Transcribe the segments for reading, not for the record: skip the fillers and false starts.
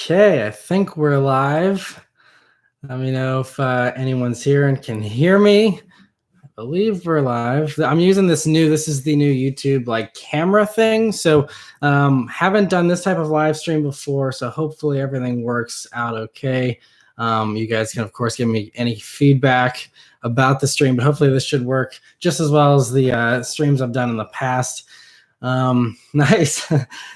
Okay, I think we're live. Let me know if anyone's here and can hear me. I believe we're live. I'm using this is the new YouTube like camera thing. So haven't done this type of live stream before. So hopefully everything works out okay. You guys can of course give me any feedback about the stream, but hopefully this should work just as well as the streams I've done in the past. Nice.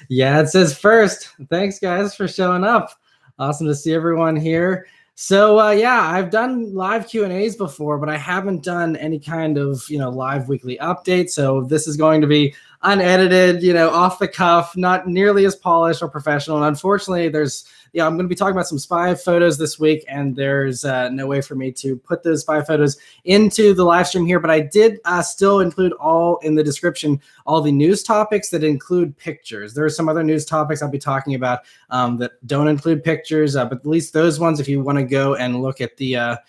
Yeah, it says first. Thanks guys for showing up. Awesome to see everyone here. So yeah, I've done live Q&As before, but I haven't done any kind of live weekly update. So this is going to be unedited, off the cuff, not nearly as polished or professional. And unfortunately, I'm going to be talking about some spy photos this week, and there's no way for me to put those spy photos into the live stream here. But I did still include all in the description, all the news topics that include pictures. There are some other news topics I'll be talking about that don't include pictures, but at least those ones, if you want to go and look at the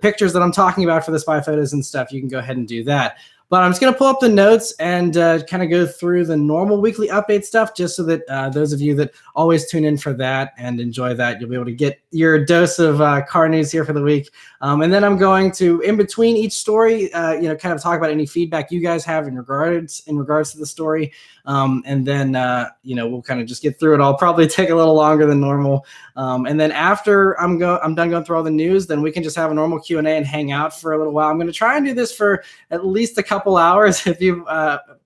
pictures that I'm talking about for the spy photos and stuff, you can go ahead and do that. But I'm just going to pull up the notes and kind of go through the normal weekly update stuff, just so that those of you that always tune in for that and enjoy that, you'll be able to get your dose of car news here for the week. And then I'm going to, in between each story, kind of talk about any feedback you guys have in regards to the story. And then, we'll kind of just get through it. I'll probably take a little longer than normal. And then after I'm done going through all the news, then we can just have a normal Q&A and hang out for a little while. I'm going to try and do this for at least a couple hours. If you've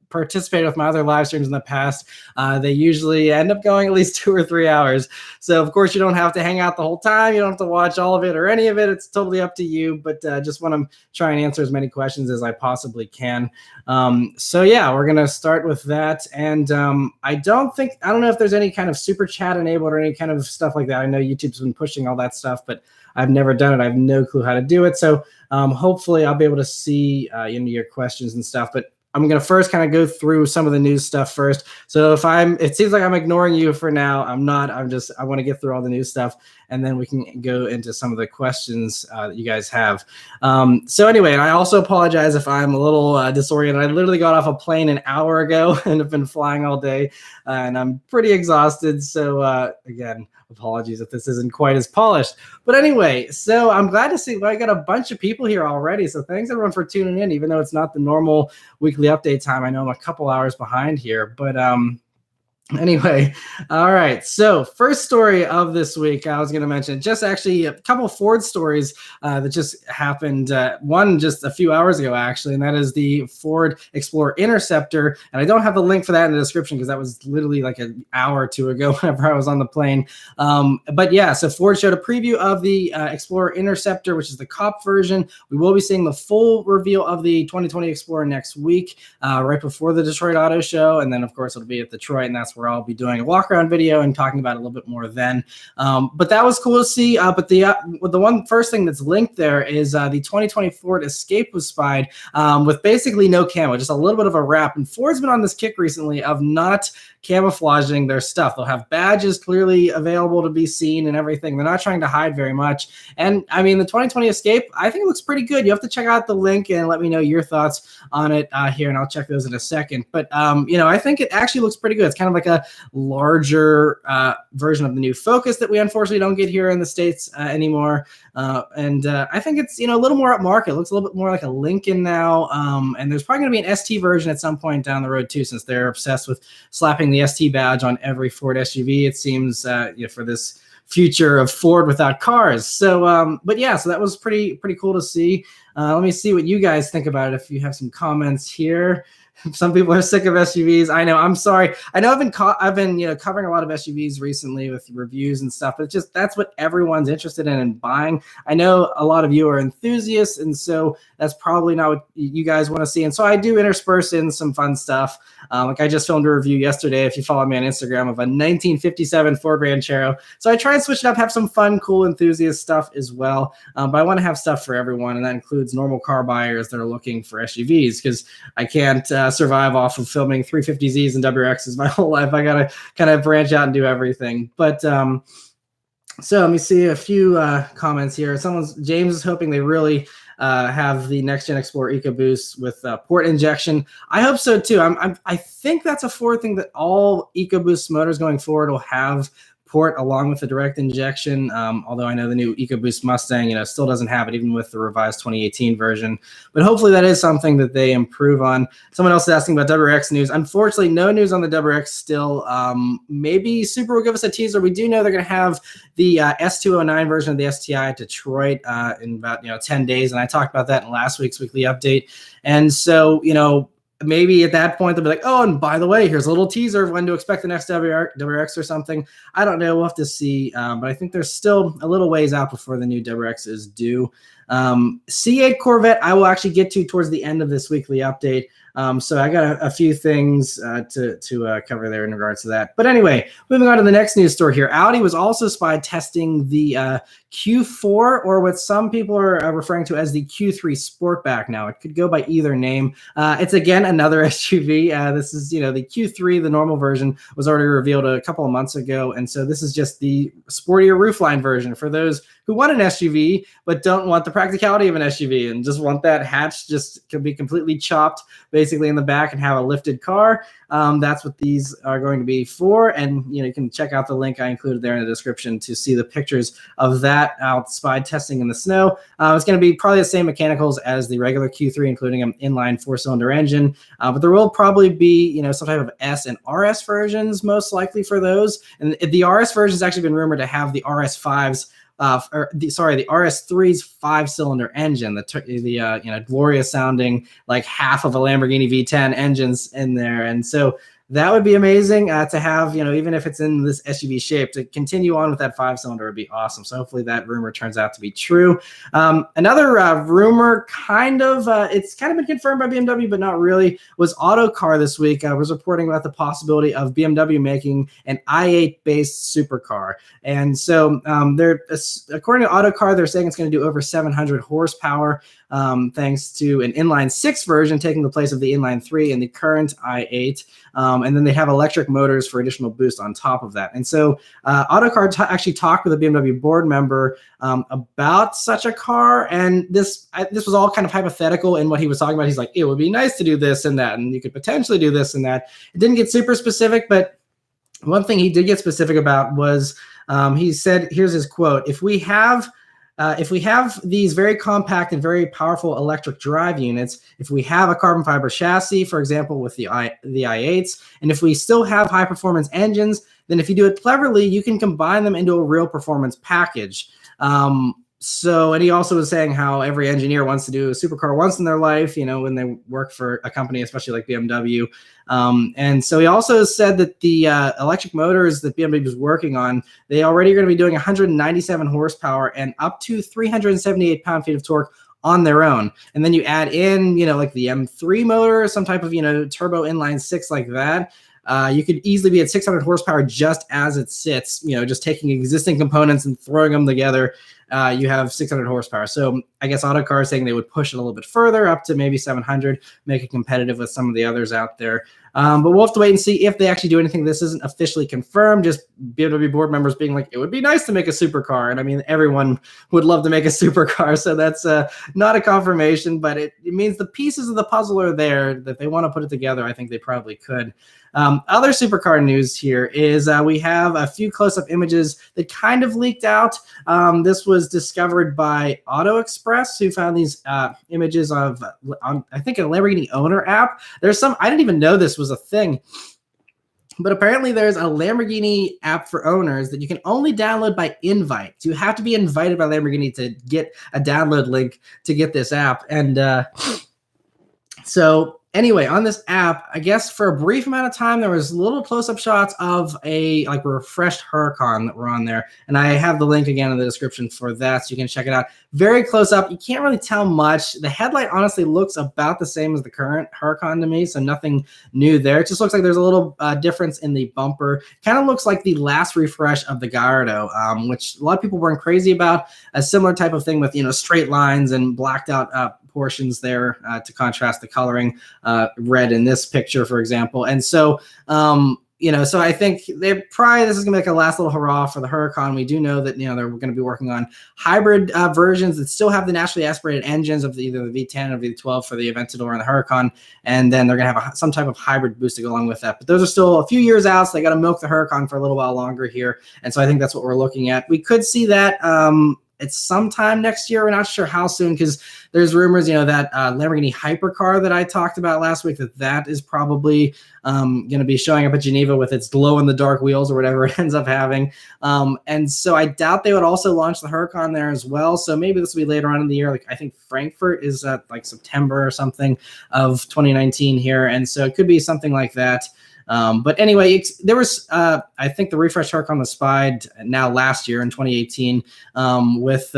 participated with my other live streams in the past, they usually end up going at least 2 or 3 hours. So of course you don't have to hang out the whole time. You don't have to watch all of it or any of it. It's totally up to you, but just want to try and answer as many questions as I possibly can. So yeah, we're going to start with that. And I don't know if there's any kind of super chat enabled or any kind of stuff like that. I know YouTube's been pushing all that stuff, but I've never done it. I have no clue how to do it. So hopefully I'll be able to see your questions and stuff. But I'm going to first kind of go through some of the news stuff first. So it seems like I'm ignoring you for now. I'm not. I want to get through all the news stuff, and then we can go into some of the questions that you guys have. So anyway, I also apologize if I'm a little disoriented. I literally got off a plane an hour ago and have been flying all day, and I'm pretty exhausted. So again, apologies if this isn't quite as polished. But anyway, so I'm glad to see I got a bunch of people here already. So thanks everyone for tuning in, even though it's not the normal weekly update time. I know I'm a couple hours behind here, but anyway, all right. So first story of this week, I was going to mention just actually a couple of Ford stories that just happened. One just a few hours ago, actually, and that is the Ford Explorer Interceptor. And I don't have the link for that in the description because that was literally like an hour or two ago whenever I was on the plane. But yeah, so Ford showed a preview of the Explorer Interceptor, which is the Coupe version. We will be seeing the full reveal of the 2020 Explorer next week, right before the Detroit Auto Show. And then, of course, it'll be at Detroit, and that's where I'll be doing a walk around video and talking about it a little bit more then. But that was cool to see. But the one first thing that's linked there is the 2020 Ford Escape was spied with basically no camo, just a little bit of a wrap. And Ford's been on this kick recently of not camouflaging their stuff. They'll have badges clearly available to be seen and everything. They're not trying to hide very much. And I mean, the 2020 Escape, I think it looks pretty good. You have to check out the link and let me know your thoughts on it here, and I'll check those in a second. But I think it actually looks pretty good. It's kind of like a larger version of the new Focus that we unfortunately don't get here in the States anymore. And I think it's a little more upmarket. It looks a little bit more like a Lincoln now. And there's probably going to be an ST version at some point down the road too, since they're obsessed with slapping the ST badge on every Ford SUV, it seems, for this future of Ford without cars. So, but yeah, so that was pretty cool to see. Let me see what you guys think about it. If you have some comments here. Some people are sick of SUVs. I know. I'm sorry. I know I've been covering a lot of SUVs recently with reviews and stuff. But it's just that's what everyone's interested in buying. I know a lot of you are enthusiasts, and so that's probably not what you guys want to see. And so I do intersperse in some fun stuff. Like I just filmed a review yesterday, if you follow me on Instagram, of a 1957 Ford Ranchero. So I try and switch it up, have some fun, cool enthusiast stuff as well. But I want to have stuff for everyone, and that includes normal car buyers that are looking for SUVs, because I can't survive off of filming 350Zs and WRXs my whole life. I gotta kind of branch out and do everything. But so let me see a few comments here. James is hoping they really have the next gen Explorer EcoBoost with port injection. I hope so too. I think that's a Ford thing, that all EcoBoost motors going forward will have port along with the direct injection. Although I know the new EcoBoost Mustang, still doesn't have it, even with the revised 2018 version. But hopefully that is something that they improve on. Someone else is asking about WRX news. Unfortunately, no news on the WRX still. Maybe Supra will give us a teaser. We do know they're going to have the S209 version of the STI at Detroit in about 10 days, and I talked about that in last week's weekly update. And so maybe at that point they'll be like, oh, and by the way, here's a little teaser of when to expect the next WRX or something. I don't know. We'll have to see. But I think there's still a little ways out before the new WRX is due. C8 Corvette, I will actually get to towards the end of this weekly update. So I got a few things to cover there in regards to that. But anyway, moving on to the next news story here. Audi was also spied testing the Q4, or what some people are referring to as the Q3 Sportback now. It could go by either name. It's, again, another SUV. This is, the Q3, the normal version, was already revealed a couple of months ago. And so this is just the sportier roofline version for those who want an SUV but don't want the practicality of an SUV and just want that hatch just to be completely chopped basically in the back and have a lifted car. That's what these are going to be for. And you can check out the link I included there in the description to see the pictures of that out spied testing in the snow. It's going to be probably the same mechanicals as the regular Q3, including an inline 4-cylinder engine. But there will probably be some type of S and RS versions most likely for those. And the RS version has actually been rumored to have the RS5's the RS3's 5-cylinder engine, the glorious sounding like half of a Lamborghini V10 engines in there. And so that would be amazing to have, even if it's in this SUV shape, to continue on with that 5-cylinder would be awesome. So hopefully that rumor turns out to be true. Another rumor, it's kind of been confirmed by BMW, but not really, was Autocar this week was reporting about the possibility of BMW making an i8-based supercar. And so according to Autocar, they're saying it's going to do over 700 horsepower. Thanks to an inline 6 version taking the place of the inline 3 in the current i8. And then they have electric motors for additional boost on top of that. And so Autocar actually talked with a BMW board member about such a car. And this was all kind of hypothetical in what he was talking about. He's like, it would be nice to do this and that, and you could potentially do this and that. It didn't get super specific, but one thing he did get specific about was he said, here's his quote: If we have these very compact and very powerful electric drive units, if we have a carbon fiber chassis, for example, with the i8s, and if we still have high performance engines, then if you do it cleverly, you can combine them into a real performance package. And he also was saying how every engineer wants to do a supercar once in their life, when they work for a company, especially like BMW. And so he also said that the electric motors that BMW is working on, they already are going to be doing 197 horsepower and up to 378 pound-feet of torque on their own. And then you add in, like the M3 motor, some type of, turbo inline 6 like that. You could easily be at 600 horsepower just as it sits, just taking existing components and throwing them together. You have 600 horsepower. So I guess Autocar is saying they would push it a little bit further up to maybe 700, make it competitive with some of the others out there. But we'll have to wait and see if they actually do anything. This isn't officially confirmed, just BMW board members being like, it would be nice to make a supercar. And I mean, everyone would love to make a supercar. So that's not a confirmation, but it means the pieces of the puzzle are there, that they want to put it together. I think they probably could. Other supercar news here is we have a few close-up images that kind of leaked out. This was discovered by Auto Express, who found these images of, I think, a Lamborghini owner app. I didn't even know this was a thing. But apparently there's a Lamborghini app for owners that you can only download by invite. So you have to be invited by Lamborghini to get a download link to get this app. And so anyway, on this app, I guess for a brief amount of time, there was little close-up shots of a refreshed Huracan that were on there. And I have the link again in the description for that, so you can check it out. Very close up. You can't really tell much. The headlight honestly looks about the same as the current Huracan to me, so nothing new there. It just looks like there's a little difference in the bumper. Kind of looks like the last refresh of the Gallardo, which a lot of people weren't crazy about. A similar type of thing with, straight lines and blacked out portions there to contrast the coloring, red in this picture, for example. And so so I think this is gonna be like a last little hurrah for the Huracan. We do know that they're going to be working on hybrid versions that still have the naturally aspirated engines of either the V10 or V12 for the Aventador and the Huracan, and then they're gonna have some type of hybrid boost to go along with that. But those are still a few years out, so they got to milk the Huracan for a little while longer here. And so I think that's what we're looking at. We could see that it's sometime next year. We're not sure how soon, because there's rumors, that Lamborghini hypercar that I talked about last week, that is probably going to be showing up at Geneva with its glow-in-the-dark wheels or whatever it ends up having. And so I doubt they would also launch the Huracan there as well. So maybe this will be later on in the year. Like I think Frankfurt is at like September or something of 2019 here. And so it could be something like that. But anyway, there was, I think the refresh Huracan was spied now last year in 2018 with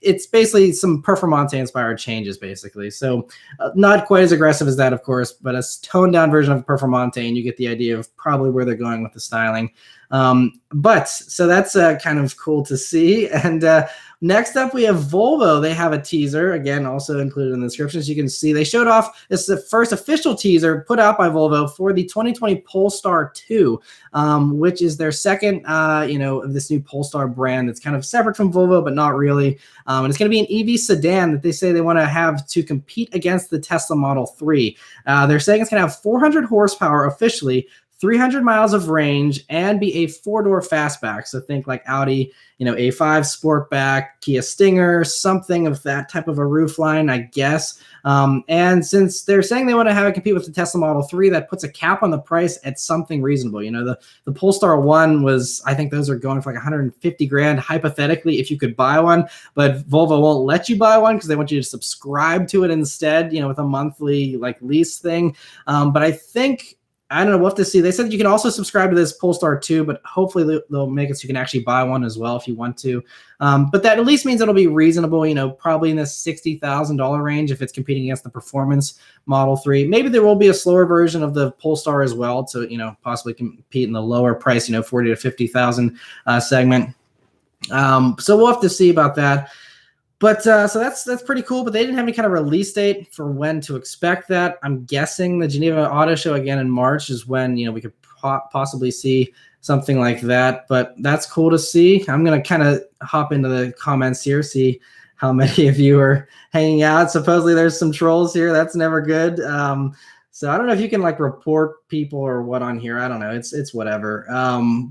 it's basically some Performante inspired changes basically. So not quite as aggressive as that, of course, but a toned down version of Performante, and you get the idea of probably where they're going with the styling. But so that's kind of cool to see. And next up, we have Volvo. They have a teaser, again, also included in the description. As you can see, they showed off, this is the first official teaser put out by Volvo for the 2020 Polestar 2, which is their second, of this new Polestar brand that's kind of separate from Volvo, but not really. And it's going to be an EV sedan that they say they want to have to compete against the Tesla Model 3. They're saying it's going to have 400 horsepower officially, 300 miles of range, and be a four-door fastback. So think like Audi, A5 Sportback, Kia Stinger, something of that type of a roofline, I guess. And since they're saying they want to have it compete with the Tesla Model 3, that puts a cap on the price at something reasonable. The Polestar 1 was, I think those are going for like 150 grand, hypothetically, if you could buy one. But Volvo won't let you buy one because they want you to subscribe to it instead, with a monthly lease thing. But I don't know, we'll have to see. They said that you can also subscribe to this Polestar 2, but hopefully they'll make it so you can actually buy one as well if you want to. But that at least means it'll be reasonable, probably in the $60,000 range if it's competing against the performance Model 3. Maybe there will be a slower version of the Polestar as well to, possibly compete in the lower price, 40 to 50,000 segment. So we'll have to see about that. But so that's pretty cool. But they didn't have any kind of release date for when to expect that. I'm guessing the Geneva Auto Show again in March is when we could possibly see something like that. But that's cool to see. I'm gonna kind of hop into the comments here, see how many of you are hanging out. Supposedly there's some trolls here. That's never good. So I don't know if you can report people or what on here. I don't know. It's whatever.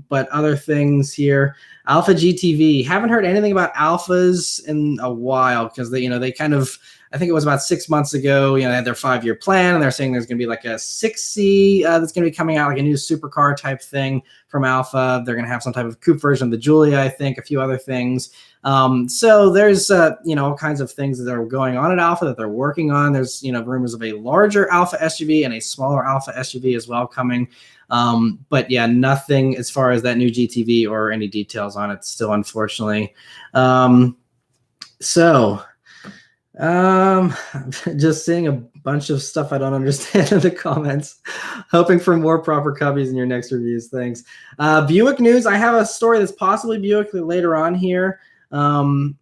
But other things here, Alpha GTV. Haven't heard anything about Alphas in a while because they kind of, I think it was about 6 months ago, they had their 5-year plan and they're saying there's going to be like a 6C that's going to be coming out, like a new supercar type thing from Alpha. They're going to have some type of coupe version of the Giulia, I think, a few other things. So there's, all kinds of things that are going on at Alpha that they're working on. There's, rumors of a larger Alpha SUV and a smaller Alpha SUV as well coming. But yeah, nothing as far as that new GTV or any details on it still, unfortunately. Just seeing a bunch of stuff I don't understand in the comments. Hoping for more proper copies in your next reviews. Thanks. Buick news. I have a story that's possibly Buick later on here. So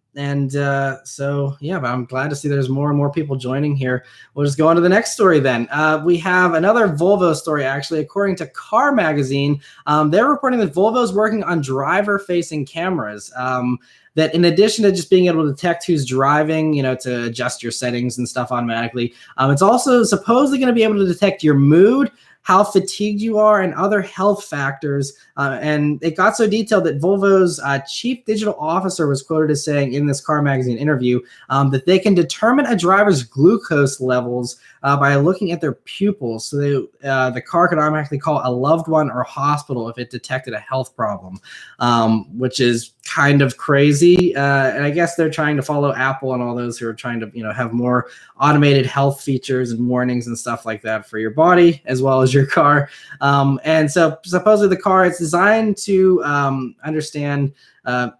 yeah, but I'm glad to see there's more and more people joining here. We'll just go on to the next story then. We have another Volvo story, actually. According to Car Magazine, they're reporting that Volvo is working on driver-facing cameras. That in addition to just being able to detect who's driving, to adjust your settings and stuff automatically, it's also supposedly going to be able to detect your mood, how fatigued you are, and other health factors. And it got so detailed that Volvo's chief digital officer was quoted as saying in this Car Magazine interview that they can determine a driver's glucose levels by looking at their pupils. So the car could automatically call a loved one or hospital if it detected a health problem, which is kind of crazy. And I guess they're trying to follow Apple and all those who are trying to, have more automated health features and warnings and stuff like that for your body as well as your car. And so supposedly the car, it's designed to understand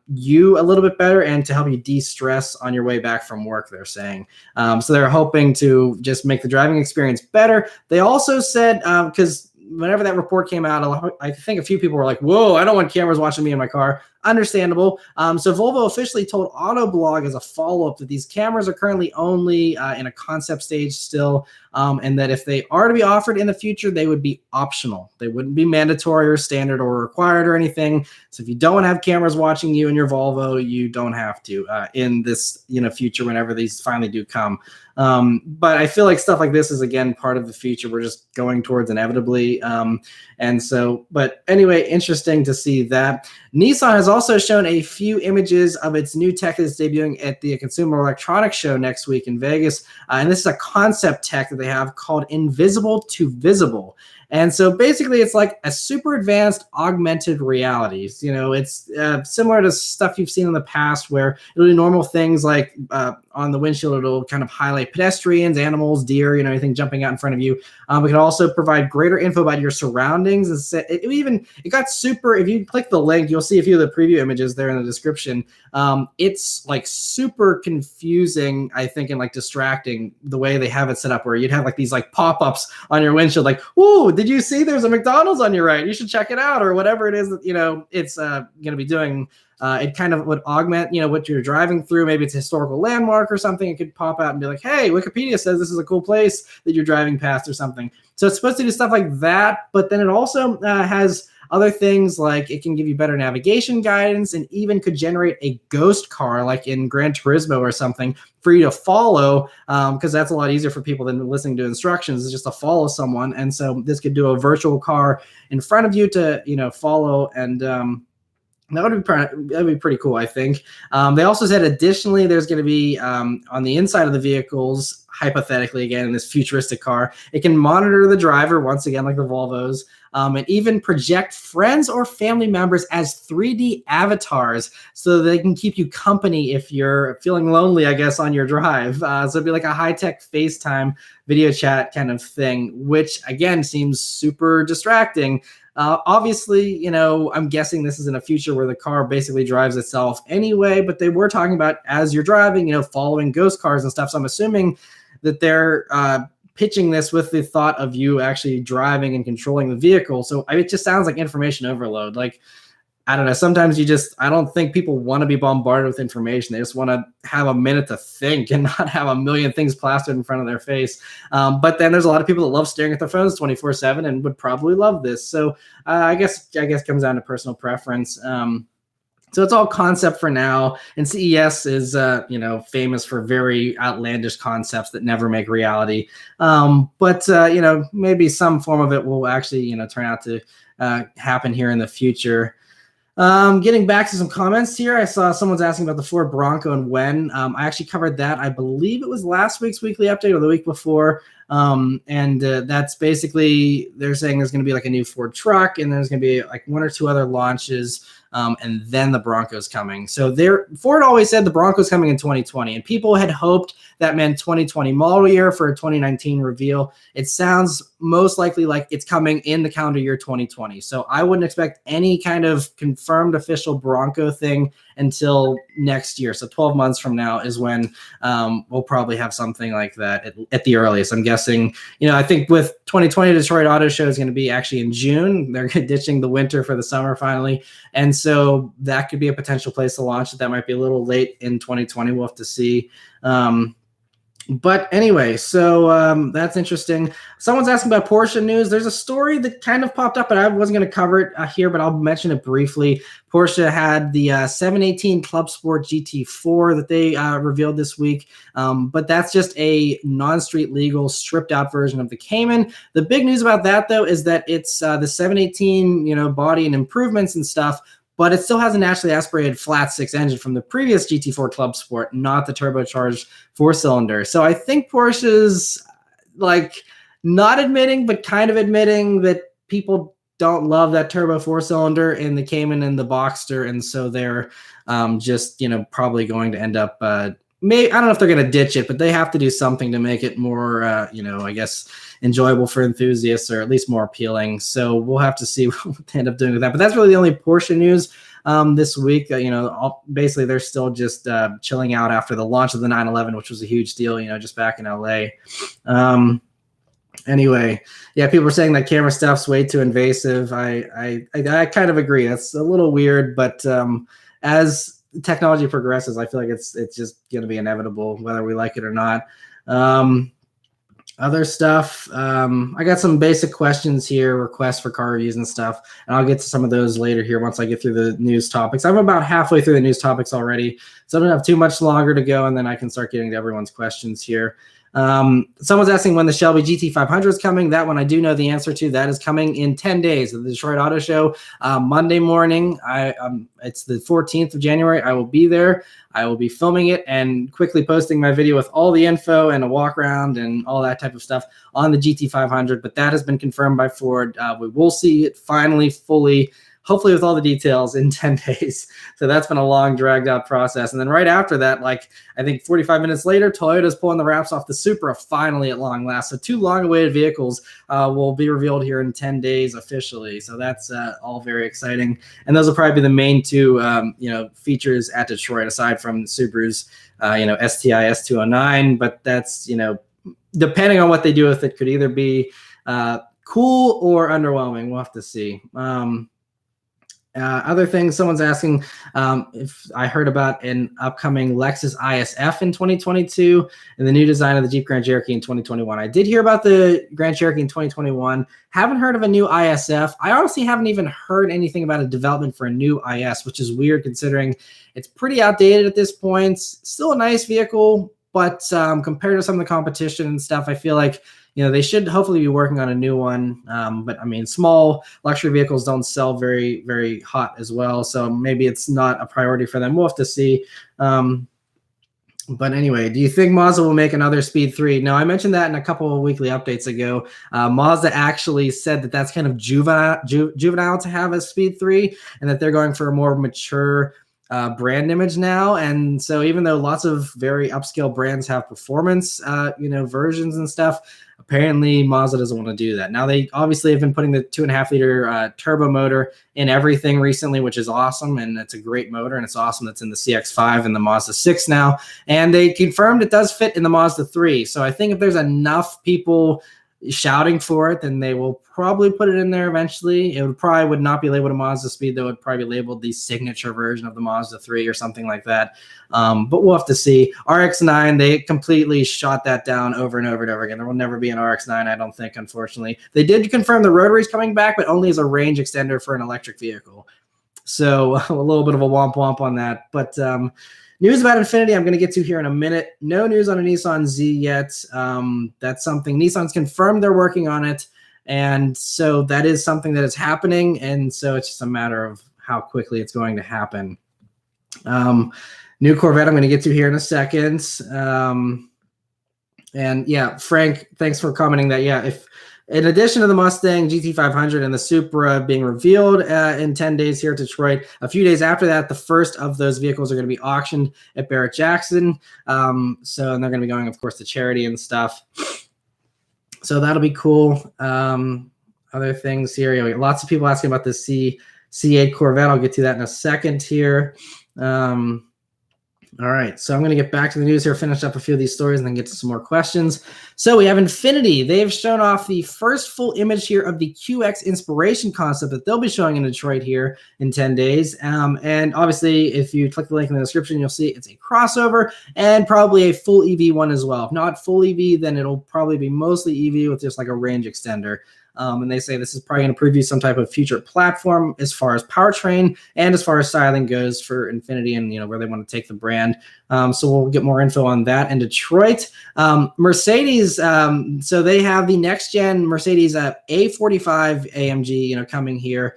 you a little bit better and to help you de-stress on your way back from work, they're saying. So they're hoping to just make the driving experience better. They also said, because whenever that report came out, I think a few people were like, whoa, I don't want cameras watching me in my car. Understandable. So Volvo officially told Autoblog as a follow-up that these cameras are currently only in a concept stage still, and that if they are to be offered in the future, they would be optional. They wouldn't be mandatory or standard or required or anything. So if you don't have cameras watching you in your Volvo, you don't have to in this future whenever these finally do come. But I feel like stuff like this is, again, part of the future we're just going towards inevitably. And so, but anyway, interesting to see that. Nissan has also shown a few images of its new tech that's debuting at the Consumer Electronics Show next week in Vegas. And this is a concept tech that they have called Invisible to Visible. And so basically it's like a super advanced augmented reality. It's similar to stuff you've seen in the past where it'll do normal things like on the windshield, it'll kind of highlight pedestrians, animals, deer, anything jumping out in front of you. It can also provide greater info about your surroundings. It got super, if you click the link, you'll see a few of the preview images there in the description. It's like super confusing, I think, and like distracting the way they have it set up, where you'd have like these like pop-ups on your windshield, like, "Ooh, did you see there's a McDonald's on your right? You should check it out," or whatever it is that it's going to be doing. It kind of would augment, what you're driving through. Maybe it's a historical landmark or something. It could pop out and be like, "Hey, Wikipedia says this is a cool place that you're driving past," or something. So it's supposed to do stuff like that, but then it also has other things like it can give you better navigation guidance and even could generate a ghost car like in Gran Turismo or something for you to follow, because that's a lot easier for people than listening to instructions, is just to follow someone. And so this could do a virtual car in front of you to follow, and that'd be pretty cool, I think. They also said additionally there's going to be on the inside of the vehicles, hypothetically again in this futuristic car, it can monitor the driver once again like the Volvos, and even project friends or family members as 3D avatars so they can keep you company if you're feeling lonely, I guess, on your drive. So it'd be like a high-tech FaceTime video chat kind of thing, which again seems super distracting. Obviously, I'm guessing this is in a future where the car basically drives itself anyway, but they were talking about as you're driving, following ghost cars and stuff. So I'm assuming that they're pitching this with the thought of you actually driving and controlling the vehicle. So it just sounds like information overload. Like, I don't know. Sometimes I don't think people want to be bombarded with information. They just want to have a minute to think and not have a million things plastered in front of their face. But then there's a lot of people that love staring at their phones 24/7 and would probably love this. So I guess it comes down to personal preference. So it's all concept for now. And CES is, famous for very outlandish concepts that never make reality. But maybe some form of it will actually, turn out to happen here in the future. Getting back to some comments here, I saw someone's asking about the Ford Bronco and when. I actually covered that. I believe it was last week's weekly update or the week before. And that's basically, they're saying there's going to be like a new Ford truck, and there's going to be like one or two other launches, and then the Bronco's coming. So Ford always said the Bronco's coming in 2020, and people had hoped that meant 2020 model year for a 2019 reveal. It sounds most likely like it's coming in the calendar year 2020. So I wouldn't expect any kind of confirmed official Bronco thing until next year. So 12 months from now is when we'll probably have something like that at the earliest. I'm guessing, I think with 2020 Detroit Auto Show is going to be actually in June. They're ditching the winter for the summer finally. And so that could be a potential place to launch it. That might be a little late in 2020. We'll have to see. But anyway, so that's interesting. Someone's asking about Porsche news. There's a story that kind of popped up, but I wasn't going to cover it here, but I'll mention it briefly. Porsche had the 718 Clubsport GT4 that they revealed this week, but that's just a non-street legal, stripped-out version of the Cayman. The big news about that, though, is that it's the 718, body and improvements and stuff, but it still has a naturally aspirated flat six engine from the previous GT4 Clubsport, not the turbocharged four-cylinder. So I think Porsche's like not admitting, but kind of admitting that people don't love that turbo four-cylinder in the Cayman and the Boxster, and so they're just probably going to end up. I don't know if they're going to ditch it, but they have to do something to make it more, I guess, enjoyable for enthusiasts, or at least more appealing. So we'll have to see what they end up doing with that. But that's really the only Porsche news this week. Basically they're still just chilling out after the launch of the 911, which was a huge deal, just back in LA. Anyway, yeah, people are saying that camera stuff's way too invasive. I kind of agree. That's a little weird, but as technology progresses, I feel like it's just going to be inevitable, whether we like it or not. Other stuff, I got some basic questions here, requests for car reviews and stuff, and I'll get to some of those later here once I get through the news topics. I'm about halfway through the news topics already, so I don't have too much longer to go, and then I can start getting to everyone's questions here. Someone's asking when the Shelby GT500 is coming. That one I do know the answer to. That is coming in 10 days at the Detroit Auto Show, Monday morning. It's the 14th of January. I will be there. I will be filming it and quickly posting my video with all the info and a walk around and all that type of stuff on the GT500. But that has been confirmed by Ford. We will see it finally fully, hopefully with all the details, in 10 days. So that's been a long, dragged out process. And then right after that, like I think 45 minutes later, Toyota's pulling the wraps off the Supra finally at long last. So 2 long-awaited vehicles will be revealed here in 10 days officially. So that's all very exciting. And those will probably be the main 2 features at Detroit, aside from Subaru's STI S209. But that's, depending on what they do with it, could either be cool or underwhelming. We'll have to see. Other things, someone's asking if I heard about an upcoming Lexus ISF in 2022 and the new design of the Jeep Grand Cherokee in 2021. I did hear about the Grand Cherokee in 2021. Haven't heard of a new ISF. I honestly haven't even heard anything about a development for a new IS, which is weird considering it's pretty outdated at this point. Still a nice vehicle, but compared to some of the competition and stuff, I feel like they should hopefully be working on a new one. But I mean, small luxury vehicles don't sell very, very hot as well. So maybe it's not a priority for them. We'll have to see. But anyway, do you think Mazda will make another Speed 3? No, I mentioned that in a couple of weekly updates ago. Mazda actually said that that's kind of juvenile to have a Speed 3 and that they're going for a more mature brand image now. And so even though lots of very upscale brands have performance, versions and stuff, apparently Mazda doesn't want to do that. Now they obviously have been putting the 2.5 liter turbo motor in everything recently, which is awesome. And it's a great motor and it's awesome. That's in the CX-5 and the Mazda 6 now. And they confirmed it does fit in the Mazda 3. So I think if there's enough people shouting for it, then they will probably put it in there eventually. It would not be labeled a Mazda Speed, though. It would probably be labeled the signature version of the Mazda 3 or something like that. But we'll have to see. RX-9, they completely shot that down over and over and over again. There will never be an RX-9, I don't think, unfortunately. They did confirm the rotary is coming back, but only as a range extender for an electric vehicle. So a little bit of a womp-womp on that. But news about Infiniti, I'm going to get to here in a minute. No news on a Nissan Z yet. That's something Nissan's confirmed they're working on it. And so that is something that is happening. And so it's just a matter of how quickly it's going to happen. New Corvette I'm going to get to here in a second. And yeah, Frank, thanks for commenting that. Yeah, if in addition to the Mustang GT500 and the Supra being revealed in 10 days here at Detroit, a few days after that, the first of those vehicles are going to be auctioned at Barrett-Jackson. And they're going to be going, of course, to charity and stuff. So that'll be cool. Other things here. Lots of people asking about the C8 Corvette. I'll get to that in a second here. All right, so I'm going to get back to the news here, finish up a few of these stories, and then get to some more questions. So we have Infiniti. They've shown off the first full image here of the QX Inspiration concept that they'll be showing in Detroit here in 10 days. And obviously, if you click the link in the description, you'll see it's a crossover and probably a full EV one as well. If not full EV, then it'll probably be mostly EV with just like a range extender. And they say this is probably going to preview some type of future platform as far as powertrain and as far as styling goes for Infiniti and where they want to take the brand. So we'll get more info on that in Detroit. Mercedes, so they have the next gen Mercedes A45 AMG, coming here.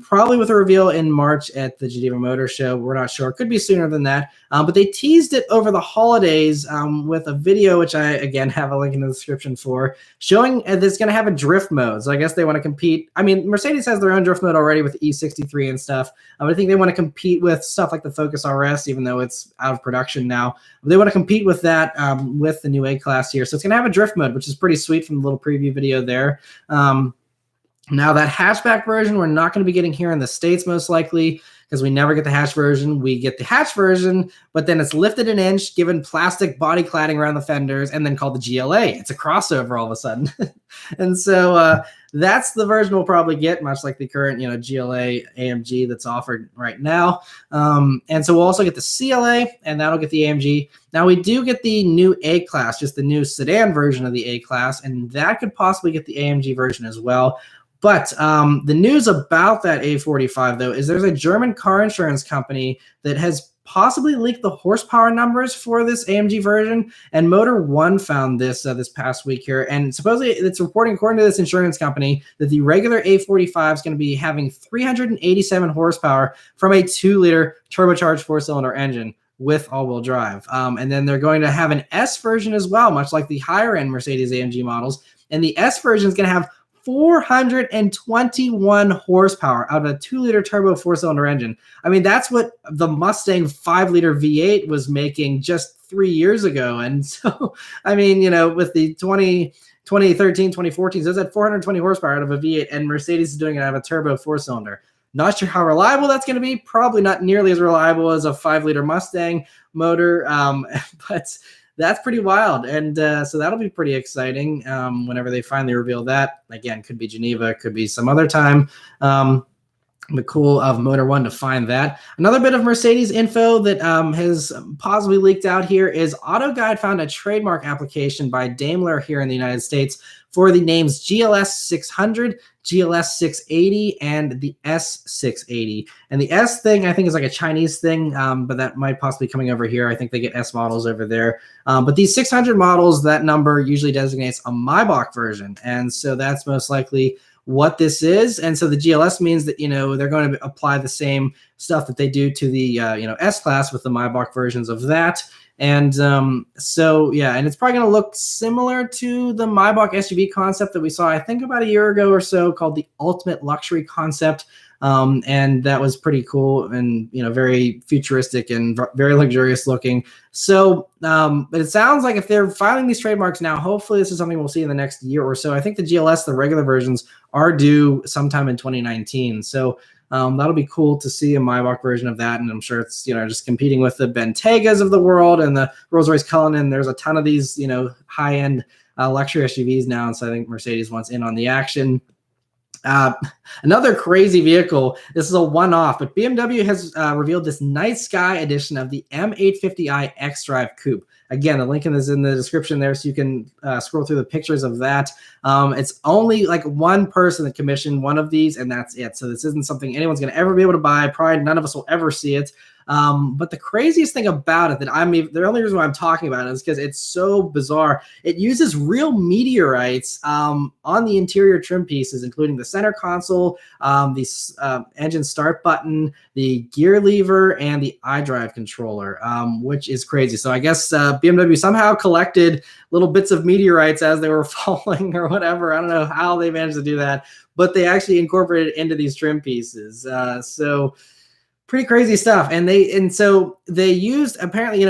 Probably with a reveal in March at the Geneva Motor Show. We're not sure. Could be sooner than that. But they teased it over the holidays with a video, which I, again, have a link in the description for, showing that it's going to have a drift mode. So I guess they want to compete. I mean, Mercedes has their own drift mode already with E63 and stuff. I think they want to compete with stuff like the Focus RS, even though it's out of production now. They want to compete with that with the new A-Class here. So it's going to have a drift mode, which is pretty sweet from the little preview video there. Now that hatchback version, we're not going to be getting here in the States most likely because we never get the hatch version. We get the hatch version, but then it's lifted an inch, given plastic body cladding around the fenders, and then called the GLA. It's a crossover all of a sudden. And so that's the version we'll probably get, much like the current, GLA AMG that's offered right now. And so we'll also get the CLA, and that'll get the AMG. Now we do get the new A-Class, just the new sedan version of the A-Class, and that could possibly get the AMG version as well. But the news about that A45, though, is there's a German car insurance company that has possibly leaked the horsepower numbers for this AMG version. And Motor One found this this past week here. And supposedly it's reporting, according to this insurance company, that the regular A45 is going to be having 387 horsepower from a 2-liter turbocharged 4-cylinder engine with all-wheel drive. And then they're going to have an S version as well, much like the higher-end Mercedes AMG models. And the S version is going to have 421 horsepower out of a 2-liter turbo 4-cylinder engine. I mean, that's what the Mustang 5-liter V8 was making just 3 years ago. And so, I mean, with the 2013, 2014, so it's at 420 horsepower out of a V8, and Mercedes is doing it out of a turbo 4-cylinder. Not sure how reliable that's going to be. Probably not nearly as reliable as a 5-liter Mustang motor, but that's pretty wild. And so that'll be pretty exciting whenever they finally reveal that. Again, could be Geneva, could be some other time. But cool of Motor One to find that. Another bit of Mercedes info that has possibly leaked out here is AutoGuide found a trademark application by Daimler here in the United States for the names GLS 600, GLS 680, and the S 680. And the S thing, I think, is like a Chinese thing, but that might possibly be coming over here. I think they get S models over there. But these 600 models, that number usually designates a Maybach version. And so that's most likely what this is. And so the GLS means that, they're going to apply the same stuff that they do to the, S-Class with the Maybach versions of that. And so, yeah, and it's probably going to look similar to the Maybach SUV concept that we saw, I think, about a year ago or so, called the Ultimate Luxury concept. And that was pretty cool and, very futuristic and very luxurious looking. So, but it sounds like if they're filing these trademarks now, hopefully this is something we'll see in the next year or so. I think the GLS, the regular versions, are due sometime in 2019. So that'll be cool to see a Maybach version of that. And I'm sure it's, just competing with the Bentegas of the world and the Rolls-Royce Cullinan. There's a ton of these, high-end luxury SUVs now. And so I think Mercedes wants in on the action. Another crazy vehicle. This is a one-off, but BMW has revealed this Night Sky edition of the M850i xDrive Coupe. Again, the link is in the description there, so you can scroll through the pictures of that. It's only like one person that commissioned one of these, and that's it. So this isn't something anyone's going to ever be able to buy. Probably none of us will ever see it. But the craziest thing about it the only reason why I'm talking about it is because it's so bizarre. It uses real meteorites on the interior trim pieces, including the center console, the engine start button, the gear lever, and the iDrive controller, which is crazy. So I guess BMW somehow collected little bits of meteorites as they were falling or whatever. I don't know how they managed to do that, but they actually incorporated it into these trim pieces. So pretty crazy stuff. And so they used, apparently,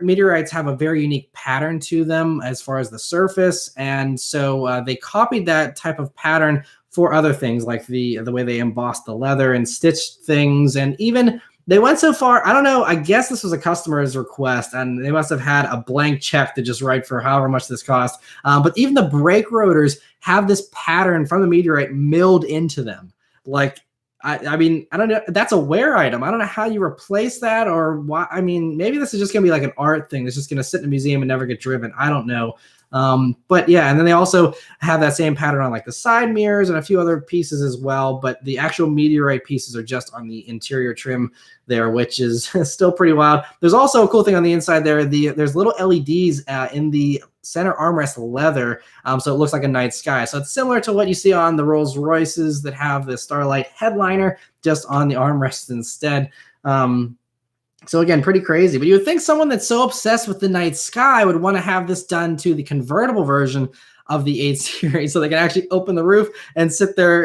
meteorites have a very unique pattern to them as far as the surface. And so they copied that type of pattern for other things, like the way they embossed the leather and stitched things. And even they went so far, I don't know, I guess this was a customer's request, and they must have had a blank check to just write for however much this cost. But even the brake rotors have this pattern from the meteorite milled into them. Like, I mean, I don't know. That's a wear item. I don't know how you replace that or why. I mean, maybe this is just going to be like an art thing that's just going to sit in a museum and never get driven. I don't know. But yeah, and then they also have that same pattern on like the side mirrors and a few other pieces as well. But the actual meteorite pieces are just on the interior trim there, which is still pretty wild. There's also a cool thing on the inside there. There's little LEDs in the center armrest leather, so it looks like a night sky. So it's similar to what you see on the Rolls Royces that have the Starlight headliner, just on the armrest instead. So again, pretty crazy. But you would think someone that's so obsessed with the night sky would want to have this done to the convertible version of the 8 Series, so they can actually open the roof and sit there,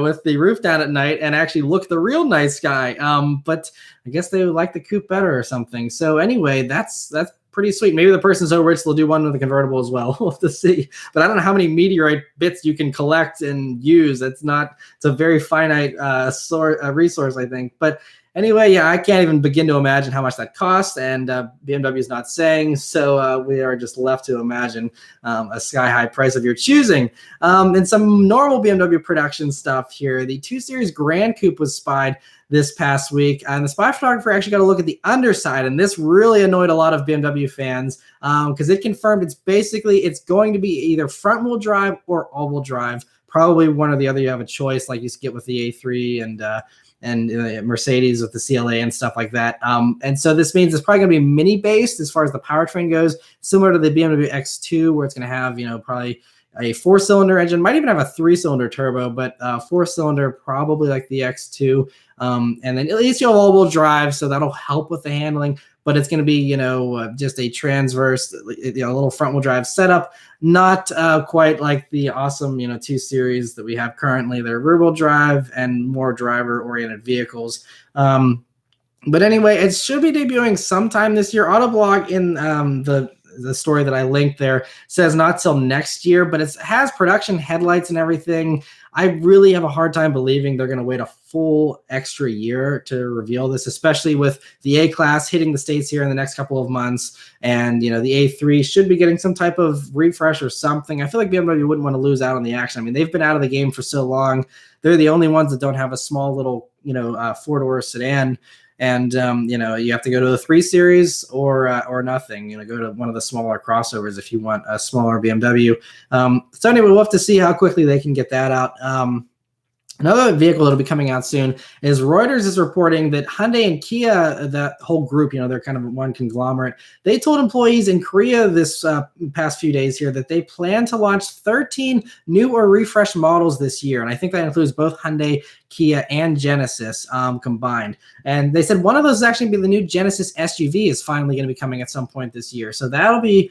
with the roof down at night and actually look the real night sky. But I guess they would like the coupe better or something. So anyway, that's pretty sweet. Maybe the person's so rich they'll do one with a convertible as well. We'll have to see. But I don't know how many meteorite bits you can collect and use. It's a very finite resource, I think. But anyway, yeah, I can't even begin to imagine how much that costs, and BMW is not saying, so we are just left to imagine a sky-high price of your choosing. And some normal BMW production stuff here. The 2 Series Gran Coupe was spied this past week, and the spy photographer actually got a look at the underside, and this really annoyed a lot of BMW fans because it confirmed it's going to be either front-wheel drive or all-wheel drive, probably one or the other. You have a choice, like you get with the A3 and Mercedes with the CLA and stuff like that. And so this means it's probably going to be mini-based as far as the powertrain goes, similar to the BMW X2, where it's going to have, probably a 4-cylinder engine, might even have a 3-cylinder turbo, but 4-cylinder probably like the X2. And then at least you'll have all-wheel drive, so that'll help with the handling. But it's going to be, just a transverse, a little front-wheel drive setup, not quite like the awesome, 2 Series that we have currently. They're rear-wheel drive and more driver-oriented vehicles. But anyway, it should be debuting sometime this year. Autoblog in the story that I linked there says not till next year, but it has production headlights and everything. I really have a hard time believing they're going to wait a full extra year to reveal this, especially with the A-Class hitting the States here in the next couple of months. And, the A3 should be getting some type of refresh or something. I feel like BMW wouldn't want to lose out on the action. I mean, they've been out of the game for so long. They're the only ones that don't have a small little, 4-door sedan. And, you have to go to the 3 Series or nothing, go to one of the smaller crossovers if you want a smaller BMW. So anyway, we'll have to see how quickly they can get that out. Another vehicle that'll be coming out soon is Reuters is reporting that Hyundai and Kia, that whole group, they're kind of one conglomerate. They told employees in Korea this past few days here that they plan to launch 13 new or refreshed models this year. And I think that includes both Hyundai, Kia, and Genesis combined. And they said one of those is actually be the new Genesis SUV is finally going to be coming at some point this year. So that'll be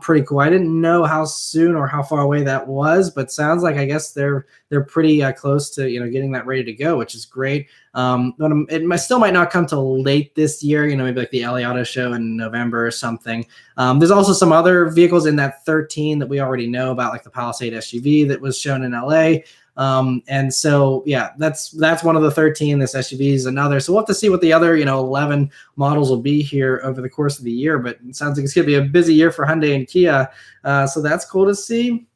pretty cool. I didn't know how soon or how far away that was, but sounds like I guess they're pretty close to getting that ready to go, which is great. But it still might not come till late this year, maybe like the LA Auto Show in November or something. There's also some other vehicles in that 13 that we already know about, like the Palisade SUV that was shown in LA. And so, yeah, that's one of the 13. This SUV is another. So we'll have to see what the other, 11 models will be here over the course of the year. But it sounds like it's going to be a busy year for Hyundai and Kia. So that's cool to see.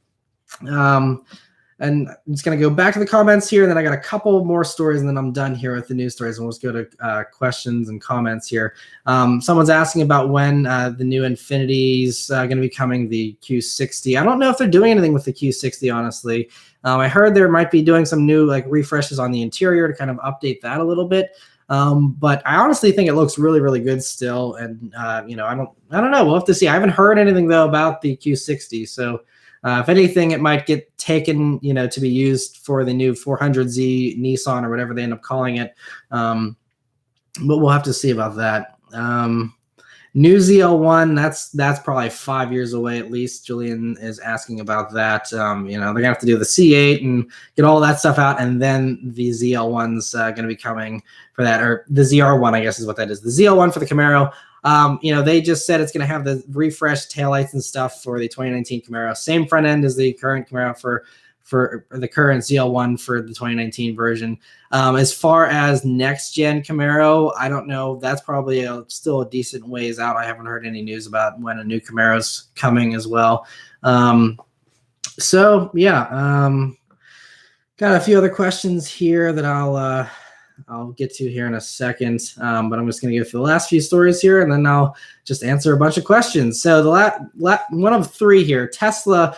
And I'm just going to go back to the comments here, and then I got a couple more stories, and then I'm done here with the news stories, and we'll just go to questions and comments here. Someone's asking about when the new Infiniti's going to be coming, the Q60. I don't know if they're doing anything with the Q60, honestly. I heard they might be doing some new refreshes on the interior to kind of update that a little bit. But I honestly think it looks really, really good still. And, I don't know. We'll have to see. I haven't heard anything, though, about the Q60. So if anything, it might get taken, to be used for the new 400Z Nissan or whatever they end up calling it. But we'll have to see about that. New ZL1, that's probably 5 years away at least. Julian is asking about that. They're gonna have to do the C8 and get all that stuff out, and then the ZL1's gonna be coming for that, or the ZR1, I guess is what that is. The ZL1 for the Camaro. They just said it's gonna have the refreshed taillights and stuff for the 2019 Camaro. Same front end as the current Camaro for the current ZL1 for the 2019 version. As far as next gen Camaro, I don't know. That's probably still a decent ways out. I haven't heard any news about when a new Camaro's coming as well. So yeah, got a few other questions here that I'll get to here in a second, but I'm just going to go through the last few stories here, and then I'll just answer a bunch of questions. So the one of three here, Tesla,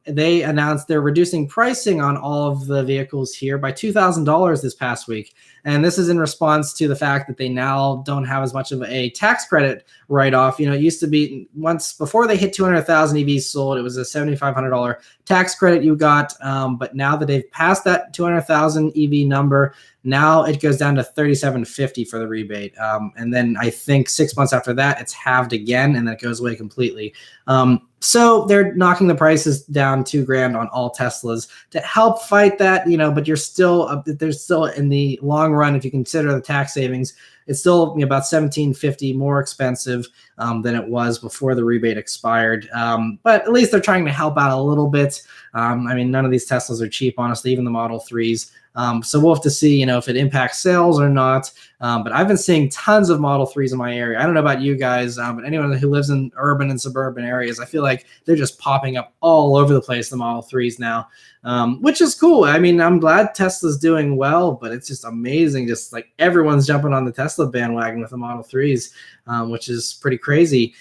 they announced they're reducing pricing on all of the vehicles here by $2,000 this past week. And this is in response to the fact that they now don't have as much of a tax credit write-off. It used to be once before they hit 200,000 EVs sold, it was a $7,500 tax credit you got. But now that they've passed that 200,000 EV number, now it goes down to $3,750 for the rebate. And then I think 6 months after that, it's halved again, and then it goes away completely. So they're knocking the prices down $2,000 on all Teslas to help fight that, but you're still, there's still in the long run, if you consider the tax savings, it's still about $1,750 more expensive than it was before the rebate expired. But at least they're trying to help out a little bit. I mean, none of these Teslas are cheap, honestly, even the Model 3s. So we'll have to see, if it impacts sales or not. But I've been seeing tons of Model 3s in my area. I don't know about you guys, but anyone who lives in urban and suburban areas, I feel like they're just popping up all over the place, the Model 3s now, which is cool. I mean, I'm glad Tesla's doing well, but it's just amazing. Just like everyone's jumping on the Tesla bandwagon with the Model 3s, which is pretty crazy.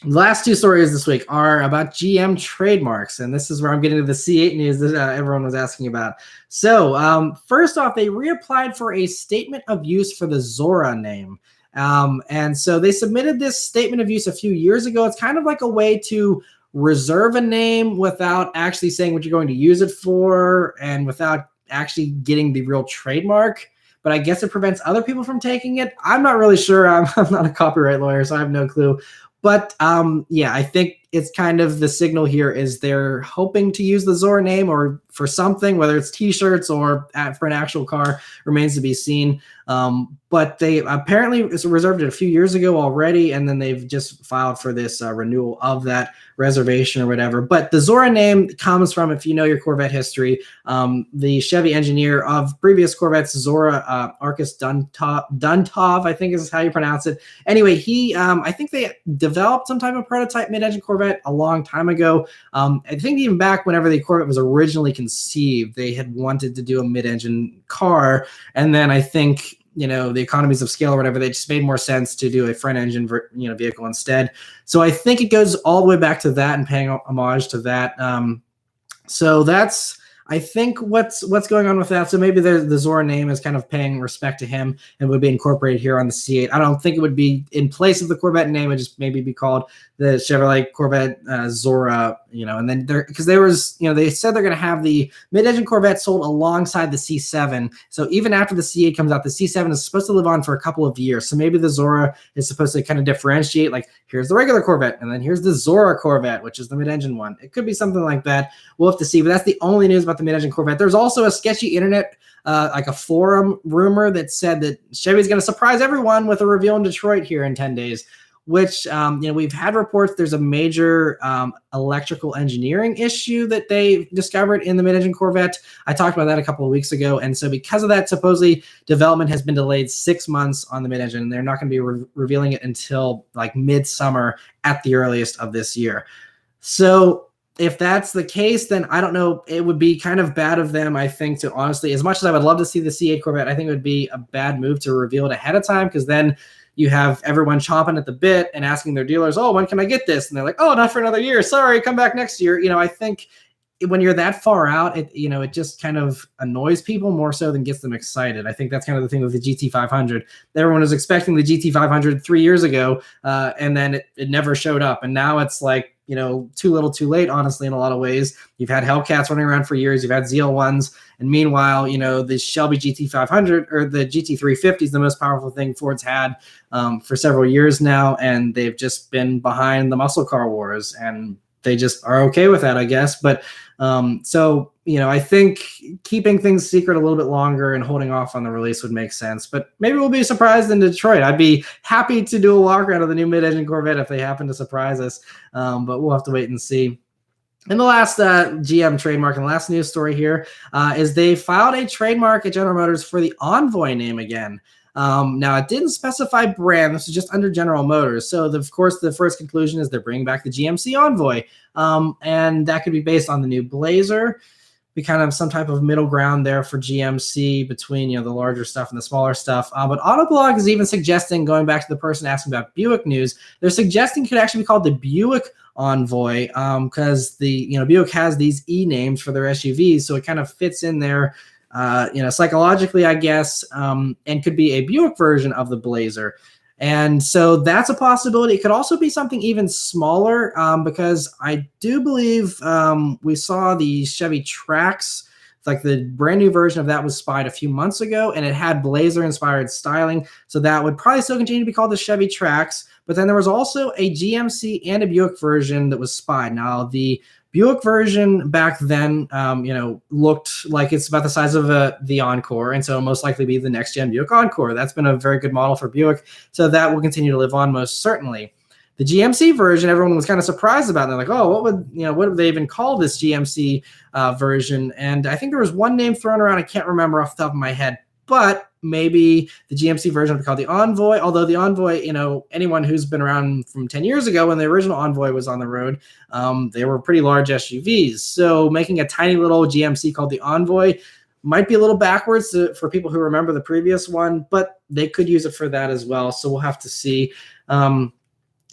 The last two stories this week are about GM trademarks, and this is where I'm getting to the C8 news that everyone was asking about. So first off, they reapplied for a statement of use for the Zora name. And so they submitted this statement of use a few years ago. It's kind of like a way to reserve a name without actually saying what you're going to use it for and without actually getting the real trademark. But I guess it prevents other people from taking it. I'm not really sure. I'm not a copyright lawyer, so I have no clue. But yeah, I think it's kind of the signal here is they're hoping to use the Zora name or for something, whether it's T-shirts or for an actual car, remains to be seen. But they apparently reserved it a few years ago already, and then they've just filed for this renewal of that reservation or whatever. But the Zora name comes from, if you know your Corvette history, the Chevy engineer of previous Corvettes, Zora Arcus Duntov, I think is how you pronounce it. Anyway, I think they developed some type of prototype mid-engine Corvette a long time ago. I think even back whenever the Corvette was originally conceived, they had wanted to do a mid-engine car, and then I think the economies of scale or whatever, they just made more sense to do a front engine vehicle instead. So I think it goes all the way back to that and paying homage to that. So that's, I think, what's going on with that. So maybe the Zora name is kind of paying respect to him and would be incorporated here on the C8. I don't think it would be in place of the Corvette name. It would just maybe be called the Chevrolet Corvette Zora, and then because they said they're going to have the mid-engine Corvette sold alongside the C7. So even after the C8 comes out, the C7 is supposed to live on for a couple of years. So maybe the Zora is supposed to kind of differentiate, like here's the regular Corvette and then here's the Zora Corvette, which is the mid-engine one. It could be something like that. We'll have to see, but that's the only news about the mid-engine Corvette. There's also a sketchy internet, like a forum rumor that said that Chevy's going to surprise everyone with a reveal in Detroit here in 10 days, which, we've had reports there's a major electrical engineering issue that they discovered in the mid-engine Corvette. I talked about that a couple of weeks ago. And so because of that, supposedly development has been delayed 6 months on the mid-engine. They're not going to be revealing it until like midsummer at the earliest of this year. So if that's the case, then I don't know. It would be kind of bad of them, I think, to honestly, as much as I would love to see the C8 Corvette, I think it would be a bad move to reveal it ahead of time, because then you have everyone chomping at the bit and asking their dealers, oh, when can I get this? And they're like, oh, not for another year. Sorry, come back next year. I think when you're that far out, it just kind of annoys people more so than gets them excited. I think that's kind of the thing with the GT500. Everyone was expecting the GT500 3 years ago, and then it never showed up. And now it's like, too little too late, honestly, in a lot of ways. You've had Hellcats running around for years. You've had ZL1s. And meanwhile, the Shelby GT500 or the GT350 is the most powerful thing Ford's had for several years now. And they've just been behind the muscle car wars, and they just are okay with that, I guess. But I think keeping things secret a little bit longer and holding off on the release would make sense. But maybe we'll be surprised in Detroit. I'd be happy to do a walk around of the new mid-engine Corvette if they happen to surprise us. But we'll have to wait and see. And the last GM trademark and the last news story here is they filed a trademark at General Motors for the Envoy name again. Now, it didn't specify brand. This is just under General Motors. So, of course, the first conclusion is they're bringing back the GMC Envoy. And that could be based on the new Blazer. Be kind of some type of middle ground there for GMC between, the larger stuff and the smaller stuff. But Autoblog is even suggesting, going back to the person asking about Buick news, they're suggesting it could actually be called the Buick Envoy, because the Buick has these E names for their SUVs. So it kind of fits in there, psychologically, I guess, and could be a Buick version of the Blazer. And so that's a possibility. It could also be something even smaller, because I do believe we saw the Chevy Trax It's like the brand new version of that was spied a few months ago, and it had Blazer inspired styling. So that would probably still continue to be called the Chevy Trax. But then there was also a GMC and a Buick version that was spied. Now the Buick version back then, looked like it's about the size of the Encore, and so it'll most likely be the next gen Buick Encore. That's been a very good model for Buick, so that will continue to live on most certainly. The GMC version, everyone was kind of surprised about. They're like, "Oh, what would they even call this GMC version?" And I think there was one name thrown around. I can't remember off the top of my head, but maybe the GMC version would be called the Envoy. Although the Envoy, anyone who's been around from 10 years ago when the original Envoy was on the road, they were pretty large SUVs. So making a tiny little GMC called the Envoy might be a little backwards for people who remember the previous one, but they could use it for that as well. So we'll have to see.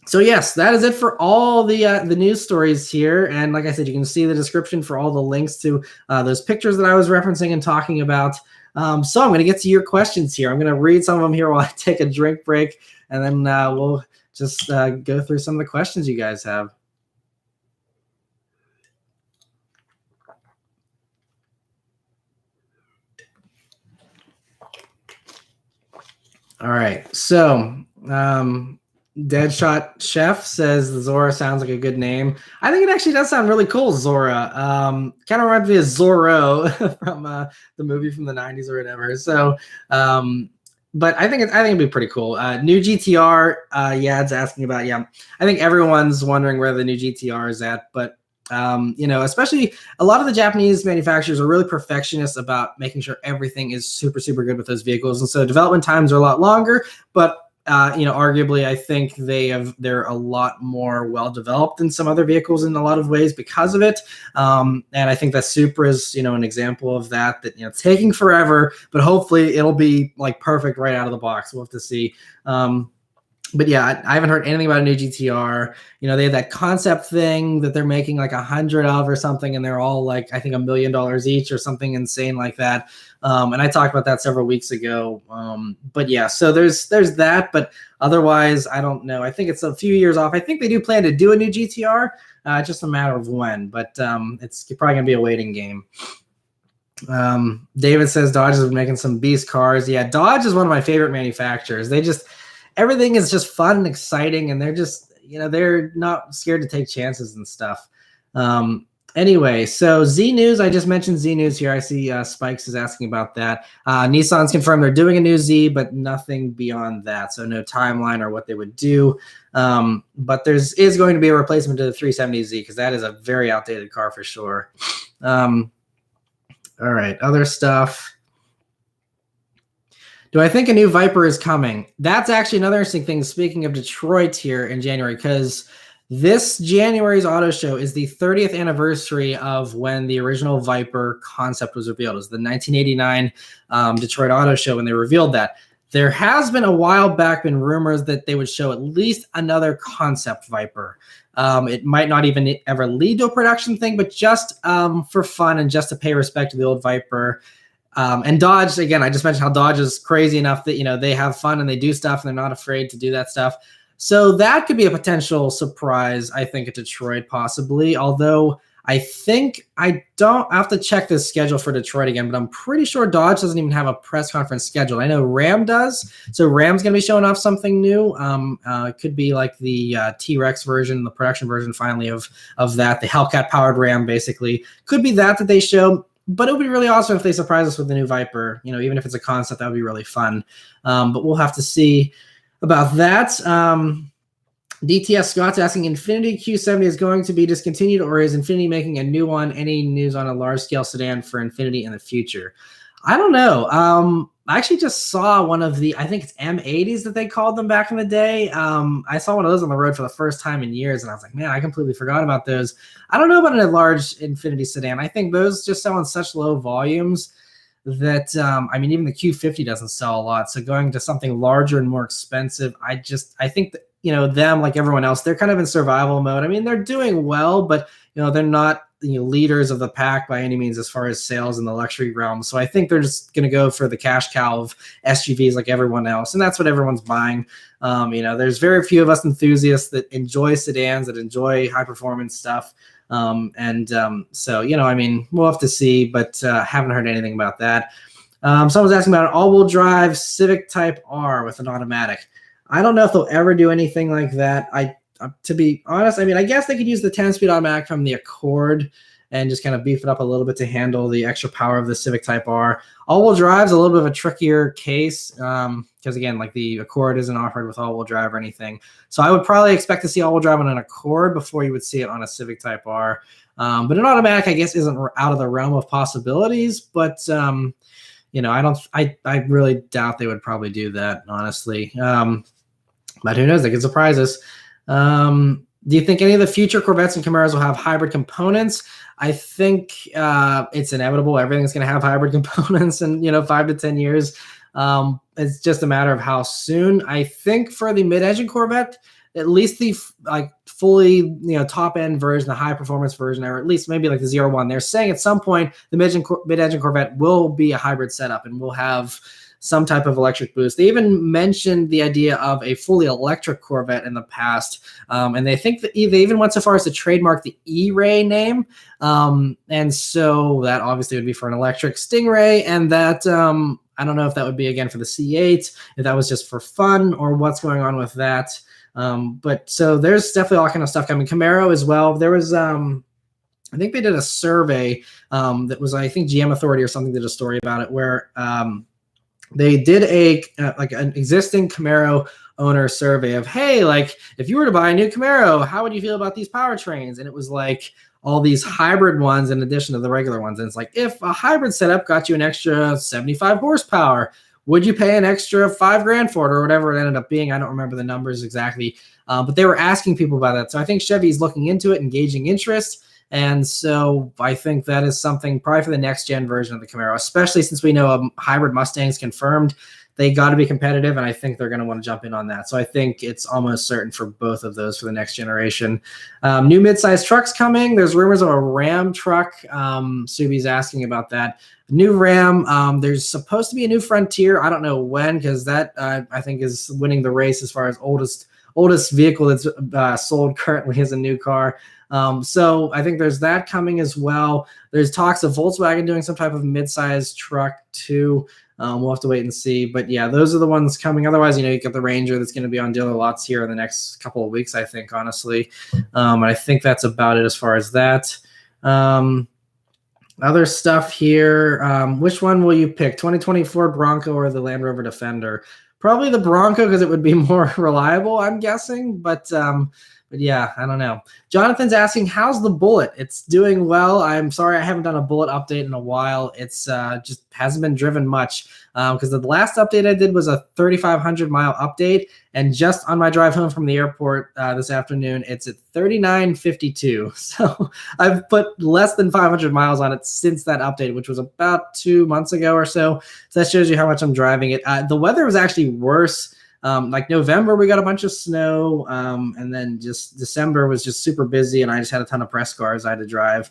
So yes, that is it for all the news stories here. And like I said, you can see the description for all the links to those pictures that I was referencing and talking about. So I'm going to get to your questions here. I'm going to read some of them here while I take a drink break, and then we'll just go through some of the questions you guys have. All right. So Deadshot Chef says the Zora sounds like a good name. I think it actually does sound really cool, Zora. Kind of reminds me of Zorro from the movie from the 90s or whatever. So, but I think it'd be pretty cool. New GTR, Yad's asking about. Yeah, I think everyone's wondering where the new GTR is at, but especially a lot of the Japanese manufacturers are really perfectionists about making sure everything is super, super good with those vehicles. And so development times are a lot longer, but arguably, I think they're a lot more well developed than some other vehicles in a lot of ways because of it. And I think that Supra is, an example of that. That it's taking forever, but hopefully it'll be like perfect right out of the box. We'll have to see. But yeah, I haven't heard anything about a new GTR. They have that concept thing that they're making like 100 of or something, and they're all like, I think $1 million each or something insane like that. And I talked about that several weeks ago. But yeah, so there's that. But otherwise, I don't know. I think it's a few years off. I think they do plan to do a new GTR. It's just a matter of when. But it's probably gonna be a waiting game. David says Dodge is making some beast cars. Yeah, Dodge is one of my favorite manufacturers. Everything is just fun and exciting, and they're just, they're not scared to take chances and stuff. Anyway, so Z News, I just mentioned Z News here. I see Spikes is asking about that. Nissan's confirmed they're doing a new Z, but nothing beyond that. So no timeline or what they would do. But is going to be a replacement to the 370Z because that is a very outdated car for sure. All right, other stuff. Do I think a new Viper is coming? That's actually another interesting thing. Speaking of Detroit here in January, because this January's auto show is the 30th anniversary of when the original Viper concept was revealed. It was the 1989 Detroit Auto Show when they revealed that. There has been a while back been rumors that they would show at least another concept Viper. It might not even ever lead to a production thing, but just for fun and just to pay respect to the old Viper. And Dodge, again, I just mentioned how Dodge is crazy enough that, they have fun and they do stuff and they're not afraid to do that stuff. So that could be a potential surprise, I think, at Detroit possibly. Although I have to check the schedule for Detroit again, but I'm pretty sure Dodge doesn't even have a press conference scheduled. I know Ram does. So Ram's going to be showing off something new. It could be like the T-Rex version, the production version finally of that, the Hellcat powered Ram basically. Could be that they show. But it would be really awesome if they surprise us with the new Viper, even if it's a concept, that would be really fun. But we'll have to see about that. DTS Scott's asking, Infiniti Q70 is going to be discontinued, or is Infiniti making a new one? Any news on a large-scale sedan for Infiniti in the future? I don't know. I actually just saw one of I think it's M80s that they called them back in the day. I saw one of those on the road for the first time in years, and I was like, man, I completely forgot about those. I don't know about a large Infiniti sedan. I think those just sell in such low volumes that, even the Q50 doesn't sell a lot. So going to something larger and more expensive, I think that, them, like everyone else, they're kind of in survival mode. They're doing well, but, they're not leaders of the pack by any means as far as sales in the luxury realm. So I think they're just going to go for the cash cow of SUVs like everyone else, and that's what everyone's buying. There's very few of us enthusiasts that enjoy sedans, that enjoy high performance stuff. So we'll have to see, but haven't heard anything about that. Someone's asking about an all-wheel drive Civic Type R with an automatic. I don't know if they'll ever do anything like that. To be honest, I guess they could use the 10-speed automatic from the Accord and just kind of beef it up a little bit to handle the extra power of the Civic Type R. All-wheel drive is a little bit of a trickier case because, again, like the Accord isn't offered with all-wheel drive or anything. So I would probably expect to see all-wheel drive on an Accord before you would see it on a Civic Type R. But an automatic, I guess, isn't out of the realm of possibilities. But I really doubt they would probably do that, honestly. But who knows? They could surprise us. Do you think any of the future Corvettes and Camaros will have hybrid components? I think it's inevitable. Everything's going to have hybrid components in 5 to 10 years. It's just a matter of how soon. I think for the mid-engine Corvette, at least the fully top end version, the high performance version, or at least maybe like the 01, they're saying at some point the mid-engine Corvette will be a hybrid setup and will have some type of electric boost. They even mentioned the idea of a fully electric Corvette in the past, and they think that they even went so far as to trademark the E-Ray name, and so that obviously would be for an electric Stingray, and that I don't know if that would be again for the C8, if that was just for fun or what's going on with that. But so there's definitely all kind of stuff coming. Camaro as well. There was I think they did a survey that was, I think GM Authority or something did a story about it where they did an existing Camaro owner survey of, hey, like if you were to buy a new Camaro, how would you feel about these powertrains? And it was like all these hybrid ones in addition to the regular ones. And it's like, if a hybrid setup got you an extra 75 horsepower, would you pay an extra $5,000 for it or whatever it ended up being? I don't remember the numbers exactly, but they were asking people about that. So I think Chevy's looking into it, engaging interest. And so I think that is something probably for the next gen version of the Camaro, especially since we know a hybrid Mustang's confirmed. They got to be competitive, and I think they're going to want to jump in on that. So I think it's almost certain for both of those for the next generation. New midsize trucks coming. There's rumors of a Ram truck. Subi's asking about that. New Ram. There's supposed to be a new Frontier. I don't know when, because that I think is winning the race as far as oldest vehicle that's sold currently as a new car. So I think there's that coming as well. There's talks of Volkswagen doing some type of midsize truck too. We'll have to wait and see. But yeah, those are the ones coming. Otherwise, you got the Ranger that's going to be on dealer lots here in the next couple of weeks, I think, honestly. And I think that's about it as far as that. Other stuff here. Which one will you pick? 2024 Bronco or the Land Rover Defender? Probably the Bronco because it would be more reliable, I'm guessing. But yeah, I don't know. Jonathan's asking, how's the Bullet? It's doing well. I'm sorry I haven't done a Bullet update in a while. It's just hasn't been driven much because the last update I did was a 3,500 mile update. And just on my drive home from the airport this afternoon, it's at 3,952. So I've put less than 500 miles on it since that update, which was about 2 months ago or so. So that shows you how much I'm driving it. The weather was actually worse. Like November, we got a bunch of snow, and then just December was just super busy, and I just had a ton of press cars I had to drive.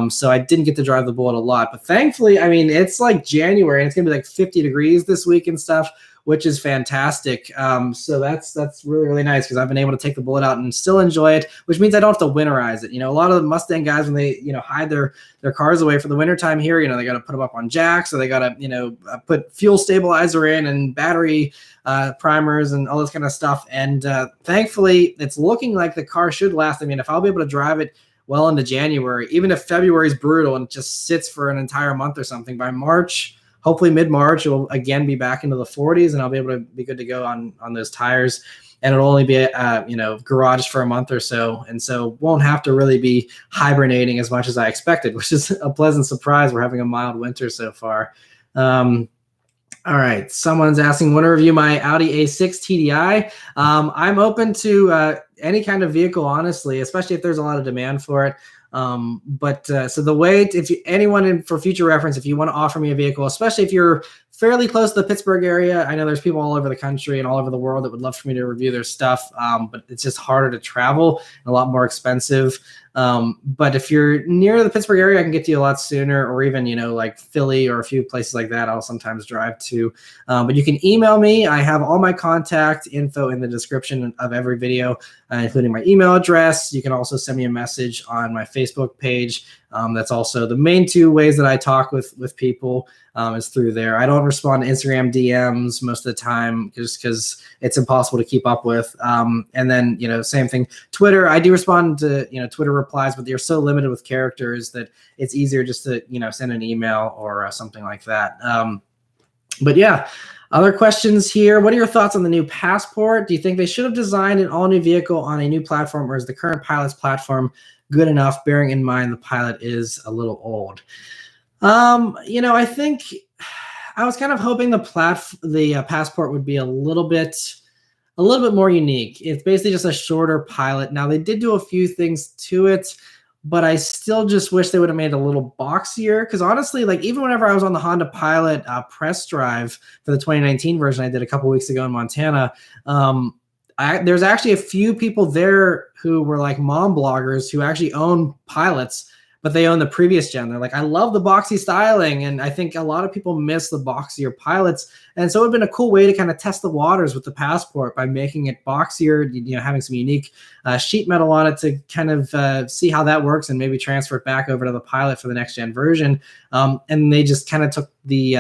So I didn't get to drive the Bullet a lot, but thankfully, it's like January, and it's gonna be like 50 degrees this week and stuff, which is fantastic. So that's really, really nice because I've been able to take the Bullet out and still enjoy it, which means I don't have to winterize it. A lot of the Mustang guys, when they, hide their cars away for the wintertime here, they got to put them up on jacks, or they got to, put fuel stabilizer in and battery primers and all this kind of stuff. And thankfully, it's looking like the car should last. If I'll be able to drive it well into January, even if February is brutal and it just sits for an entire month or something, by March, hopefully mid-March, it will again be back into the 40s, and I'll be able to be good to go on those tires. And it'll only be, garaged for a month or so. And so won't have to really be hibernating as much as I expected, which is a pleasant surprise. We're having a mild winter so far. All right. Someone's asking, want to review my Audi A6 TDI? I'm open to any kind of vehicle, honestly, especially if there's a lot of demand for it. So the way, for future reference, if you want to offer me a vehicle, especially if you're fairly close to the Pittsburgh area. I know there's people all over the country and all over the world that would love for me to review their stuff, but it's just harder to travel and a lot more expensive. But if you're near the Pittsburgh area, I can get to you a lot sooner, or even, like Philly or a few places like that, I'll sometimes drive to. But you can email me. I have all my contact info in the description of every video, including my email address. You can also send me a message on my Facebook page. That's also the main two ways that I talk with people, is through there. I don't respond to Instagram DMs most of the time just because it's impossible to keep up with. And then, same thing. Twitter, I do respond to, Twitter replies, but they're so limited with characters that it's easier just to, send an email or something like that. But yeah, other questions here. What are your thoughts on the new Passport? Do you think they should have designed an all-new vehicle on a new platform, or is the current Pilot's platform good enough, bearing in mind the Pilot is a little old? I think I was kind of hoping the Passport would be a little bit more unique. It's basically just a shorter Pilot. Now, they did do a few things to it, but I still just wish they would have made it a little boxier. Because honestly, even whenever I was on the Honda Pilot press drive for the 2019 version I did a couple weeks ago in Montana, there's actually a few people there who were mom bloggers who actually own Pilots, but they own the previous gen. They're like, I love the boxy styling. And I think a lot of people miss the boxier Pilots. And so it would have been a cool way to kind of test the waters with the Passport by making it boxier, having some unique sheet metal on it to kind of see how that works and maybe transfer it back over to the Pilot for the next gen version. And they just kind of took the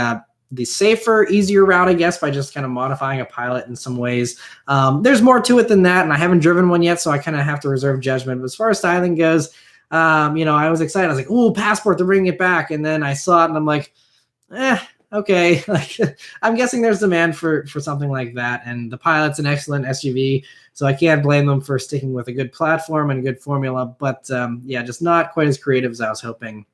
safer, easier route, I guess, by just kind of modifying a Pilot in some ways. There's more to it than that, and I haven't driven one yet, so I kind of have to reserve judgment. But as far as styling goes, I was excited. I was like, "Ooh, Passport, they're bringing it back." And then I saw it, and I'm like, okay. I'm guessing there's demand for something like that. And the Pilot's an excellent SUV, so I can't blame them for sticking with a good platform and a good formula. But just not quite as creative as I was hoping.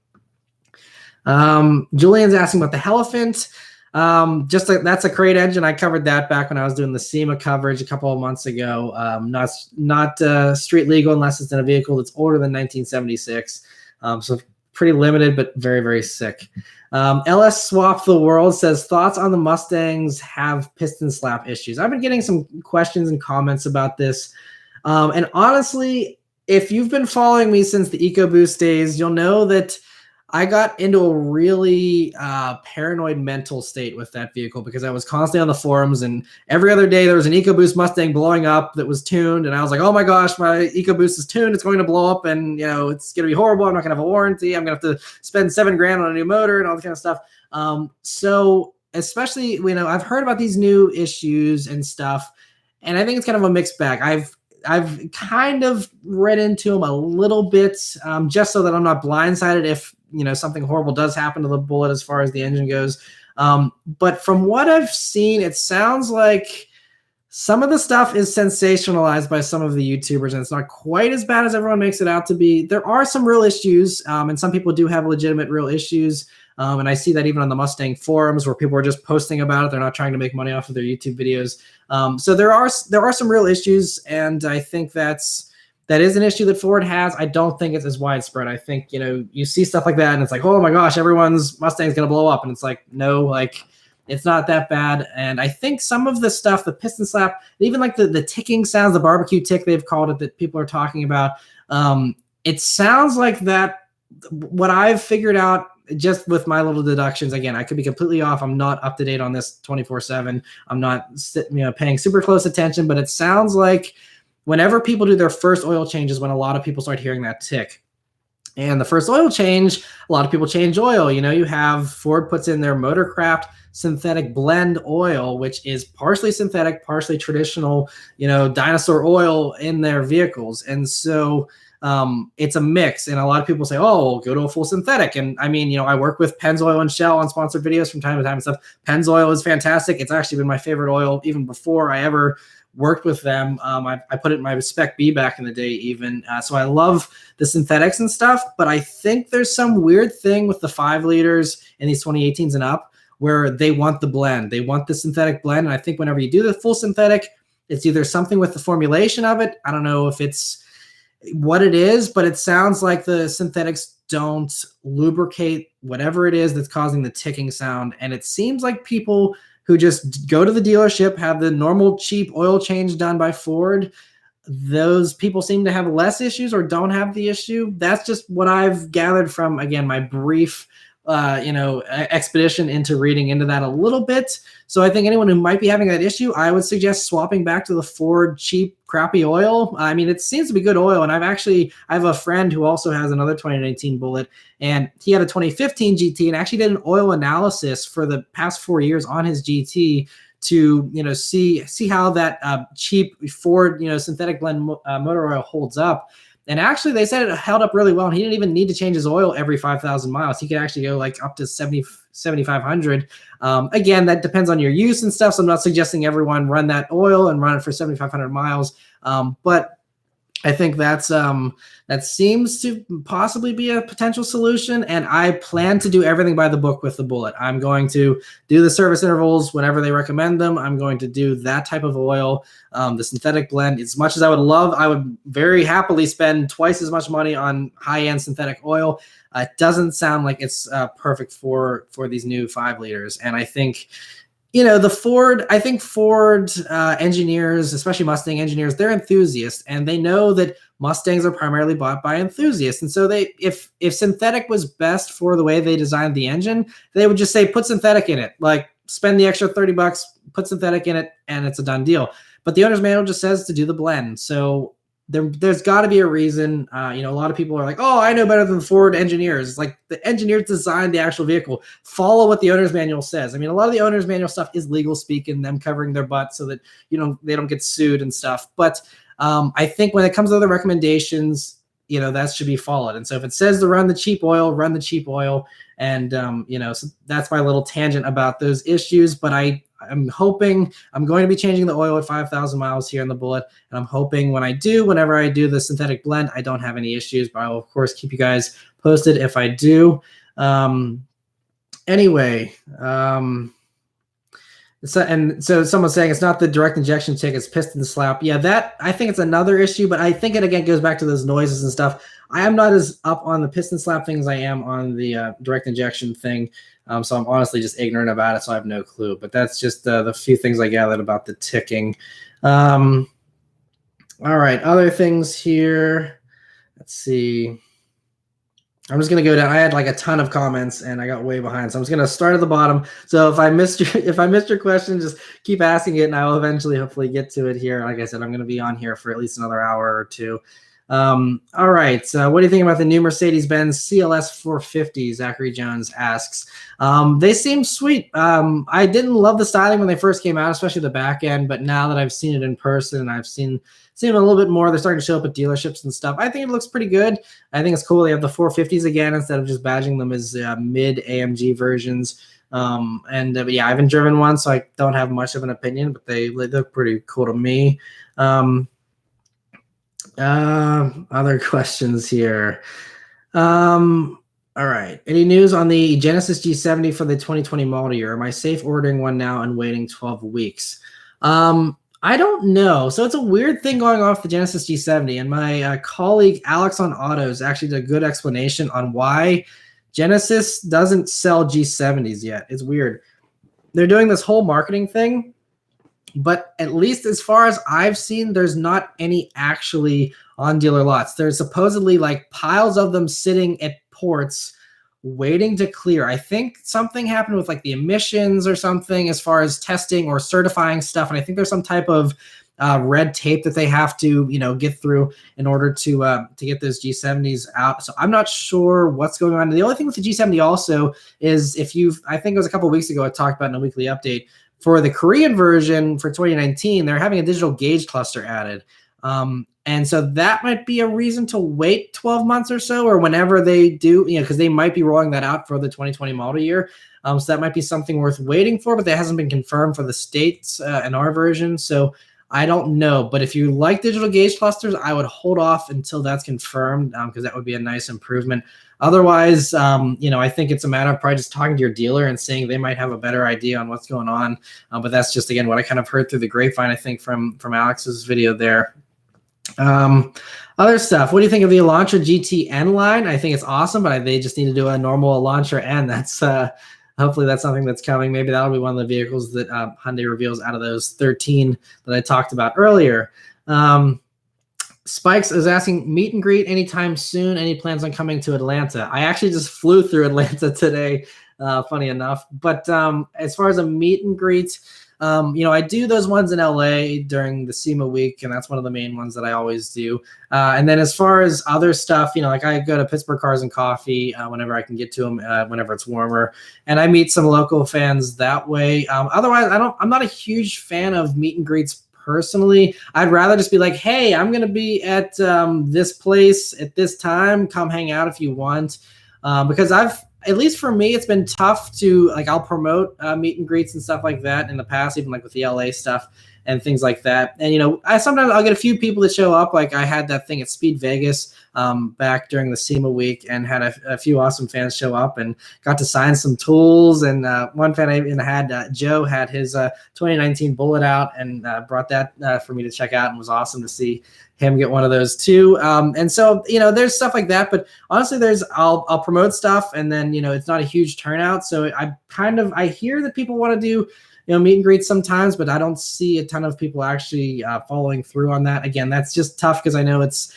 Julian's asking about the Elephant. That's a great engine. I covered that back when I was doing the SEMA coverage a couple of months ago. Not street legal unless it's in a vehicle that's older than 1976. So pretty limited, but very, very sick. LS Swap the World says, thoughts on the Mustangs have piston slap issues. I've been getting some questions and comments about this. And honestly, if you've been following me since the EcoBoost days, you'll know that I got into a really paranoid mental state with that vehicle because I was constantly on the forums, and every other day there was an EcoBoost Mustang blowing up that was tuned, and I was like, oh my gosh, my EcoBoost is tuned, it's going to blow up, and it's going to be horrible, I'm not going to have a warranty, I'm going to have to spend $7,000 on a new motor and all that kind of stuff. So especially, I've heard about these new issues and stuff, and I think it's kind of a mixed bag. I've kind of read into them a little bit, just so that I'm not blindsided if something horrible does happen to the Bullet as far as the engine goes. But from what I've seen, it sounds like some of the stuff is sensationalized by some of the YouTubers, and it's not quite as bad as everyone makes it out to be. There are some real issues, and some people do have legitimate real issues. And I see that even on the Mustang forums where people are just posting about it. They're not trying to make money off of their YouTube videos. So there are some real issues, and I think that is an issue that Ford has. I don't think it's as widespread. I think, you see stuff like that and it's like, oh my gosh, everyone's Mustang's going to blow up. And it's like, no, it's not that bad. And I think some of the stuff, the piston slap, even the ticking sounds, the barbecue tick they've called it, that people are talking about. It sounds like that, what I've figured out just with my little deductions, again, I could be completely off. I'm not up to date on this 24/7. I'm not paying super close attention, but it sounds like whenever people do their first oil change is when a lot of people start hearing that tick. And the first oil change, a lot of people change oil. You have Ford puts in their Motorcraft synthetic blend oil, which is partially synthetic, partially traditional, dinosaur oil in their vehicles. And so it's a mix. And a lot of people say, oh, go to a full synthetic. And I mean, I work with Pennzoil and Shell on sponsored videos from time to time and stuff. Pennzoil is fantastic. It's actually been my favorite oil even before I ever worked with them. I put it in my Spec B back in the day even. So I love the synthetics and stuff, but I think there's some weird thing with the 5 liters in these 2018s and up where they want the blend. They want the synthetic blend. And I think whenever you do the full synthetic, it's either something with the formulation of it. I don't know if it's what it is, but it sounds like the synthetics don't lubricate whatever it is that's causing the ticking sound. And it seems like people who just go to the dealership, have the normal cheap oil change done by Ford, those people seem to have less issues or don't have the issue. That's just what I've gathered from, again, my brief expedition into reading into that a little bit. So I think anyone who might be having that issue, I would suggest swapping back to the Ford cheap, crappy oil. I mean, it seems to be good oil. And I have a friend who also has another 2019 Bullet, and he had a 2015 GT and actually did an oil analysis for the past 4 years on his GT to, see how that cheap Ford, synthetic blend motor oil holds up. And actually, they said it held up really well. And he didn't even need to change his oil every 5,000 miles. He could actually go like up to 7,500. Again, that depends on your use and stuff. So I'm not suggesting everyone run that oil and run it for 7,500 miles. But I think that seems to possibly be a potential solution. And I plan to do everything by the book with the Bullet. I'm going to do the service intervals whenever they recommend them. I'm going to do that type of oil, the synthetic blend. As much as I would very happily spend twice as much money on high-end synthetic oil. It doesn't sound like it's perfect for these new 5 liters. And I think, Ford engineers, especially Mustang engineers, they're enthusiasts, and they know that Mustangs are primarily bought by enthusiasts. And so if synthetic was best for the way they designed the engine, they would just say, put synthetic in it, like spend the extra $30, put synthetic in it, and it's a done deal. But the owner's manual just says to do the blend. So there's got to be a reason. A lot of people are like, oh, I know better than Ford engineers. It's like the engineers designed the actual vehicle. Follow what the owner's manual says. I mean, a lot of the owner's manual stuff is legal speak and them covering their butt so that they don't get sued and stuff. But I think when it comes to the recommendations, that should be followed. And so if it says to run the cheap oil, run the cheap oil. And so that's my little tangent about those issues. But I'm hoping I'm going to be changing the oil at 5,000 miles here in the Bullet. And I'm hoping whenever I do the synthetic blend, I don't have any issues, but I will of course keep you guys posted if I do. So someone's saying it's not the direct injection tick, it's piston slap. Yeah, that I think it's another issue, but I think it again goes back to those noises and stuff. I am not as up on the piston slap thing as I am on the direct injection thing. So I'm honestly just ignorant about it, so I have no clue. But that's just the few things I gathered about the ticking. All right, other things here. Let's see. I'm just gonna go down. I had like a ton of comments and I got way behind, so I'm just gonna start at the bottom. So if I missed your question, just keep asking it, and I will eventually, hopefully, get to it here. Like I said, I'm gonna be on here for at least another hour or two. All right. So what do you think about the new Mercedes-Benz CLS 450? Zachary Jones asks. They seem sweet. I didn't love the styling when they first came out, especially the back end. But now that I've seen it in person and I've seen them a little bit more, they're starting to show up at dealerships and stuff. I think it looks pretty good. I think it's cool they have the 450s again instead of just badging them as mid AMG versions. Yeah, I haven't driven one, so I don't have much of an opinion, but they look pretty cool to me. Other questions here. All right. Any news on the Genesis G70 for the 2020 model year? Am I safe ordering one now and waiting 12 weeks? I don't know. So it's a weird thing going on with the Genesis G70. And my colleague Alex on Autos actually did a good explanation on why Genesis doesn't sell G70s yet. It's weird. They're doing this whole marketing thing, but at least as far as I've seen, there's not any actually on dealer lots. There's supposedly like piles of them sitting at ports waiting to clear. I think something happened with like the emissions or something as far as testing or certifying stuff. And I think there's some type of red tape that they have to, get through in order to get those G70s out. So I'm not sure what's going on. The only thing with the G70 also is I think it was a couple of weeks ago, I talked about in a weekly update, for the Korean version for 2019, they're having a digital gauge cluster added. And so that might be a reason to wait 12 months or so, or whenever they do, because they might be rolling that out for the 2020 model year. So that might be something worth waiting for, but that hasn't been confirmed for the States and our version. So I don't know. But if you like digital gauge clusters, I would hold off until that's confirmed, because that would be a nice improvement. Otherwise, I think it's a matter of probably just talking to your dealer and seeing they might have a better idea on what's going on. But that's just, again, what I kind of heard through the grapevine, I think, from Alex's video there. Other stuff. What do you think of the Elantra GTN line? I think it's awesome, but they just need to do a normal Elantra N. That's hopefully that's something that's coming. Maybe that'll be one of the vehicles that Hyundai reveals out of those 13 that I talked about earlier. Spikes is asking, meet and greet anytime soon. Any plans on coming to Atlanta? I actually just flew through Atlanta today, funny enough. But as far as a meet and greet, I do those ones in LA during the SEMA week, and that's one of the main ones that I always do. And then as far as other stuff, like I go to Pittsburgh Cars and Coffee whenever I can get to them, whenever it's warmer, and I meet some local fans that way. Otherwise, I'm not a huge fan of meet and greets personally. I'd rather just be like, hey, I'm going to be at this place at this time. Come hang out if you want. Because at least for me, it's been tough to, I'll promote meet and greets and stuff like that in the past, even with the LA stuff and things like that. And, sometimes I'll get a few people that show up. Like I had that thing at Speed Vegas back during the SEMA week and had a few awesome fans show up and got to sign some tools. And one fan I even had, Joe, had his 2019 Bullet out and brought that for me to check out, and was awesome to see him get one of those too. And so, there's stuff like that, but honestly, I'll promote stuff, and then, it's not a huge turnout. So I hear that people want to do, meet and greets sometimes, but I don't see a ton of people actually following through on that. Again, that's just tough because I know it's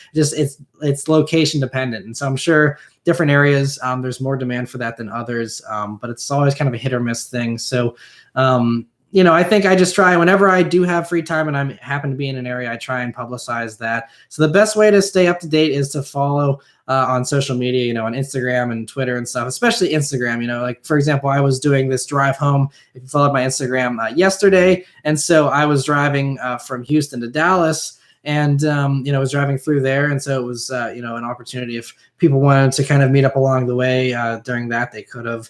location dependent. And so I'm sure different areas, there's more demand for that than others, but it's always kind of a hit or miss thing. So, I think I just try whenever I do have free time and I happen to be in an area, I try and publicize that. So the best way to stay up to date is to follow on social media, on Instagram and Twitter and stuff, especially Instagram. For example, I was doing this drive home. If you followed my Instagram yesterday, and so I was driving from Houston to Dallas, and was driving through there, and so it was an opportunity if people wanted to kind of meet up along the way during that, they could have.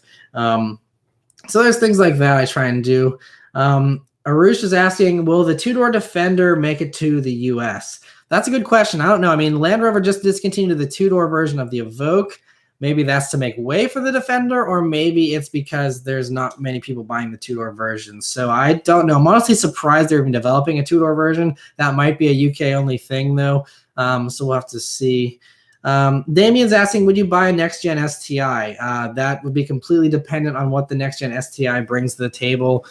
So there's things like that I try and do. Arush is asking, will the two-door Defender make it to the US? That's a good question. I don't know. I mean, Land Rover just discontinued the two-door version of the Evoque. Maybe that's to make way for the Defender, or maybe it's because there's not many people buying the two-door version. So I don't know. I'm honestly surprised they're even developing a two-door version. That might be a UK-only thing, though. So we'll have to see. Damien's asking, would you buy a next-gen STI? That would be completely dependent on what the next-gen STI brings to the table.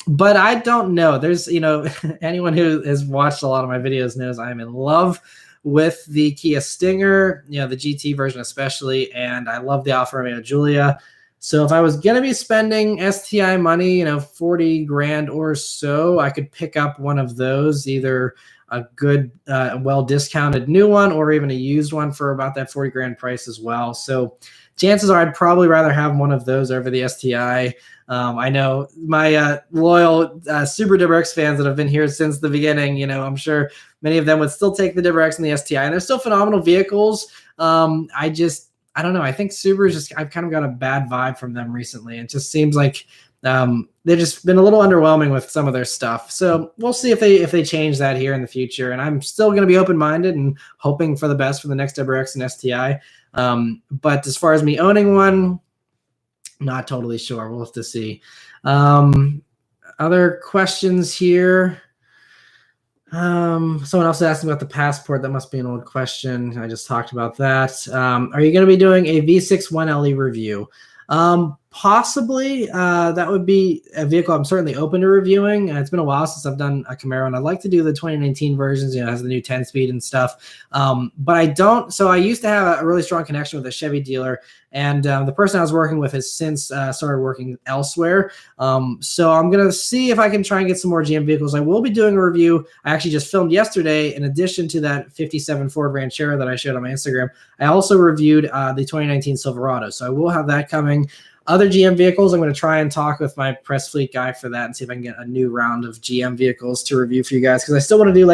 But I don't know. There's, anyone who has watched a lot of my videos knows I am in love with the Kia Stinger, the GT version especially, and I love the Alfa Romeo Giulia. So if I was going to be spending STI money, 40 grand or so, I could pick up one of those, either a good, well-discounted new one or even a used one for about that 40 grand price as well. So chances are I'd probably rather have one of those over the STI. I know my loyal Super DiverX fans that have been here since the beginning, I'm sure many of them would still take the DiverX and the STI, and they're still phenomenal vehicles. I don't know. I think Subaru's I've kind of got a bad vibe from them recently. It just seems like they've just been a little underwhelming with some of their stuff. So we'll see if they change that here in the future. And I'm still going to be open-minded and hoping for the best for the next DiverX and STI. But as far as me owning one, not totally sure. We'll have to see. Other questions here. Someone else asked about the Passport. That must be an old question. I just talked about that. Are you going to be doing a V6 1LE review? Possibly. That would be a vehicle I'm certainly open to reviewing. It's been a while since I've done a Camaro, and I'd like to do the 2019 versions, it has the new 10-speed and stuff. But I don't. So I used to have a really strong connection with a Chevy dealer, and the person I was working with has since started working elsewhere. So I'm going to see if I can try and get some more GM vehicles. I will be doing a review. I actually just filmed yesterday, in addition to that 57 Ford Ranchero that I showed on my Instagram. I also reviewed the 2019 Silverado. So I will have that coming. Other GM vehicles, I'm going to try and talk with my press fleet guy for that and see if I can get a new round of GM vehicles to review for you guys, because I still want to do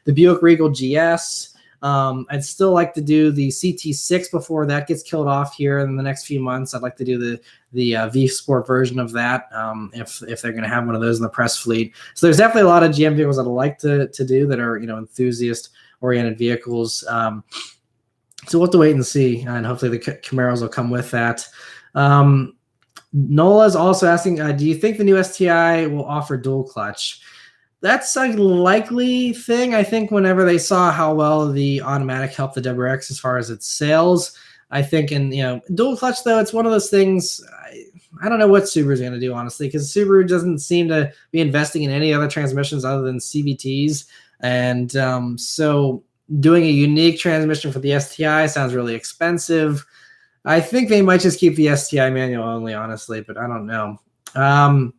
the Buick Regal GS. I'd still like to do the CT6 before that gets killed off here in the next few months. I'd like to do the V Sport version of that if they're going to have one of those in the press fleet. So there's definitely a lot of GM vehicles that I'd like to do that are enthusiast-oriented vehicles. So we'll have to wait and see, and hopefully the Camaros will come with that. Nola is also asking, do you think the new STI will offer dual clutch? That's a likely thing. I think whenever they saw how well the automatic helped the WRX as far as its sales, I think, and dual clutch though, it's one of those things. I don't know what Subaru's going to do honestly, because Subaru doesn't seem to be investing in any other transmissions other than CVTs, and so doing a unique transmission for the STI sounds really expensive. I think they might just keep the STI manual only, honestly, but I don't know.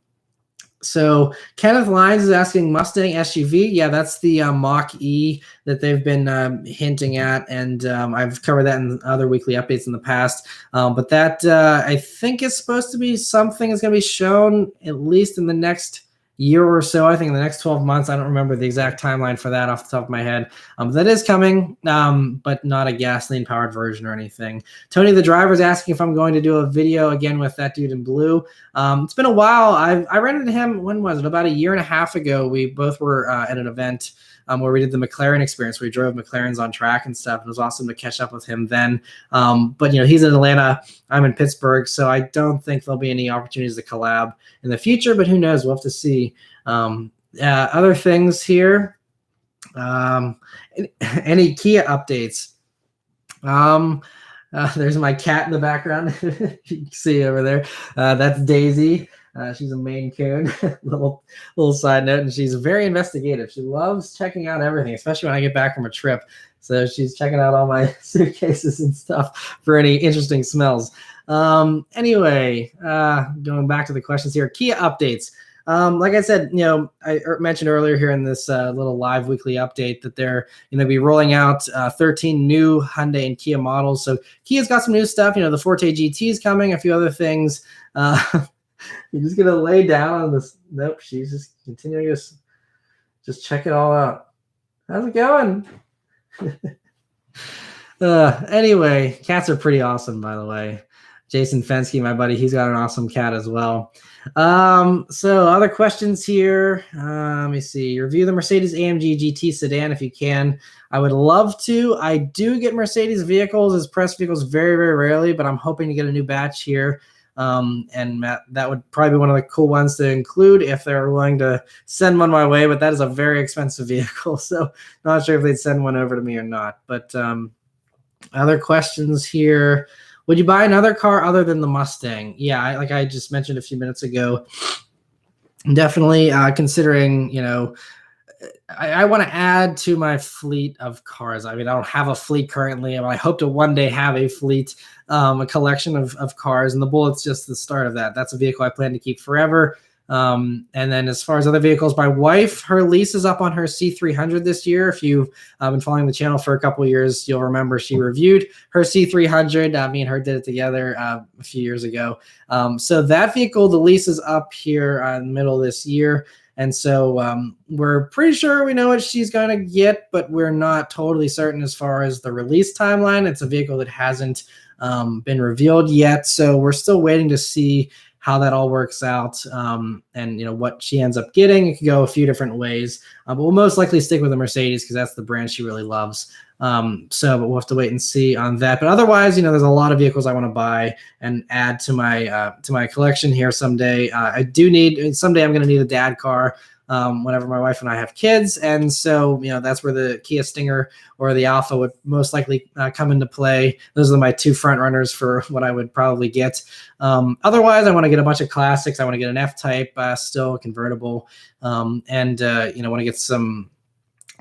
So Kenneth Lyons is asking Mustang SUV. Yeah, that's the Mach-E that they've been hinting at, and I've covered that in other weekly updates in the past. But that I think is supposed to be something that's going to be shown at least in the next year or so. I think in the next 12 months. I don't remember the exact timeline for that off the top of my head. That is coming, but not a gasoline-powered version or anything. Tony the driver is asking if I'm going to do a video again with that dude in blue. It's been a while. I ran into him, when was it? About a year and a half ago. We both were at an event where we did the McLaren experience. We drove McLarens on track and stuff. It was awesome to catch up with him then. But he's in Atlanta. I'm in Pittsburgh, so I don't think there'll be any opportunities to collab in the future. But who knows? We'll have to see. Other things here. Any Kia updates? There's my cat in the background. You can see over there. That's Daisy. She's a Maine Coon. little side note, and she's very investigative. She loves checking out everything, especially when I get back from a trip. So she's checking out all my suitcases and stuff for any interesting smells. Anyway, going back to the questions here, Kia updates. Like I said, I mentioned earlier here in this little live weekly update that they're be rolling out 13 new Hyundai and Kia models. So Kia's got some new stuff. The Forte GT is coming, a few other things. You're just gonna lay down on this. Nope, she's just continuing to just check it all out. How's it going? Anyway, cats are pretty awesome, by the way. Jason Fensky, my buddy, he's got an awesome cat as well. So other questions here. Let me see. Review the Mercedes AMG GT sedan if you can. I would love to. I do get Mercedes vehicles as press vehicles very, very rarely, but I'm hoping to get a new batch here. And Matt, that would probably be one of the cool ones to include if they're willing to send one my way, but that is a very expensive vehicle. So not sure if they'd send one over to me or not, but, other questions here. Would you buy another car other than the Mustang? Yeah, like I just mentioned a few minutes ago, definitely considering, I want to add to my fleet of cars. I mean, I don't have a fleet currently, but I hope to one day have a fleet, a collection of cars, and the Bullet's just the start of that. That's a vehicle I plan to keep forever. And then as far as other vehicles, my wife, her lease is up on her C300 this year. If you've been following the channel for a couple of years, you'll remember she reviewed her C300. Me and her did it together a few years ago. So that vehicle, the lease is up here in the middle of this year. And so we're pretty sure we know what she's going to get, but we're not totally certain as far as the release timeline. It's a vehicle that hasn't been revealed yet. So we're still waiting to see how that all works out, and what she ends up getting. It could go a few different ways, but we'll most likely stick with the Mercedes because that's the brand she really loves. But we'll have to wait and see on that. But otherwise, there's a lot of vehicles I want to buy and add to my collection here someday. Someday I'm going to need a dad car. Whenever my wife and I have kids. And so, that's where the Kia Stinger or the Alpha would most likely come into play. Those are my two front runners for what I would probably get. Otherwise, I want to get a bunch of classics. I want to get an F-Type, still convertible. Want to get some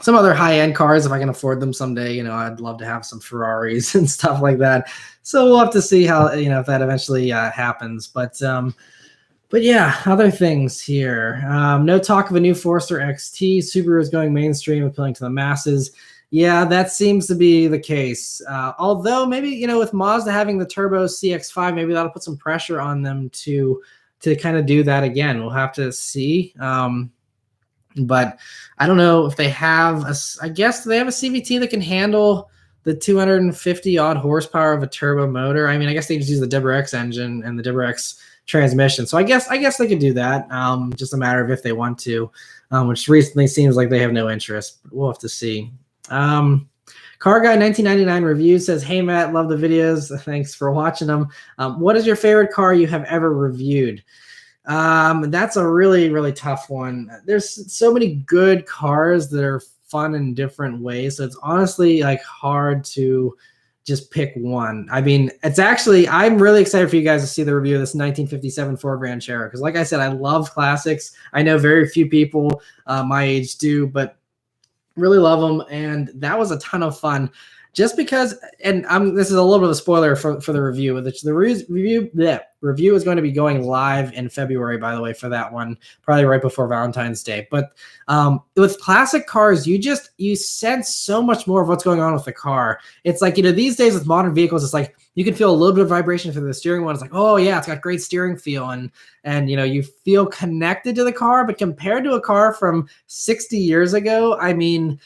other high-end cars if I can afford them someday. I'd love to have some Ferraris and stuff like that. So we'll have to see how, if that eventually happens. But yeah, other things here. No talk of a new Forester XT. Subaru is going mainstream, appealing to the masses. Yeah, that seems to be the case. Although maybe, with Mazda having the turbo CX-5, maybe that'll put some pressure on them to kind of do that again. We'll have to see. But I don't know if they have I guess they have a CVT that can handle the 250 odd horsepower of a turbo motor. I mean, I guess they just use the WRX engine and the WRX transmission. So I guess they could do that. Just a matter of if they want to, which recently seems like they have no interest, but we'll have to see. Car Guy 1999 Review says, "Hey Matt, love the videos. Thanks for watching them. What is your favorite car you have ever reviewed?" That's a really, really tough one. There's so many good cars that are fun in different ways. So it's honestly like hard to just pick one. I mean, it's actually, I'm really excited for you guys to see the review of this 1957 Ford Ranchero. Because like I said, I love classics. I know very few people my age do, but really love them. And that was a ton of fun. Just because, and this is a little bit of a spoiler for the review. The review is going to be going live in February, by the way, for that one, probably right before Valentine's Day. But with classic cars, you sense so much more of what's going on with the car. It's like, these days with modern vehicles, it's like you can feel a little bit of vibration through the steering wheel. It's like, oh yeah, it's got great steering feel, and you feel connected to the car. But compared to a car from 60 years ago, I mean,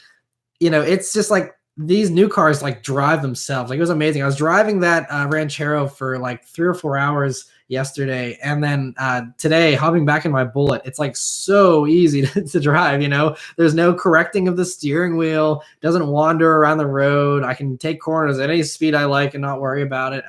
it's just like, these new cars like drive themselves. Like, it was amazing. I was driving that Ranchero for like 3 or 4 hours yesterday, and then today hopping back in my Bullet. It's like so easy to drive. There's no correcting of the steering wheel. It doesn't wander around the road. I can take corners at any speed I like and not worry about it.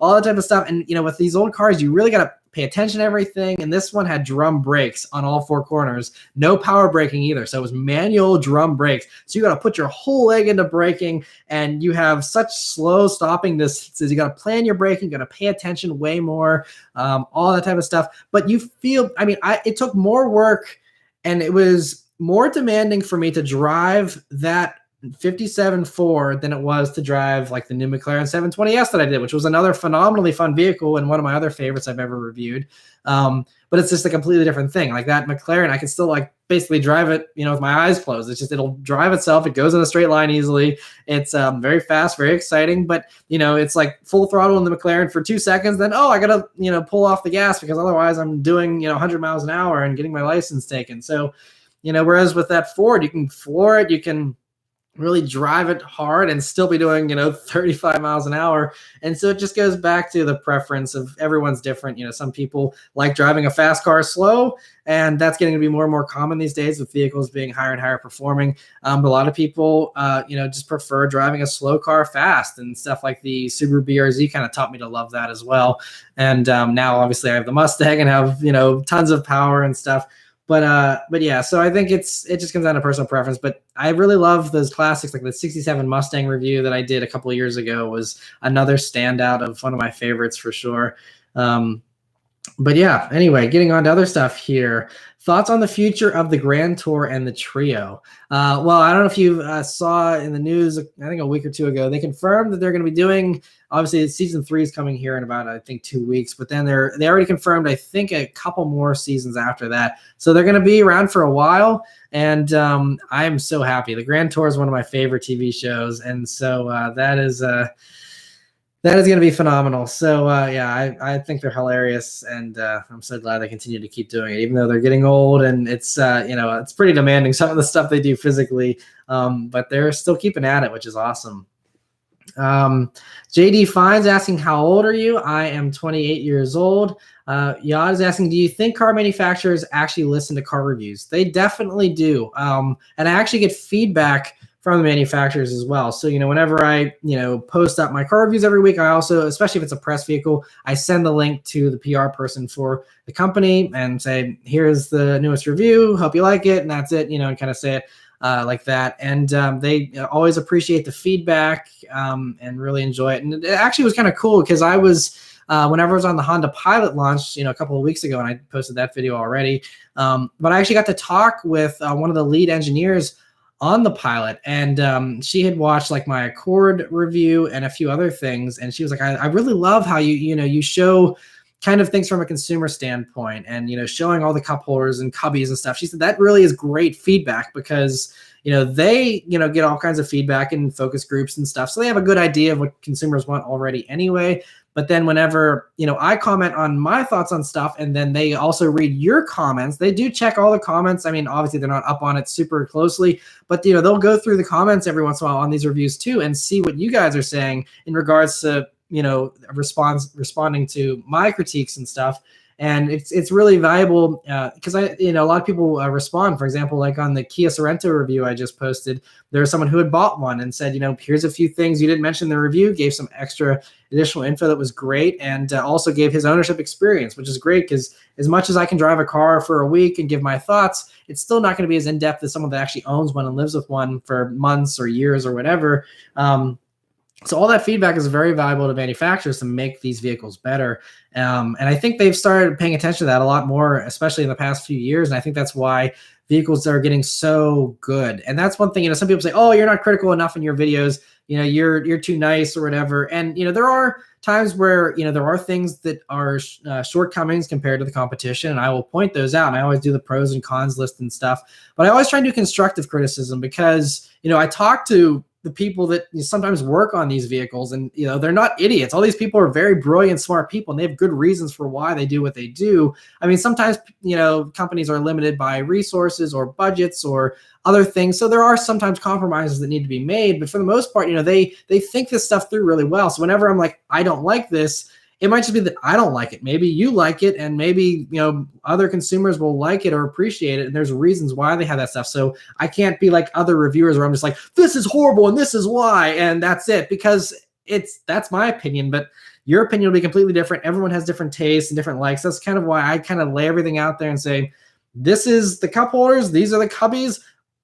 All that type of stuff. And with these old cars, you really got to pay attention to everything. And this one had drum brakes on all 4 corners, no power braking either. So it was manual drum brakes. So you got to put your whole leg into braking, and you have such slow stopping distances. You got to plan your braking, got to pay attention way more, all that type of stuff. But you feel, I mean, it took more work, and it was more demanding for me to drive that 57 Ford than it was to drive like the new McLaren 720S that I did, which was another phenomenally fun vehicle and one of my other favorites I've ever reviewed. But it's just a completely different thing. Like that McLaren, I can still like basically drive it, with my eyes closed. It's just, it'll drive itself. It goes in a straight line easily. It's very fast, very exciting, but it's like full throttle in the McLaren for 2 seconds. Then, I gotta, pull off the gas because otherwise I'm doing, 100 miles an hour and getting my license taken. So, whereas with that Ford, you can floor it, you can really drive it hard and still be doing 35 miles an hour. And so it just goes back to the preference of everyone's different. Some people like driving a fast car slow, and that's getting to be more and more common these days with vehicles being higher and higher performing. But a lot of people just prefer driving a slow car fast, and stuff like the Subaru BRZ kind of taught me to love that as well. And now obviously I have the Mustang and have tons of power and stuff. But yeah, so I think it just comes down to personal preference. But I really love those classics, like the 67 Mustang review that I did a couple of years ago was another standout of one of my favorites for sure. But yeah, anyway, getting on to other stuff here. Thoughts on the future of the Grand Tour and the Trio? Well, I don't know if you saw in the news, I think a week or two ago, they confirmed that they're going to be doing, obviously season 3 is coming here in about, I think, 2 weeks, but then they already confirmed, I think, a couple more seasons after that. So they're going to be around for a while, and I am so happy. The Grand Tour is one of my favorite TV shows, and so that is going to be phenomenal. So yeah, I think they're hilarious, and I'm so glad they continue to keep doing it, even though they're getting old, and it's it's pretty demanding, some of the stuff they do physically, but they're still keeping at it, which is awesome. JD Fines asking, how old are you? I am 28 years old. Yad is asking, do you think car manufacturers actually listen to car reviews? They definitely do. And I actually get feedback from the manufacturers as well. So, whenever I, post up my car reviews every week, I also, especially if it's a press vehicle, I send the link to the PR person for the company and say, here's the newest review, hope you like it. And that's it, and kind of say it like that. And they always appreciate the feedback and really enjoy it. And it actually was kind of cool because I was, whenever I was on the Honda Pilot launch, a couple of weeks ago, and I posted that video already, but I actually got to talk with one of the lead engineers on the Pilot, and she had watched like my Accord review and a few other things, and she was like, I really love how you show kind of things from a consumer standpoint, and showing all the cup holders and cubbies and stuff. She said that really is great feedback because they get all kinds of feedback in focus groups and stuff, so they have a good idea of what consumers want already anyway. But then whenever, I comment on my thoughts on stuff, and then they also read your comments, they do check all the comments. I mean, obviously they're not up on it super closely, but they'll go through the comments every once in a while on these reviews too, and see what you guys are saying in regards to, responding to my critiques and stuff. And it's really valuable because a lot of people respond. For example, like on the Kia Sorento review I just posted, there was someone who had bought one and said, here's a few things you didn't mention in the review, gave some extra additional info that was great, and also gave his ownership experience, which is great because as much as I can drive a car for a week and give my thoughts, it's still not going to be as in-depth as someone that actually owns one and lives with one for months or years or whatever. So all that feedback is very valuable to manufacturers to make these vehicles better. And I think they've started paying attention to that a lot more, especially in the past few years. And I think that's why vehicles are getting so good. And that's one thing, some people say, oh, you're not critical enough in your videos. You're too nice or whatever. And, there are times where, there are things that are shortcomings compared to the competition. And I will point those out. And I always do the pros and cons list and stuff. But I always try to do constructive criticism because, I talk to the people that sometimes work on these vehicles, and they're not idiots. All these people are very brilliant, smart people, and they have good reasons for why they do what they do. I mean, sometimes companies are limited by resources or budgets or other things, so there are sometimes compromises that need to be made. But for the most part, they think this stuff through really well. So whenever I'm like, I don't like this, it might just be that I don't like it. Maybe you like it, and maybe other consumers will like it or appreciate it, and there's reasons why they have that stuff. So I can't be like other reviewers where I'm just like, this is horrible and this is why, and that's it, because that's my opinion. But your opinion will be completely different. Everyone has different tastes and different likes. That's kind of why I kind of lay everything out there and say, this is the cup holders, these are the cubbies.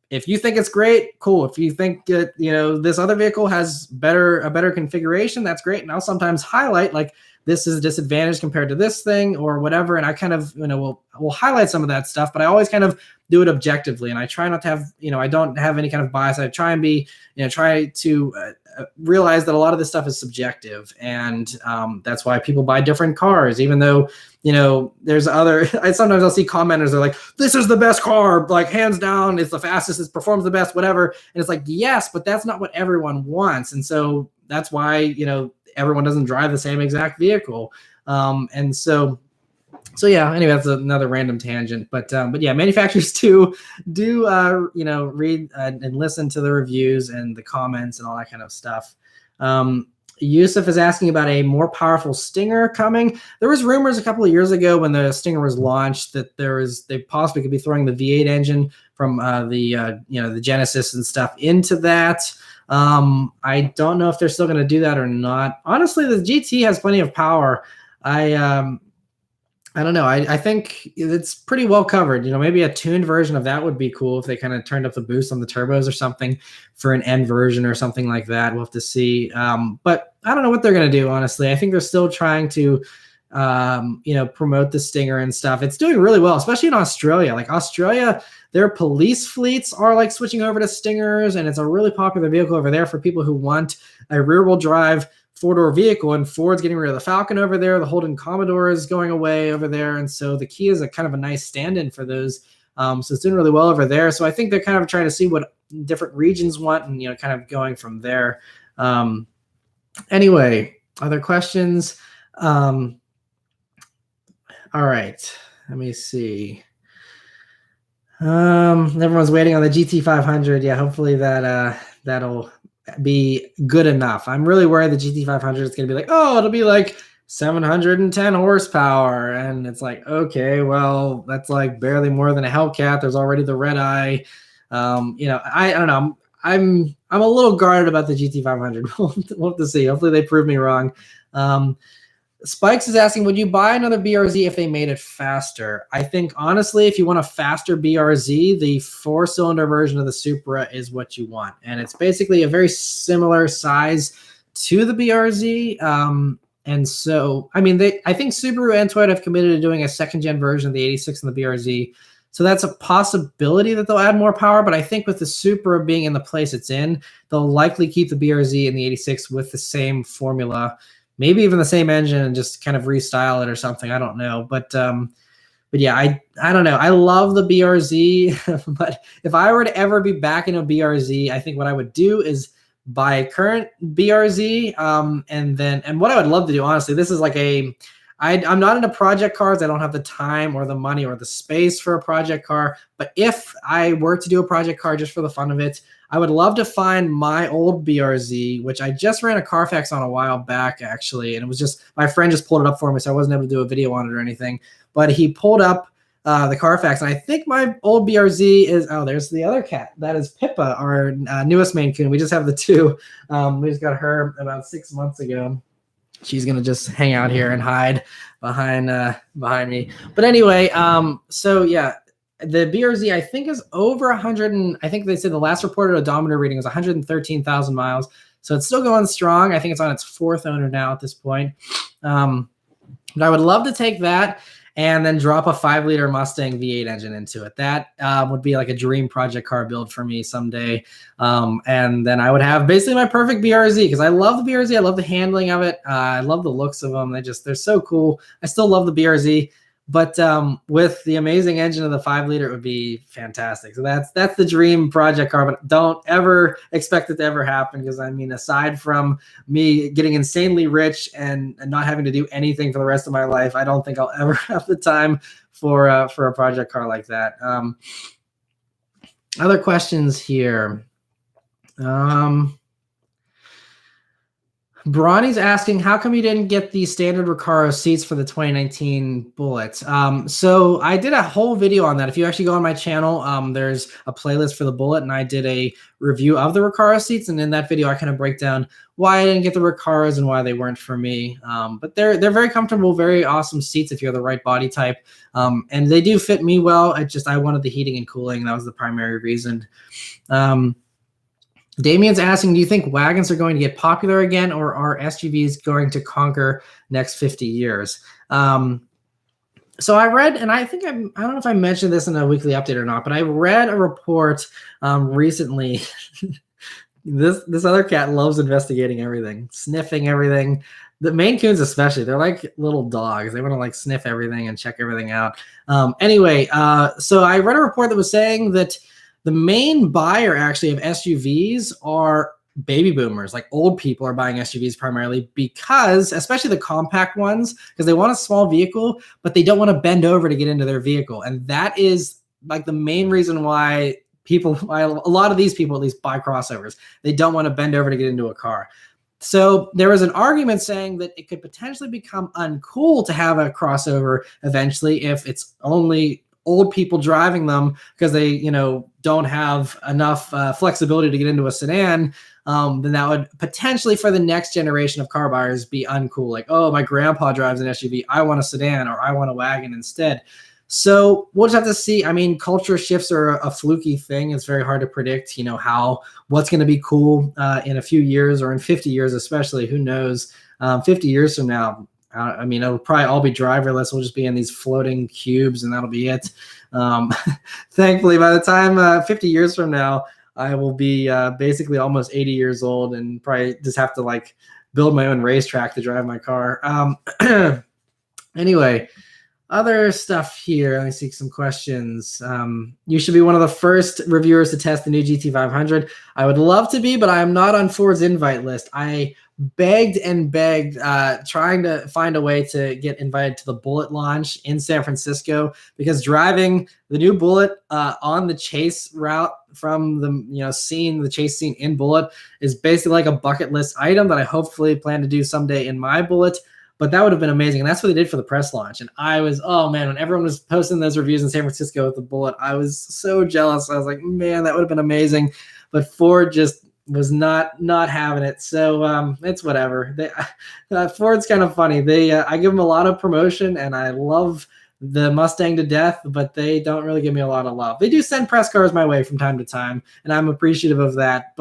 If you think it's great, cool. If you think that this other vehicle has a better configuration, that's great. And I'll sometimes highlight like, this is a disadvantage compared to this thing or whatever. And I kind of, will highlight some of that stuff, but I always kind of do it objectively. And I try not to have, I don't have any kind of bias. I try and be, try to realize that a lot of this stuff is subjective. And that's why people buy different cars, even though, there's sometimes I'll see commenters that are like, this is the best car, like hands down, it's the fastest, it performs the best, whatever. And it's like, yes, but that's not what everyone wants. And so that's why, everyone doesn't drive the same exact vehicle. And so yeah, anyway, that's another random tangent, but yeah, manufacturers do read and listen to the reviews and the comments and all that kind of stuff. Yusuf is asking about a more powerful Stinger coming. There was rumors a couple of years ago when the Stinger was launched that they possibly could be throwing the V8 engine from the Genesis and stuff into that. I don't know if they're still going to do that or not. Honestly, the GT has plenty of power. I don't know. I think it's pretty well covered. Maybe a tuned version of that would be cool if they kind of turned up the boost on the turbos or something for an N version or something like that. We'll have to see. But I don't know what they're going to do, honestly. I think they're still trying to, promote the Stinger and stuff. It's doing really well, especially in Australia. Like Australia, their police fleets are like switching over to Stingers, and it's a really popular vehicle over there for people who want a rear-wheel drive four-door vehicle. And Ford's getting rid of the Falcon over there. The Holden Commodore is going away over there. And so the Kia is a kind of a nice stand-in for those. So it's doing really well over there. So I think they're kind of trying to see what different regions want and, kind of going from there. Anyway, other questions? All right, let me see. Everyone's waiting on the GT500. Yeah, hopefully that'll be good enough. I'm really worried the GT500 is going to be like, oh, it'll be like 710 horsepower. And it's like, okay, well, that's like barely more than a Hellcat. There's already the red eye. I don't know. I'm a little guarded about the GT500. We'll have to see. Hopefully they prove me wrong. Spikes is asking, would you buy another BRZ if they made it faster? I think, honestly, if you want a faster BRZ, the 4-cylinder version of the Supra is what you want. And it's basically a very similar size to the BRZ. And so, I mean, I think Subaru and Toyota have committed to doing a second-gen version of the 86 and the BRZ. So that's a possibility that they'll add more power. But I think with the Supra being in the place it's in, they'll likely keep the BRZ and the 86 with the same formula, maybe even the same engine, and just kind of restyle it or something. I don't know. But yeah, I don't know. I love the BRZ, but if I were to ever be back in a BRZ, I think what I would do is buy a current BRZ. And what I would love to do, honestly, this is like I'm not into project cars. I don't have the time or the money or the space for a project car. But if I were to do a project car just for the fun of it, I would love to find my old BRZ, which I just ran a Carfax on a while back, actually. And it was just, my friend just pulled it up for me, so I wasn't able to do a video on it or anything. but he pulled up the Carfax, and I think my old BRZ is, oh, there's the other cat. That is Pippa, our newest Maine Coon. We just have the two. We just got her about 6 months ago. She's gonna just hang out here and hide behind me. But anyway, so yeah, the BRZ I think is over 100, and I think they said the last reported odometer reading was 113,000 miles. So it's still going strong. I think it's on its 4th owner now at this point. But I would love to take that and then drop a 5-liter Mustang V8 engine into it. That would be like a dream project car build for me someday. And then I would have basically my perfect BRZ, because I love the BRZ. I love the handling of it. I love the looks of them. They're so cool. I still love the BRZ. But with the amazing engine of the 5-liter, it would be fantastic. So that's the dream project car, but don't ever expect it to ever happen, because I mean, aside from me getting insanely rich and not having to do anything for the rest of my life, I don't think I'll ever have the time for a project car like that. Other questions here. Bronny's asking, how come you didn't get the standard Recaro seats for the 2019 Bullet? So I did a whole video on that. If you actually go on my channel, there's a playlist for the Bullet, and I did a review of the Recaro seats. And in that video, I kind of break down why I didn't get the Recaros and why they weren't for me. But they're very comfortable, very awesome seats if you're the right body type. And they do fit me well. I wanted the heating and cooling. That was the primary reason. Damien's asking, do you think wagons are going to get popular again, or are SUVs going to conquer next 50 years? So I read, and I think I don't know if I mentioned this in a weekly update or not, but I read a report recently. This other cat loves investigating everything, sniffing everything. The Maine Coons especially, they're like little dogs. They want to like sniff everything and check everything out. Anyway, so I read a report that was saying that the main buyer actually of SUVs are baby boomers. Like old people are buying SUVs primarily, because especially the compact ones, because they want a small vehicle, but they don't want to bend over to get into their vehicle. And that is like the main reason why a lot of these people at least buy crossovers. They don't want to bend over to get into a car. So there was an argument saying that it could potentially become uncool to have a crossover eventually if it's only old people driving them, because they, don't have enough flexibility to get into a sedan. Then that would potentially, for the next generation of car buyers, be uncool. Like, oh, my grandpa drives an SUV. I want a sedan, or I want a wagon instead. So we'll just have to see. I mean, culture shifts are a fluky thing. It's very hard to predict, what's going to be cool in a few years, or in 50 years, especially. Who knows? 50 years from now, I mean, it'll probably all be driverless. We'll just be in these floating cubes, and that'll be it. Thankfully, by the time 50 years from now, I will be basically almost 80 years old, and probably just have to like build my own racetrack to drive my car. Anyway, other stuff here. Let me see some questions. You should be one of the first reviewers to test the new GT500. I would love to be, but I am not on Ford's invite list. I begged and begged, trying to find a way to get invited to the Bullet launch in San Francisco, because driving the new Bullet on the chase route from the chase scene in Bullet is basically like a bucket list item that I hopefully plan to do someday in my Bullet. But that would have been amazing. And that's what they did for the press launch. And I was, oh man, when everyone was posting those reviews in San Francisco with the Bullet, I was so jealous. I was like, man, that would have been amazing. But Ford just was not having it. So it's whatever. Ford's kind of funny. I give them a lot of promotion, and I love the Mustang to death, but they don't really give me a lot of love. They do send press cars my way from time to time, and I'm appreciative of that.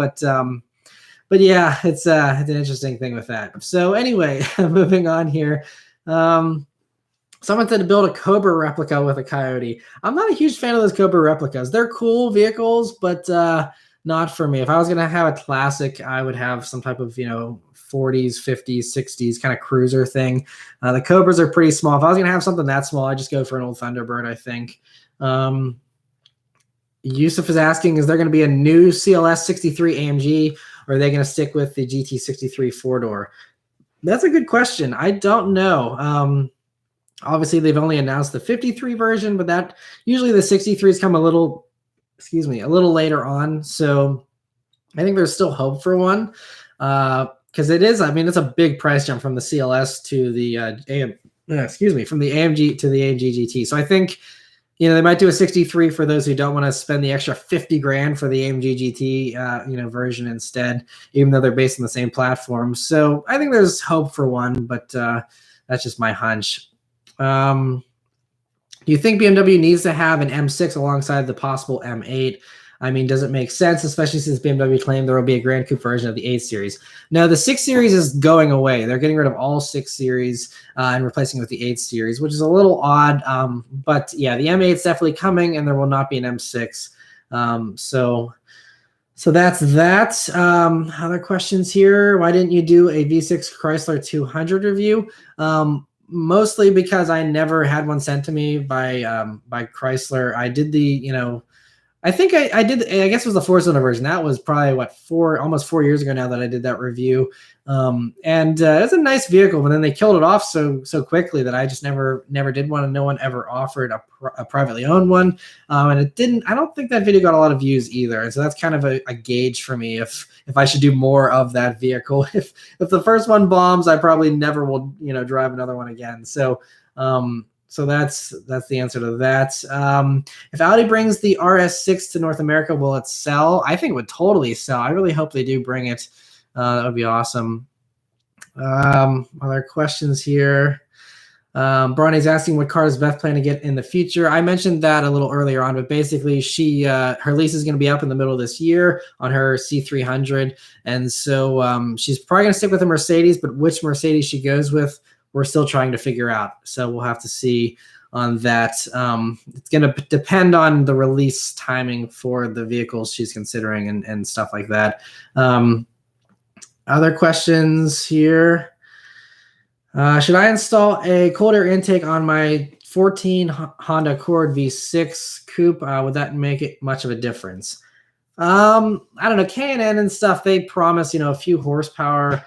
But yeah, it's an interesting thing with that. So anyway, moving on here. Someone said to build a Cobra replica with a Coyote. I'm not a huge fan of those Cobra replicas. They're cool vehicles, but not for me. If I was going to have a classic, I would have some type of, 40s, 50s, 60s kind of cruiser thing. The Cobras are pretty small. If I was going to have something that small, I'd just go for an old Thunderbird, I think. Yusuf is asking, is there going to be a new CLS 63 AMG, or are they going to stick with the GT63 four-door? That's a good question. I don't know. Obviously, they've only announced the 53 version, but that usually the 63s come a little later on. So I think there's still hope for one, because it's a big price jump from the CLS to the excuse me, from the AMG to the AMG GT. So I think, they might do a 63 for those who don't want to spend the extra 50 grand for the AMG GT, version instead, even though they're based on the same platform. So I think there's hope for one, but that's just my hunch. Do you think BMW needs to have an M6 alongside the possible M8? I mean, does it make sense, especially since BMW claimed there will be a Gran Coupe version of the 8 Series? No, the 6 Series is going away. They're getting rid of all 6 Series and replacing it with the 8 Series, which is a little odd. But yeah, the M8 is definitely coming, and there will not be an M6. So that's that. Other questions here. Why didn't you do a V6 Chrysler 200 review? Mostly because I never had one sent to me by Chrysler. I did the, I think I did. I guess it was the 4-cylinder version. That was probably almost 4 years ago now that I did that review. It's a nice vehicle, but then they killed it off so quickly that I just never did one, and no one ever offered a privately owned one. And it didn't. I don't think that video got a lot of views either. And so that's kind of a gauge for me if I should do more of that vehicle. If the first one bombs, I probably never will drive another one again. So that's the answer to that. If Audi brings the RS6 to North America, will it sell? I think it would totally sell. I really hope they do bring it. That would be awesome. Other questions here. Bronny's asking what car is Beth planning to get in the future. I mentioned that a little earlier on, but basically her lease is going to be up in the middle of this year on her C300. And so she's probably going to stick with a Mercedes, but which Mercedes she goes with, we're still trying to figure out. So we'll have to see on that. It's going to depend on the release timing for the vehicles she's considering and stuff like that. Other questions here. Should I install a cold air intake on my 14 Honda Accord V6 Coupe? Would that make it much of a difference? I don't know. K&N and stuff, they promise, a few horsepower.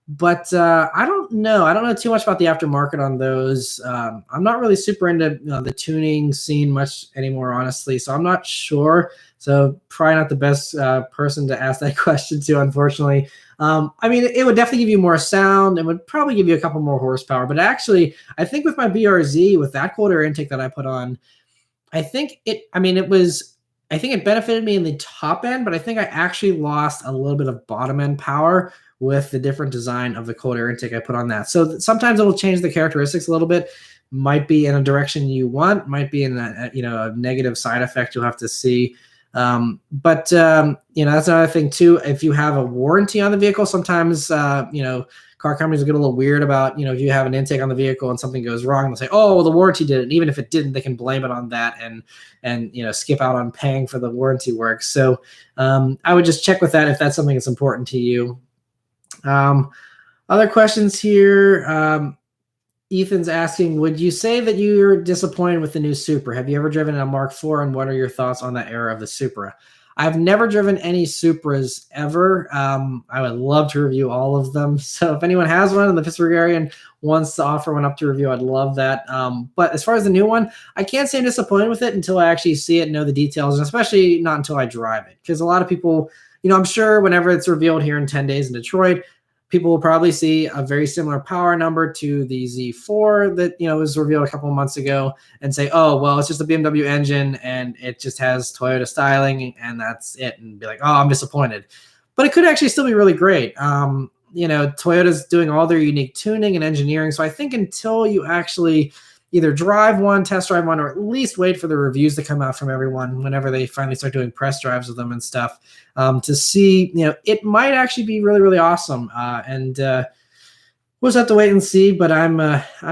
But I don't know. I don't know too much about the aftermarket on those. I'm not really super into the tuning scene much anymore, honestly. So I'm not sure. So probably not the best person to ask that question to, unfortunately. I mean, it would definitely give you more sound. It would probably give you a couple more horsepower. But actually, I think with my BRZ, with that cold air intake that I put on, I think it benefited me in the top end, but I think I actually lost a little bit of bottom end power with the different design of the cold air intake I put on that. So sometimes it'll change the characteristics a little bit. Might be in a direction you want, might be in a negative side effect you'll have to see. But that's another thing too. If you have a warranty on the vehicle, sometimes car companies will get a little weird about if you have an intake on the vehicle and something goes wrong, they'll say, oh, well, the warranty did it. And even if it didn't, they can blame it on that and skip out on paying for the warranty work. So I would just check with that if that's something that's important to you. Other questions here. Ethan's asking, would you say that you're disappointed with the new Supra? Have you ever driven a Mark IV, and what are your thoughts on that era of the Supra? I've never driven any Supras ever. I would love to review all of them. So if anyone has one in the Pittsburgh area and wants to offer one up to review, I'd love that. But as far as the new one, I can't say I'm disappointed with it until I actually see it and know the details, and especially not until I drive it. Because a lot of people, I'm sure whenever it's revealed here in 10 days in Detroit, people will probably see a very similar power number to the Z4 that was revealed a couple of months ago and say, oh, well, it's just a BMW engine and it just has Toyota styling and that's it, and be like, oh, I'm disappointed. But it could actually still be really great. Toyota's doing all their unique tuning and engineering. So I think until you actually either drive one, test drive one, or at least wait for the reviews to come out from everyone whenever they finally start doing press drives of them and stuff, to see, it might actually be really, really awesome. We'll just have to wait and see, but I'm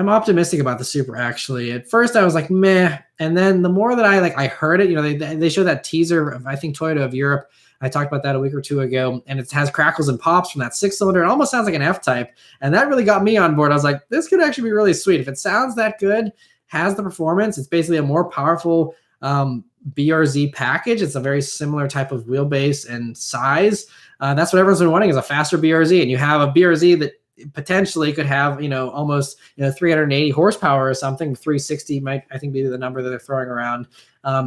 optimistic about the Supra, actually. At first I was like, meh. And then the more that I heard it, they showed that teaser of, I think, Toyota of Europe. I talked about that a week or two ago, and it has crackles and pops from that 6-cylinder. It almost sounds like an F-Type, and that really got me on board. I was like, this could actually be really sweet. If it sounds that good, has the performance, it's basically a more powerful BRZ package. It's a very similar type of wheelbase and size. That's what everyone's been wanting, is a faster BRZ, and you have a BRZ that potentially could have, almost, 380 horsepower or something. 360 might, I think, be the number that they're throwing around.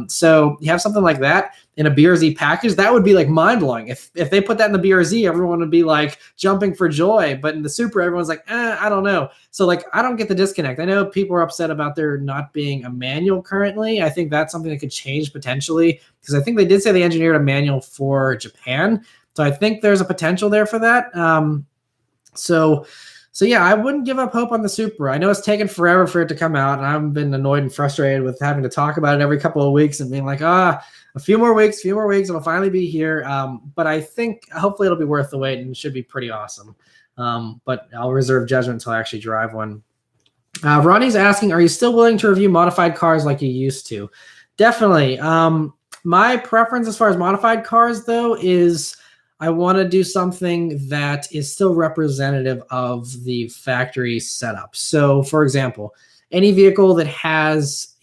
So you have something like that in a BRZ package, that would be like mind blowing. If they put that in the BRZ, everyone would be like jumping for joy. But in the Supra, everyone's like, I don't know. So like, I don't get the disconnect. I know people are upset about there not being a manual currently. I think that's something that could change potentially, because I think they did say they engineered a manual for Japan. So I think there's a potential there for that. So yeah, I wouldn't give up hope on the Supra. I know it's taken forever for it to come out, and I've been annoyed and frustrated with having to talk about it every couple of weeks and being like, a few more weeks, it'll finally be here. But I think hopefully it'll be worth the wait and should be pretty awesome. But I'll reserve judgment until I actually drive one. Ronnie's asking, are you still willing to review modified cars like you used to? Definitely. My preference as far as modified cars, though, is I want to do something that is still representative of the factory setup. So, for example, any vehicle that has,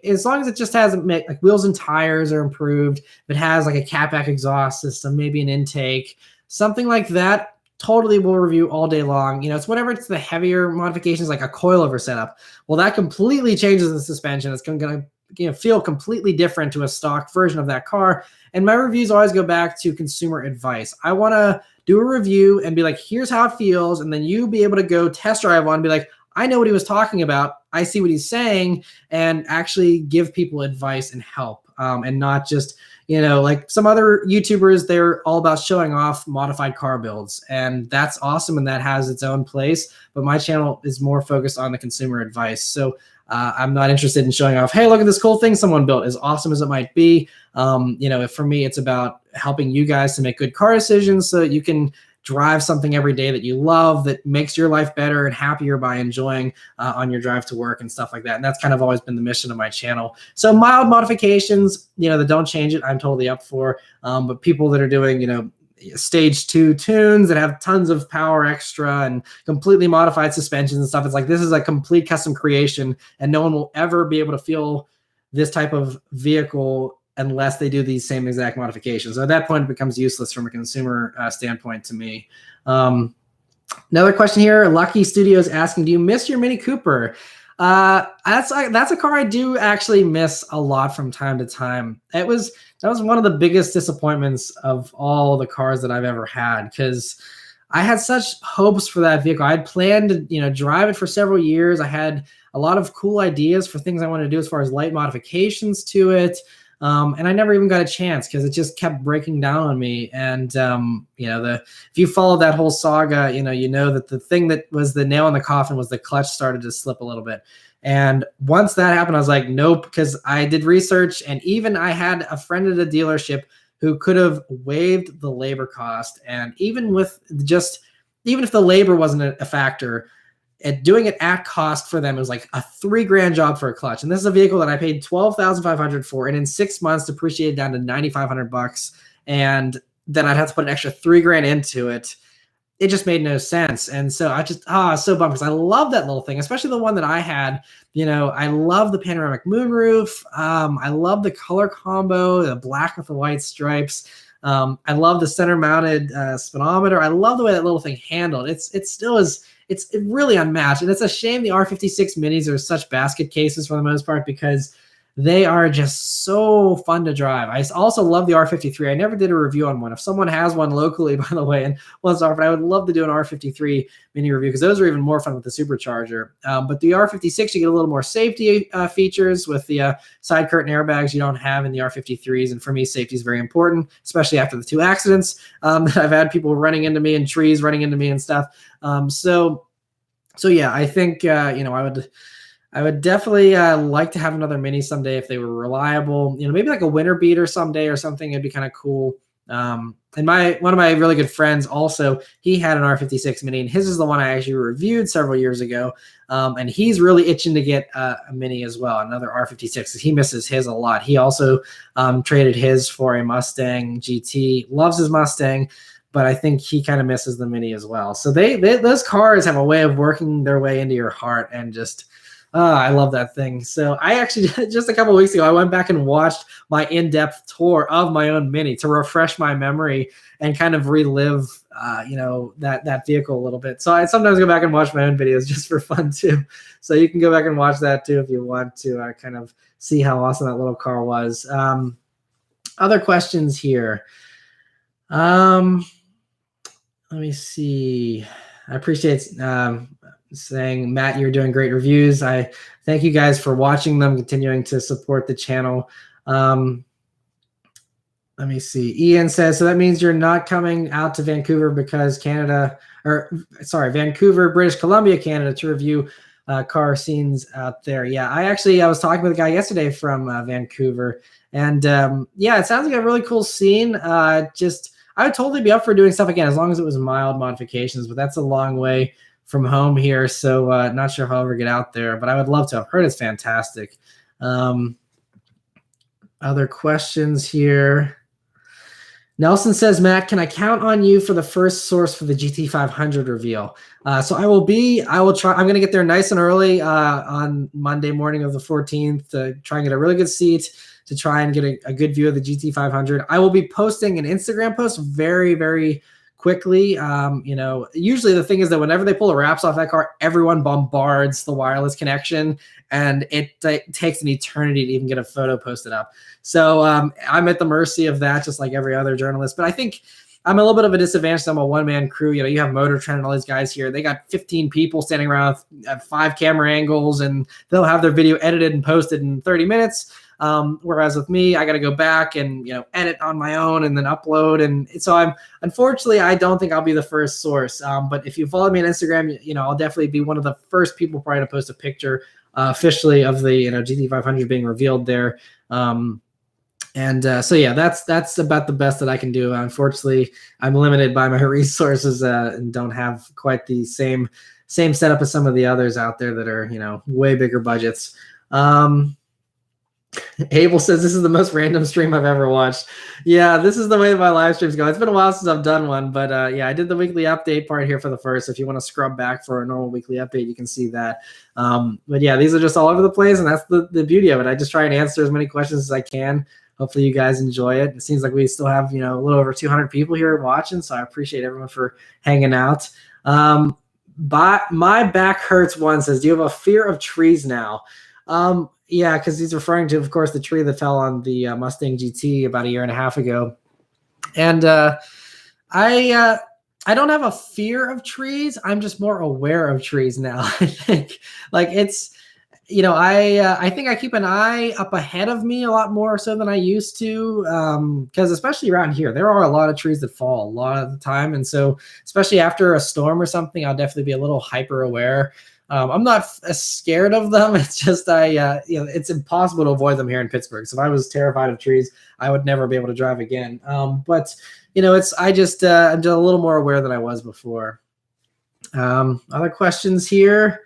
as long as it just has like wheels and tires are improved, if it has like a catback exhaust system, maybe an intake, something like that, totally will review all day long. It's whenever it's the heavier modifications, like a coilover setup. Well, that completely changes the suspension. It's going to feel completely different to a stock version of that car. And my reviews always go back to consumer advice. I want to do a review and be like, here's how it feels. And then you be able to go test drive one and be like, I know what he was talking about. I see what he's saying, and actually give people advice and help. And not just, like some other YouTubers, they're all about showing off modified car builds. And that's awesome. And that has its own place. But my channel is more focused on the consumer advice. So I'm not interested in showing off, hey, look at this cool thing someone built, as awesome as it might be. For me, it's about helping you guys to make good car decisions so that you can drive something every day that you love, that makes your life better and happier by enjoying on your drive to work and stuff like that. And that's kind of always been the mission of my channel. So mild modifications, that don't change it, I'm totally up for. But people that are doing, stage 2 tunes that have tons of power extra and completely modified suspensions and stuff, it's like, this is a complete custom creation, and no one will ever be able to feel this type of vehicle unless they do these same exact modifications. So at that point, it becomes useless from a consumer standpoint to me. Another question here, Lucky Studios asking, do you miss your Mini Cooper? That's a car I do actually miss a lot from time to time. That was one of the biggest disappointments of all the cars that I've ever had, because I had such hopes for that vehicle. I had planned to, drive it for several years. I had a lot of cool ideas for things I wanted to do as far as light modifications to it. And I never even got a chance because it just kept breaking down on me. And, if you follow that whole saga, you know that the thing that was the nail in the coffin was the clutch started to slip a little bit. And once that happened, I was like, nope, because I did research, and even I had a friend at a dealership who could have waived the labor cost. And even if the labor wasn't a factor, doing it at cost for them, it was like a $3,000 job for a clutch. And this is a vehicle that I paid $12,500 for, and in 6 months depreciated down to $9,500. And then I'd have to put an extra $3,000 into it. It just made no sense. And so I just, so bummed, because I love that little thing, especially the one that I had. I love the panoramic moonroof. I love the color combo, the black with the white stripes. I love the center mounted speedometer. I love the way that little thing handled. It's really unmatched. And it's a shame the R56 minis are such basket cases for the most part, because they are just so fun to drive. I also love the R53. I never did a review on one. If someone has one locally, by the way, and wants to offer it, I would love to do an R53 mini review, because those are even more fun with the supercharger. But the R56, you get a little more safety features with the side curtain airbags you don't have in the R53s. And for me, safety is very important, especially after the 2 accidents that I've had, people running into me and trees running into me and stuff. So yeah, I think, I would definitely like to have another Mini someday if they were reliable. Maybe like a winter beater someday or something. It'd be kind of cool. And one of my really good friends also, he had an R56 Mini, and his is the one I actually reviewed several years ago. And he's really itching to get a Mini as well, another R56. He misses his a lot. He also traded his for a Mustang GT. Loves his Mustang, but I think he kind of misses the Mini as well. So those cars have a way of working their way into your heart, and just, I love that thing. So I actually, just a couple of weeks ago, I went back and watched my in-depth tour of my own Mini to refresh my memory and kind of relive, that vehicle a little bit. So I sometimes go back and watch my own videos just for fun too. So you can go back and watch that too if you want to kind of see how awesome that little car was. Other questions here. Let me see. I appreciate saying, Matt, you're doing great reviews. I thank you guys for watching them, continuing to support the channel. Let me see. Ian says, so that means you're not coming out to Vancouver because Vancouver, British Columbia, Canada to review car scenes out there. Yeah, I was talking with a guy yesterday from Vancouver, and it sounds like a really cool scene. I would totally be up for doing stuff again as long as it was mild modifications, but that's a long way from home here, so not sure if I'll ever get out there, but I would love to. I've heard it's fantastic. Other questions here. Nelson says, Matt, can I count on you for the first source for the GT500 reveal? So I will try. I'm going to get there nice and early on Monday morning of the 14th to try and get a really good seat to try and get a good view of the GT500. I will be posting an Instagram post very, very quickly. Usually the thing is that whenever they pull the wraps off that car, everyone bombards the wireless connection, and it takes an eternity to even get a photo posted up. So I'm at the mercy of that, just like every other journalist. But I think I'm a little bit of a disadvantage. I'm a one-man crew. You have Motor Trend and all these guys here. They got 15 people standing around at 5 camera angles, and they'll have their video edited and posted in 30 minutes. Whereas with me, I got to go back and edit on my own and then upload. And so unfortunately, I don't think I'll be the first source. But if you follow me on Instagram, I'll definitely be one of the first people probably to post a picture officially of the GT500 being revealed there. So yeah, that's about the best that I can do. Unfortunately, I'm limited by my resources and don't have quite the same setup as some of the others out there that are way bigger budgets. Abel says, this is the most random stream I've ever watched. Yeah, this is the way my live streams go. It's been a while since I've done one, but I did the weekly update part here for the first. If you want to scrub back for a normal weekly update, you can see that. But yeah, these are just all over the place, and that's the beauty of it. I just try and answer as many questions as I can. Hopefully you guys enjoy it. It seems like we still have, a little over 200 people here watching, so I appreciate everyone for hanging out. But my back hurts one says, do you have a fear of trees now? Yeah, because he's referring to, of course, the tree that fell on the Mustang GT about a year and a half ago. And I don't have a fear of trees. I'm just more aware of trees now. I think it's, I think I keep an eye up ahead of me a lot more so than I used to, because especially around here, there are a lot of trees that fall a lot of the time. And so especially after a storm or something, I'll definitely be a little hyper aware. I'm not scared of them. It's just it's impossible to avoid them here in Pittsburgh. So if I was terrified of trees, I would never be able to drive again. But I'm just a little more aware than I was before. Other questions here.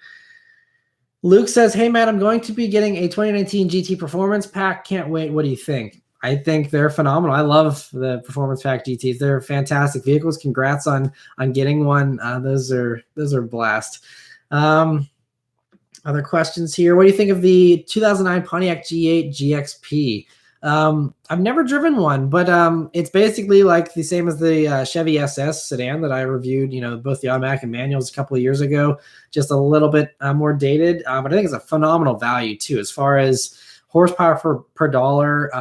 Luke says, hey Matt, I'm going to be getting a 2019 GT Performance Pack. Can't wait. What do you think? I think they're phenomenal. I love the Performance Pack GTs. They're fantastic vehicles. Congrats on getting one. Those are a blast. Other questions here. What do you think of the 2009 Pontiac G8 GXP? I've never driven one, but it's basically like the same as the Chevy SS sedan that I reviewed, both the automatic and manuals a couple of years ago, just a little bit more dated. But I think it's a phenomenal value too, as far as horsepower per dollar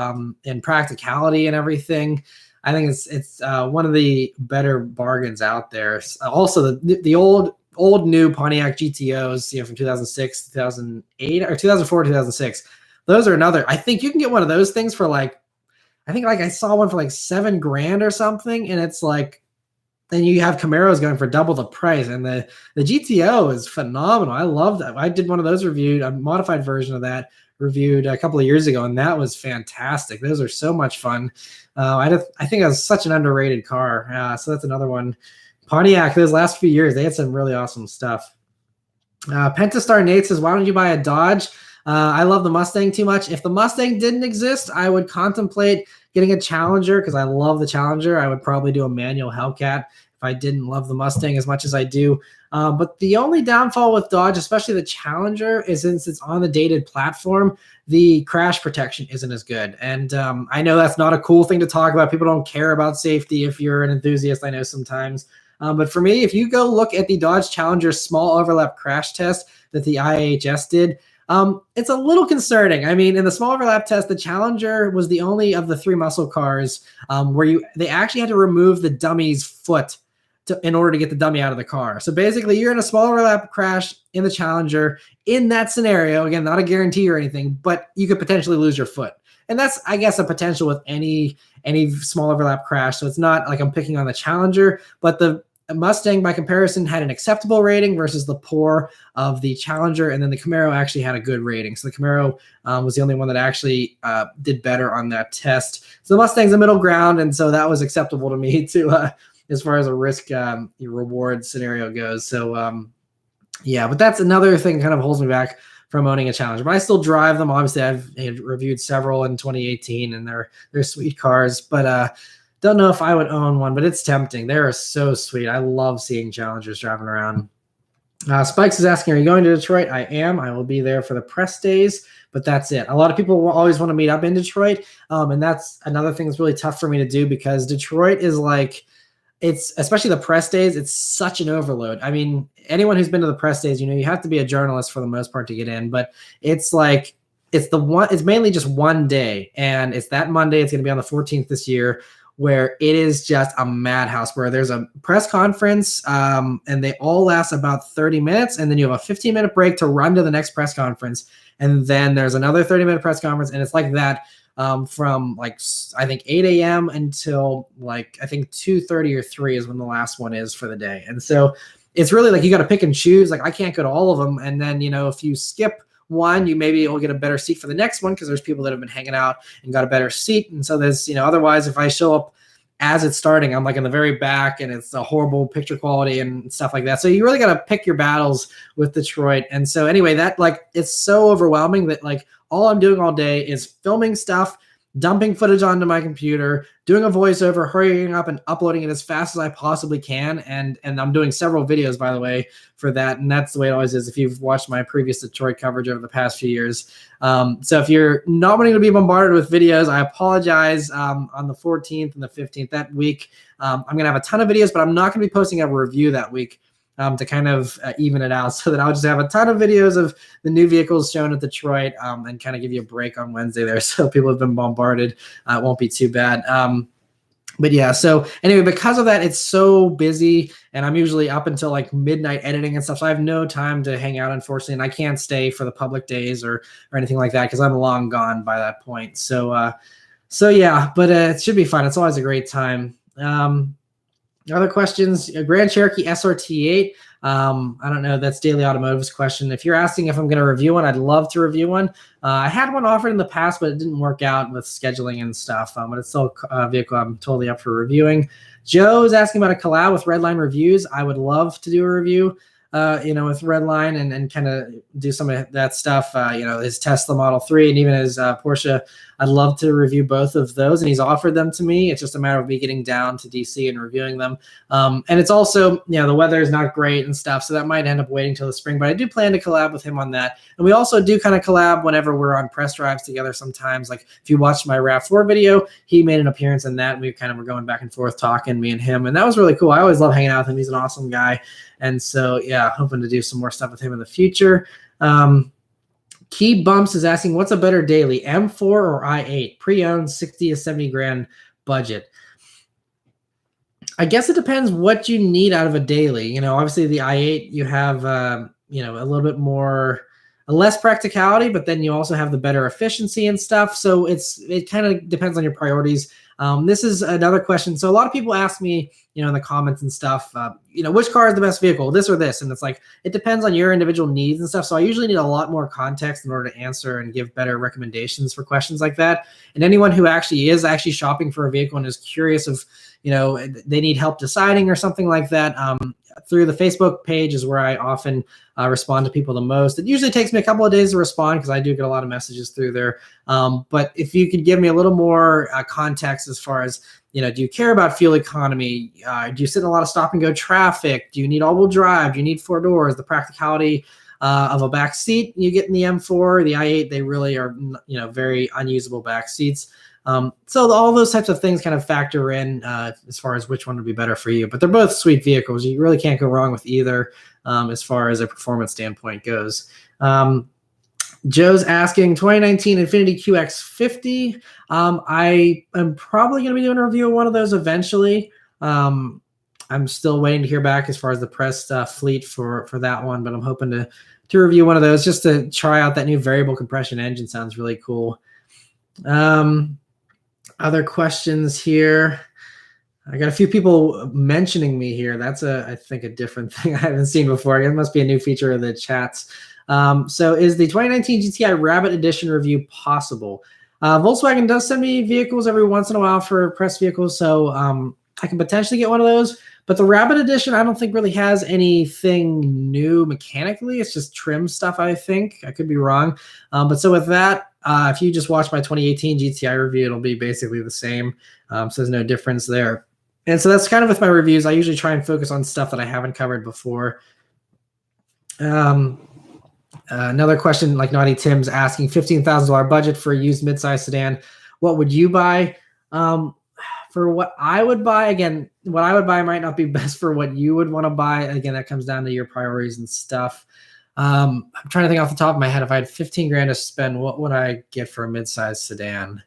and practicality and everything. I think it's one of the better bargains out there. Also, the old new Pontiac GTOs, from 2006, 2008, or 2004, 2006. Those are another. I think you can get one of those things for I saw one for like $7,000 or something, and it's like, then you have Camaros going for double the price, and the GTO is phenomenal. I love that. I did one of those reviewed, a modified version of that reviewed a couple of years ago, and that was fantastic. Those are so much fun. I think it was such an underrated car. So that's another one. Pontiac, those last few years, they had some really awesome stuff. Pentastar Nate says, why don't you buy a Dodge? I love the Mustang too much. If the Mustang didn't exist, I would contemplate getting a Challenger because I love the Challenger. I would probably do a manual Hellcat if I didn't love the Mustang as much as I do. But the only downfall with Dodge, especially the Challenger, is since it's on the dated platform, the crash protection isn't as good. And I know that's not a cool thing to talk about. People don't care about safety if you're an enthusiast, I know sometimes. But for me, if you go look at the Dodge Challenger small overlap crash test that the IHS did, it's a little concerning. I mean, in the small overlap test, the Challenger was the only of the 3 muscle cars where they actually had to remove the dummy's foot in order to get the dummy out of the car. So basically, you're in a small overlap crash in the Challenger. In that scenario, again, not a guarantee or anything, but you could potentially lose your foot. And that's, I guess, a potential with any small overlap crash. So it's not like I'm picking on the Challenger, but the Mustang, by comparison, had an acceptable rating versus the poor of the Challenger, and then the Camaro actually had a good rating. So the Camaro was the only one that actually did better on that test. So the Mustang's the middle ground, and so that was acceptable to me to as far as a risk reward scenario goes. So yeah, but that's another thing that kind of holds me back from owning a Challenger. But I still drive them. Obviously, I've reviewed several in 2018, and they're sweet cars. But don't know if I would own one, but it's tempting. They are so sweet. I love seeing Challengers driving around. Spikes is asking, are you going to Detroit? I am. I will be there for the press days, but that's it. A lot of people will always want to meet up in Detroit, and that's another thing that's really tough for me to do because Detroit is like, it's especially the press days, it's such an overload. I mean, anyone who's been to the press days, you have to be a journalist for the most part to get in, but it's like, it's mainly just one day, and it's that Monday. It's going to be on the 14th this year, where it is just a madhouse, where there's a press conference and they all last about 30 minutes. And then you have a 15-minute break to run to the next press conference. And then there's another 30-minute press conference. And it's like that from like, I think 8 a.m. until like, I think 2:30 or 3 is when the last one is for the day. And so it's really like, you got to pick and choose. Like I can't go to all of them. And then, if you skip one, you maybe will get a better seat for the next one because there's people that have been hanging out and got a better seat. And so there's, otherwise if I show up as it's starting, I'm like in the very back and it's a horrible picture quality and stuff like that. So you really got to pick your battles with Detroit. And so anyway, that like, it's so overwhelming that like all I'm doing all day is filming stuff, dumping footage onto my computer, doing a voiceover, hurrying up and uploading it as fast as I possibly can. And I'm doing several videos, by the way, for that. And that's the way it always is if you've watched my previous Detroit coverage over the past few years. So if you're not wanting to be bombarded with videos, I apologize. On the 14th and the 15th that week, I'm going to have a ton of videos, but I'm not going to be posting a review that week. To kind of even it out so that I'll just have a ton of videos of the new vehicles shown at Detroit and kind of give you a break on Wednesday there. So people have been bombarded. It won't be too bad. But yeah, so anyway, because of that, it's so busy and I'm usually up until like midnight editing and stuff. So I have no time to hang out, unfortunately, and I can't stay for the public days or anything like that because I'm long gone by that point. So yeah, but it should be fun. It's always a great time. Other questions, Grand Cherokee SRT8. I don't know, that's Daily Automotive's question. If you're asking if I'm going to review one, I'd love to review one. I had one offered in the past, but it didn't work out with scheduling and stuff. But it's still a vehicle I'm totally up for reviewing. Joe is asking about a collab with Redline Reviews. I would love to do a review, with Redline and kind of do some of that stuff, his Tesla Model 3 and even his Porsche. I'd love to review both of those, and he's offered them to me. It's just a matter of me getting down to DC and reviewing them. And it's also, the weather is not great and stuff, so that might end up waiting till the spring, but I do plan to collab with him on that. And we also do kind of collab whenever we're on press drives together sometimes. Like if you watched my RAV4 video, he made an appearance in that. We kind of were going back and forth talking, me and him, and that was really cool. I always love hanging out with him. He's an awesome guy. And so, yeah, hoping to do some more stuff with him in the future. Key Bumps is asking, what's a better daily, M4 or i8? Pre-owned, 60 to 70 grand budget. I guess it depends what you need out of a daily. Obviously the i8, you have, a little bit more, less practicality, but then you also have the better efficiency and stuff. So it kind of depends on your priorities. This is another question. So a lot of people ask me, in the comments and stuff, which car is the best vehicle, this or this? And it's like, it depends on your individual needs and stuff. So I usually need a lot more context in order to answer and give better recommendations for questions like that. And anyone who is shopping for a vehicle and is curious of, they need help deciding or something like that. through the Facebook page is where I often respond to people the most. It usually takes me a couple of days to respond because I do get a lot of messages through there. But if you could give me a little more context as far as, do you care about fuel economy? Do you sit in a lot of stop and go traffic? Do you need all-wheel drive? Do you need 4 doors? The practicality of a back seat you get in the M4, the i8, they really are, very unusable back seats. So all those types of things kind of factor in as far as which one would be better for you. But they're both sweet vehicles. You really can't go wrong with either as far as a performance standpoint goes. Joe's asking 2019 Infiniti QX50. I am probably going to be doing a review of one of those eventually. I'm still waiting to hear back as far as the press fleet for that one, but I'm hoping to review one of those just to try out that new variable compression engine. Sounds really cool. Other questions here. I got a few people mentioning me here. That's I think a different thing I haven't seen before. It must be a new feature of the chats. So is the 2019 GTI Rabbit Edition review possible? Volkswagen does send me vehicles every once in a while for press vehicles, so I can potentially get one of those. But the Rabbit Edition, I don't think really has anything new mechanically. It's just trim stuff, I think. I could be wrong. But so with that, if you just watch my 2018 GTI review, it'll be basically the same. So there's no difference there. And so that's kind of with my reviews. I usually try and focus on stuff that I haven't covered before. Another question, like Naughty Tim's asking, $15,000 budget for a used midsize sedan. What would you buy? For what I would buy, again, what I would buy might not be best for what you would want to buy. Again, that comes down to your priorities and stuff. I'm trying to think off the top of my head. If I had 15 grand to spend, what would I get for a midsize sedan?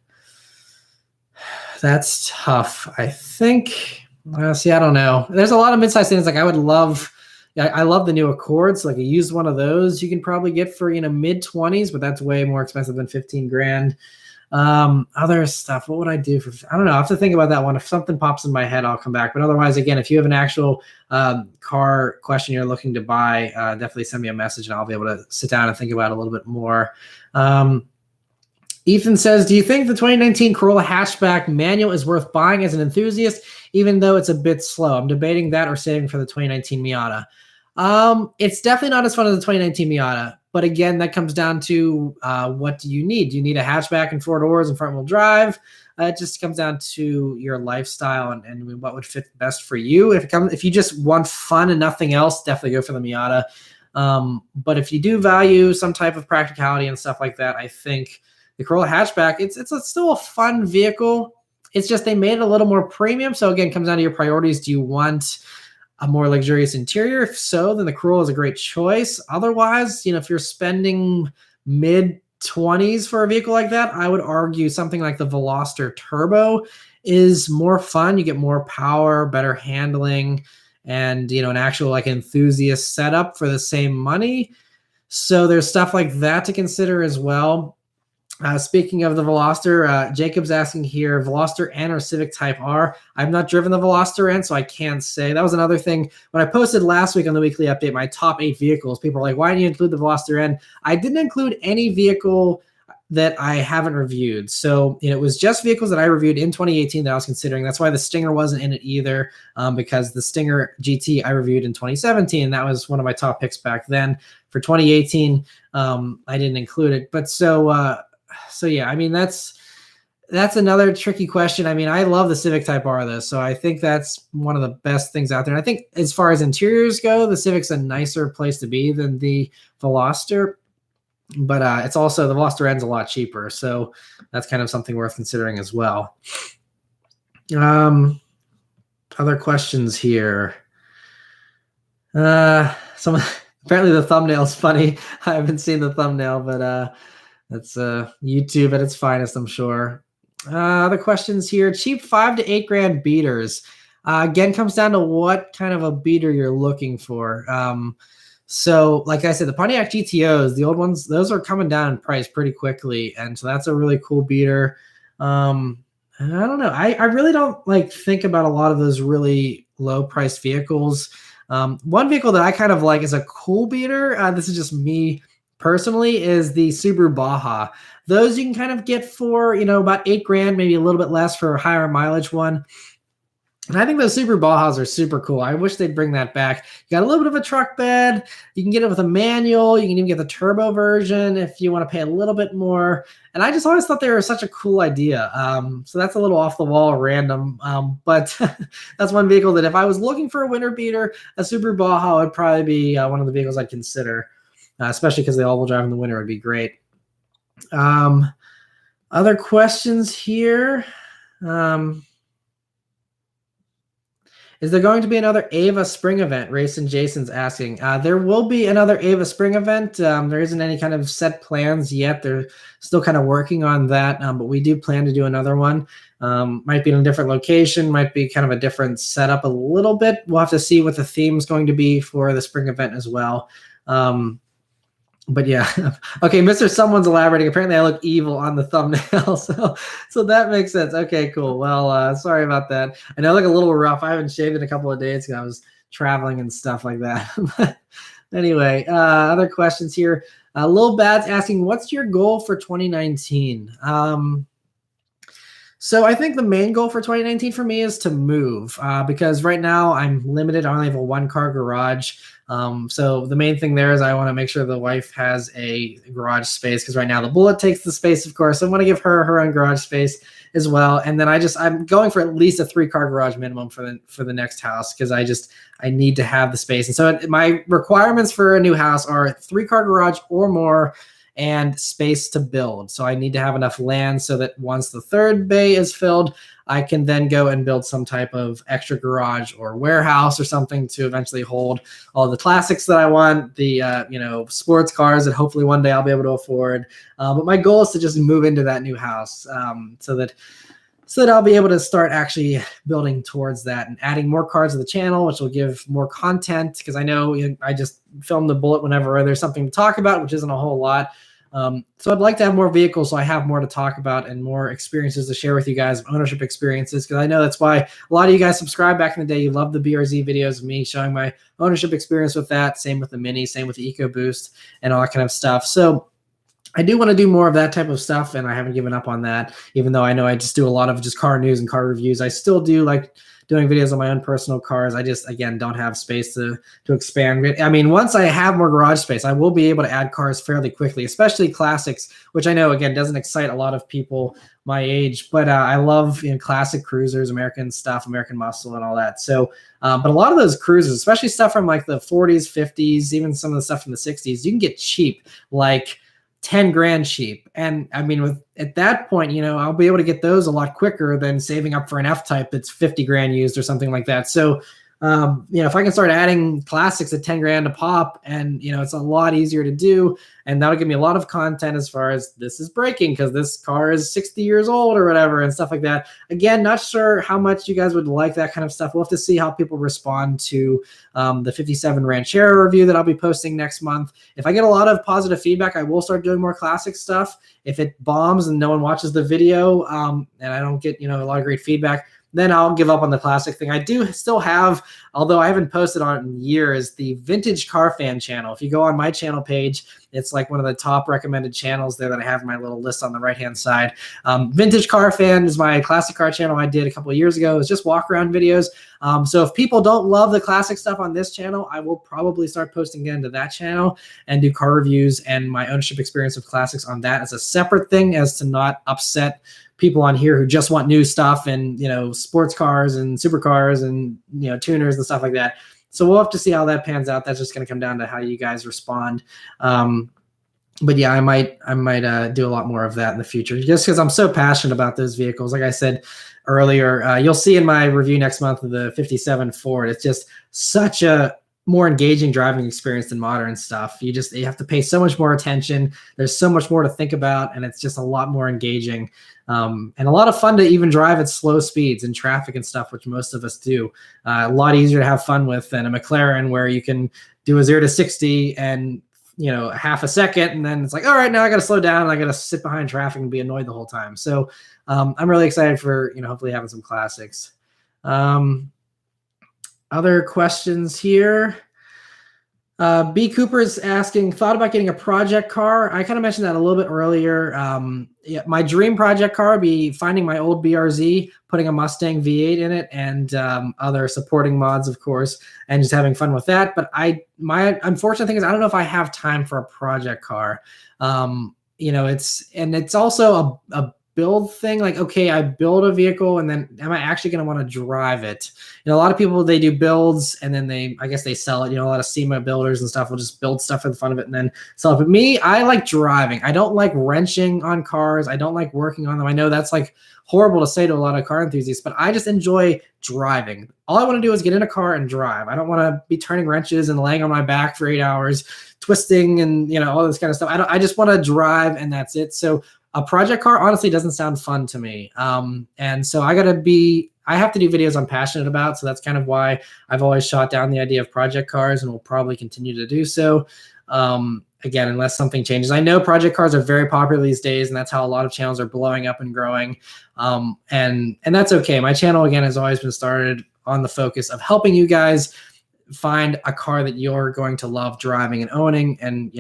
That's tough. I think, I don't know. There's a lot of midsize sedans. Like I love the new Accords. Like a used one of those you can probably get for, mid-20s, but that's way more expensive than 15 grand. Other stuff, what would I do for, I don't know. I have to think about that one. If something pops in my head, I'll come back. But otherwise, again, if you have an actual car question you're looking to buy, definitely send me a message and I'll be able to sit down and think about it a little bit more. Ethan says, do you think the 2019 Corolla hatchback manual is worth buying as an enthusiast, even though it's a bit slow? I'm debating that or saving for the 2019 Miata. It's definitely not as fun as the 2019 Miata. But again, that comes down to what do you need? Do you need a hatchback and 4 doors and front wheel drive? It just comes down to your lifestyle and what would fit best for you. If you just want fun and nothing else, definitely go for the Miata. But if you do value some type of practicality and stuff like that, I think the Corolla hatchback, it's still a fun vehicle. It's just they made it a little more premium. So again, it comes down to your priorities. Do you want a more luxurious interior? If so, then the Corolla is a great choice. Otherwise, if you're spending mid-20s for a vehicle like that, I would argue something like the Veloster Turbo is more fun. You get more power, better handling, and an actual like enthusiast setup for the same money. So there's stuff like that to consider as well. Speaking of the Veloster, Jacob's asking here, Veloster N or Civic Type R? I've not driven the Veloster N, so I can't say. That was another thing. When I posted last week on the weekly update, my top 8 vehicles, people were like, why didn't you include the Veloster N? I didn't include any vehicle that I haven't reviewed. So it was just vehicles that I reviewed in 2018 that I was considering. That's why the Stinger wasn't in it either, because the Stinger GT I reviewed in 2017. That was one of my top picks back then. For 2018, I didn't include it. But so yeah, that's another tricky question. I love the Civic Type R though, so I think that's one of the best things out there. And I think as far as interiors go, the Civic's a nicer place to be than the Veloster, but it's also, the Veloster N's a lot cheaper, so that's kind of something worth considering as well. Other questions here. Apparently the thumbnail's funny. I haven't seen the thumbnail, but that's YouTube at its finest, I'm sure. Other questions here. Cheap 5 to 8 grand beaters. Again, comes down to what kind of a beater you're looking for. So like I said, the Pontiac GTOs, the old ones, those are coming down in price pretty quickly. And so that's a really cool beater. I don't know. I really don't think about a lot of those really low priced vehicles. One vehicle that I kind of like is a cool beater. This is just me personally, is the Subaru Baja. Those you can kind of get for, about 8 grand, maybe a little bit less for a higher mileage one. And I think those Super Bajas are super cool. I wish they'd bring that back. You got a little bit of a truck bed. You can get it with a manual. You can even get the turbo version if you want to pay a little bit more. And I just always thought they were such a cool idea. So that's a little off the wall, random. But that's one vehicle that if I was looking for a winter beater, a Super Baja would probably be one of the vehicles I'd consider, especially because the all-wheel drive in the winter would be great. Other questions here. Is there going to be another Ava spring event? Rayson Jason's asking. There will be another Ava spring event. There isn't any kind of set plans yet. They're still kind of working on that, but we do plan to do another one. Might be in a different location, might be kind of a different setup a little bit. We'll have to see what the theme is going to be for the spring event as well. But yeah, okay, Mr. Someone's elaborating. Apparently I look evil on the thumbnail, so that makes sense. Okay, cool. Well, sorry about that. I know I look a little rough. I haven't shaved in a couple of days because I was traveling and stuff like that. But anyway, other questions here. Lil Bad's asking, what's your goal for 2019? So I think the main goal for 2019 for me is to move because right now I'm limited. I only have a one-car garage. So the main thing there is I want to make sure the wife has a garage space because right now the Bullet takes the space, of course. I want to give her her own garage space as well. And then I'm going for at least a 3-car garage minimum for the next house because I need to have the space. And so my requirements for a new house are 3-car garage or more and space to build. So I need to have enough land so that once the 3rd bay is filled, I can then go and build some type of extra garage or warehouse or something to eventually hold all the classics that I want, the sports cars that hopefully one day I'll be able to afford. But my goal is to just move into that new house so that I'll be able to start actually building towards that and adding more cars to the channel, which will give more content because I know I just film the Bullet whenever there's something to talk about, which isn't a whole lot. So I'd like to have more vehicles so I have more to talk about and more experiences to share with you guys, ownership experiences, because I know that's why a lot of you guys subscribed back in the day. You love the BRZ videos of me showing my ownership experience with that. Same with the Mini, same with the EcoBoost and all that kind of stuff. So I do want to do more of that type of stuff, and I haven't given up on that, even though I know I just do a lot of just car news and car reviews. I still do like doing videos on my own personal cars. I just, again, don't have space to expand. I mean, once I have more garage space, I will be able to add cars fairly quickly, especially classics, which I know, again, doesn't excite a lot of people my age, but I love classic cruisers, American stuff, American muscle and all that. So, but a lot of those cruisers, especially stuff from like the 40s, 50s, even some of the stuff from the 60s, you can get cheap, like 10 grand cheap. And I mean, at that point, I'll be able to get those a lot quicker than saving up for an F-Type that's 50 grand used or something like that. So, if I can start adding classics at 10 grand a pop and, it's a lot easier to do. And that'll give me a lot of content as far as this is breaking because this car is 60 years old or whatever and stuff like that. Again, not sure how much you guys would like that kind of stuff. We'll have to see how people respond to the 57 Ranchero review that I'll be posting next month. If I get a lot of positive feedback, I will start doing more classic stuff. If it bombs and no one watches the video and I don't get, a lot of great feedback, then I'll give up on the classic thing. I do still have, although I haven't posted on it in years, the Vintage Car Fan channel. If you go on my channel page, it's like one of the top recommended channels there that I have in my little list on the right-hand side. Vintage Car Fan is my classic car channel I did a couple of years ago. It's just walk-around videos. So if people don't love the classic stuff on this channel, I will probably start posting again to that channel and do car reviews and my ownership experience of classics on that as a separate thing, as to not upset people on here who just want new stuff and, sports cars and supercars and, tuners and stuff like that. So we'll have to see how that pans out. That's just going to come down to how you guys respond. But yeah, I might do a lot more of that in the future just because I'm so passionate about those vehicles. Like I said earlier, you'll see in my review next month of the 57 Ford, it's just such a more engaging driving experience than modern stuff. You have to pay so much more attention. There's so much more to think about, and it's just a lot more engaging. And a lot of fun to even drive at slow speeds in traffic and stuff, which most of us do. A lot easier to have fun with than a McLaren where you can do a 0 to 60 and half a second, and then it's like, all right, now I got to slow down and I got to sit behind traffic and be annoyed the whole time. So I'm really excited for hopefully having some classics. Other questions here. B Cooper is asking, thought about getting a project car. I kind of mentioned that a little bit earlier. Yeah, my dream project car would be finding my old BRZ, putting a Mustang V8 in it, and other supporting mods, of course, and just having fun with that. But my unfortunate thing is I don't know if I have time for a project car. It's also a build thing. Like, okay, I build a vehicle, and then am I actually going to want to drive it? A lot of people, they do builds and then I guess they sell it. A lot of SEMA builders and stuff will just build stuff for the fun of it and then sell it. But me, I like driving. I don't like wrenching on cars. I don't like working on them. I know that's like horrible to say to a lot of car enthusiasts, but I just enjoy driving. All I want to do is get in a car and drive. I don't want to be turning wrenches and laying on my back for 8 hours, twisting and, all this kind of stuff. I just want to drive and that's it. So a project car honestly doesn't sound fun to me. And so I have to do videos I'm passionate about. So that's kind of why I've always shot down the idea of project cars and will probably continue to do so. Again, unless something changes. I know project cars are very popular these days, and that's how a lot of channels are blowing up and growing. And that's okay. My channel, again, has always been started on the focus of helping you guys find a car that you're going to love driving and owning, and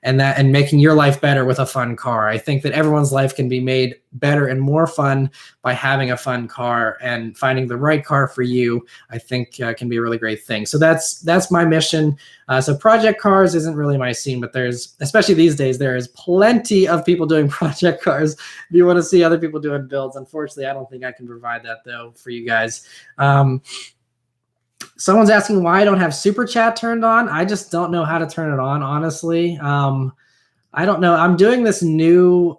and making your life better with a fun car. I think that everyone's life can be made better and more fun by having a fun car, and finding the right car for you, I think can be a really great thing. So that's my mission. So project cars isn't really my scene, but especially these days, there is plenty of people doing project cars. If you want to see other people doing builds, unfortunately, I don't think I can provide that though for you guys. Someone's asking why I don't have super chat turned on. I just don't know how to turn it on, honestly. I don't know. I'm doing this new,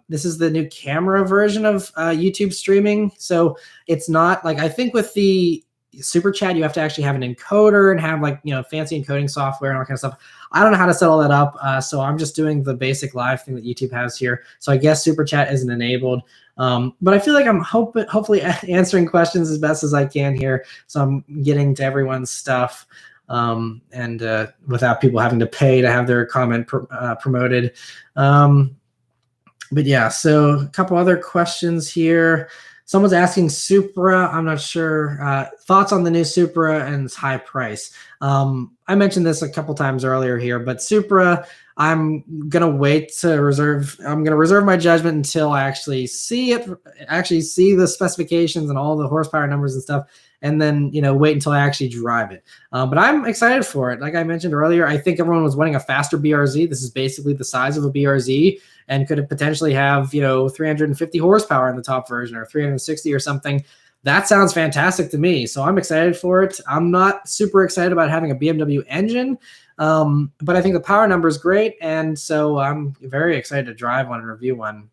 this is the new camera version of YouTube streaming. So it's not like, I think with the super chat, you have to actually have an encoder and have fancy encoding software and all kind of stuff. I don't know how to set all that up. So I'm just doing the basic live thing that YouTube has here. So I guess super chat isn't enabled. But I feel like I'm hopefully answering questions as best as I can here. So I'm getting to everyone's stuff and without people having to pay to have their comment promoted. But yeah, so a couple other questions here. Someone's asking Supra. I'm not sure. Thoughts on the new Supra and its high price. I mentioned this a couple times earlier here, but Supra, I'm going to reserve my judgment until I actually see the specifications and all the horsepower numbers and stuff, and then, wait until I actually drive it. But I'm excited for it. Like I mentioned earlier, I think everyone was wanting a faster BRZ. This is basically the size of a BRZ and could potentially have, 350 horsepower in the top version or 360 or something. That sounds fantastic to me. So I'm excited for it. I'm not super excited about having a BMW engine, but I think the power number is great. And so I'm very excited to drive one and review one.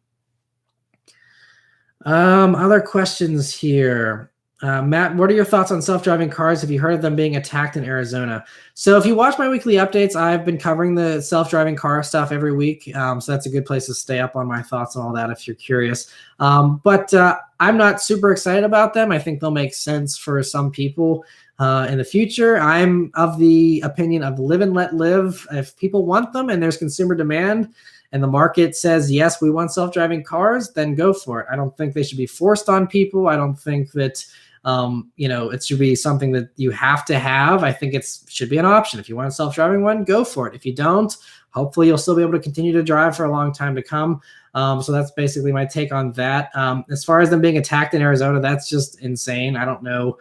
Other questions here. Matt, what are your thoughts on self-driving cars? Have you heard of them being attacked in Arizona? So if you watch my weekly updates, I've been covering the self-driving car stuff every week. So that's a good place to stay up on my thoughts on all that if you're curious. But I'm not super excited about them. I think they'll make sense for some people in the future. I'm of the opinion of live and let live. If people want them and there's consumer demand, and the market says, yes, we want self-driving cars, then go for it. I don't think they should be forced on people. I don't think that, it should be something that you have to have. I think it should be an option. If you want a self-driving one, go for it. If you don't, hopefully you'll still be able to continue to drive for a long time to come. So that's basically my take on that. As far as them being attacked in Arizona, that's just insane. I don't know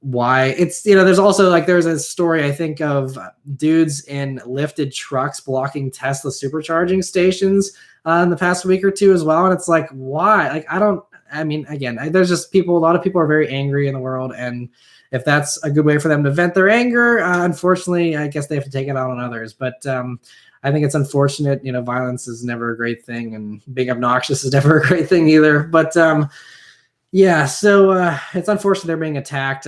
why. It's, there's also there's a story I think of dudes in lifted trucks blocking Tesla supercharging stations in the past week or two as well. And it's like, why? There's just a lot of people are very angry in the world. And if that's a good way for them to vent their anger, unfortunately, I guess they have to take it out on others. But I think it's unfortunate. Violence is never a great thing, and being obnoxious is never a great thing either. But yeah, so it's unfortunate they're being attacked.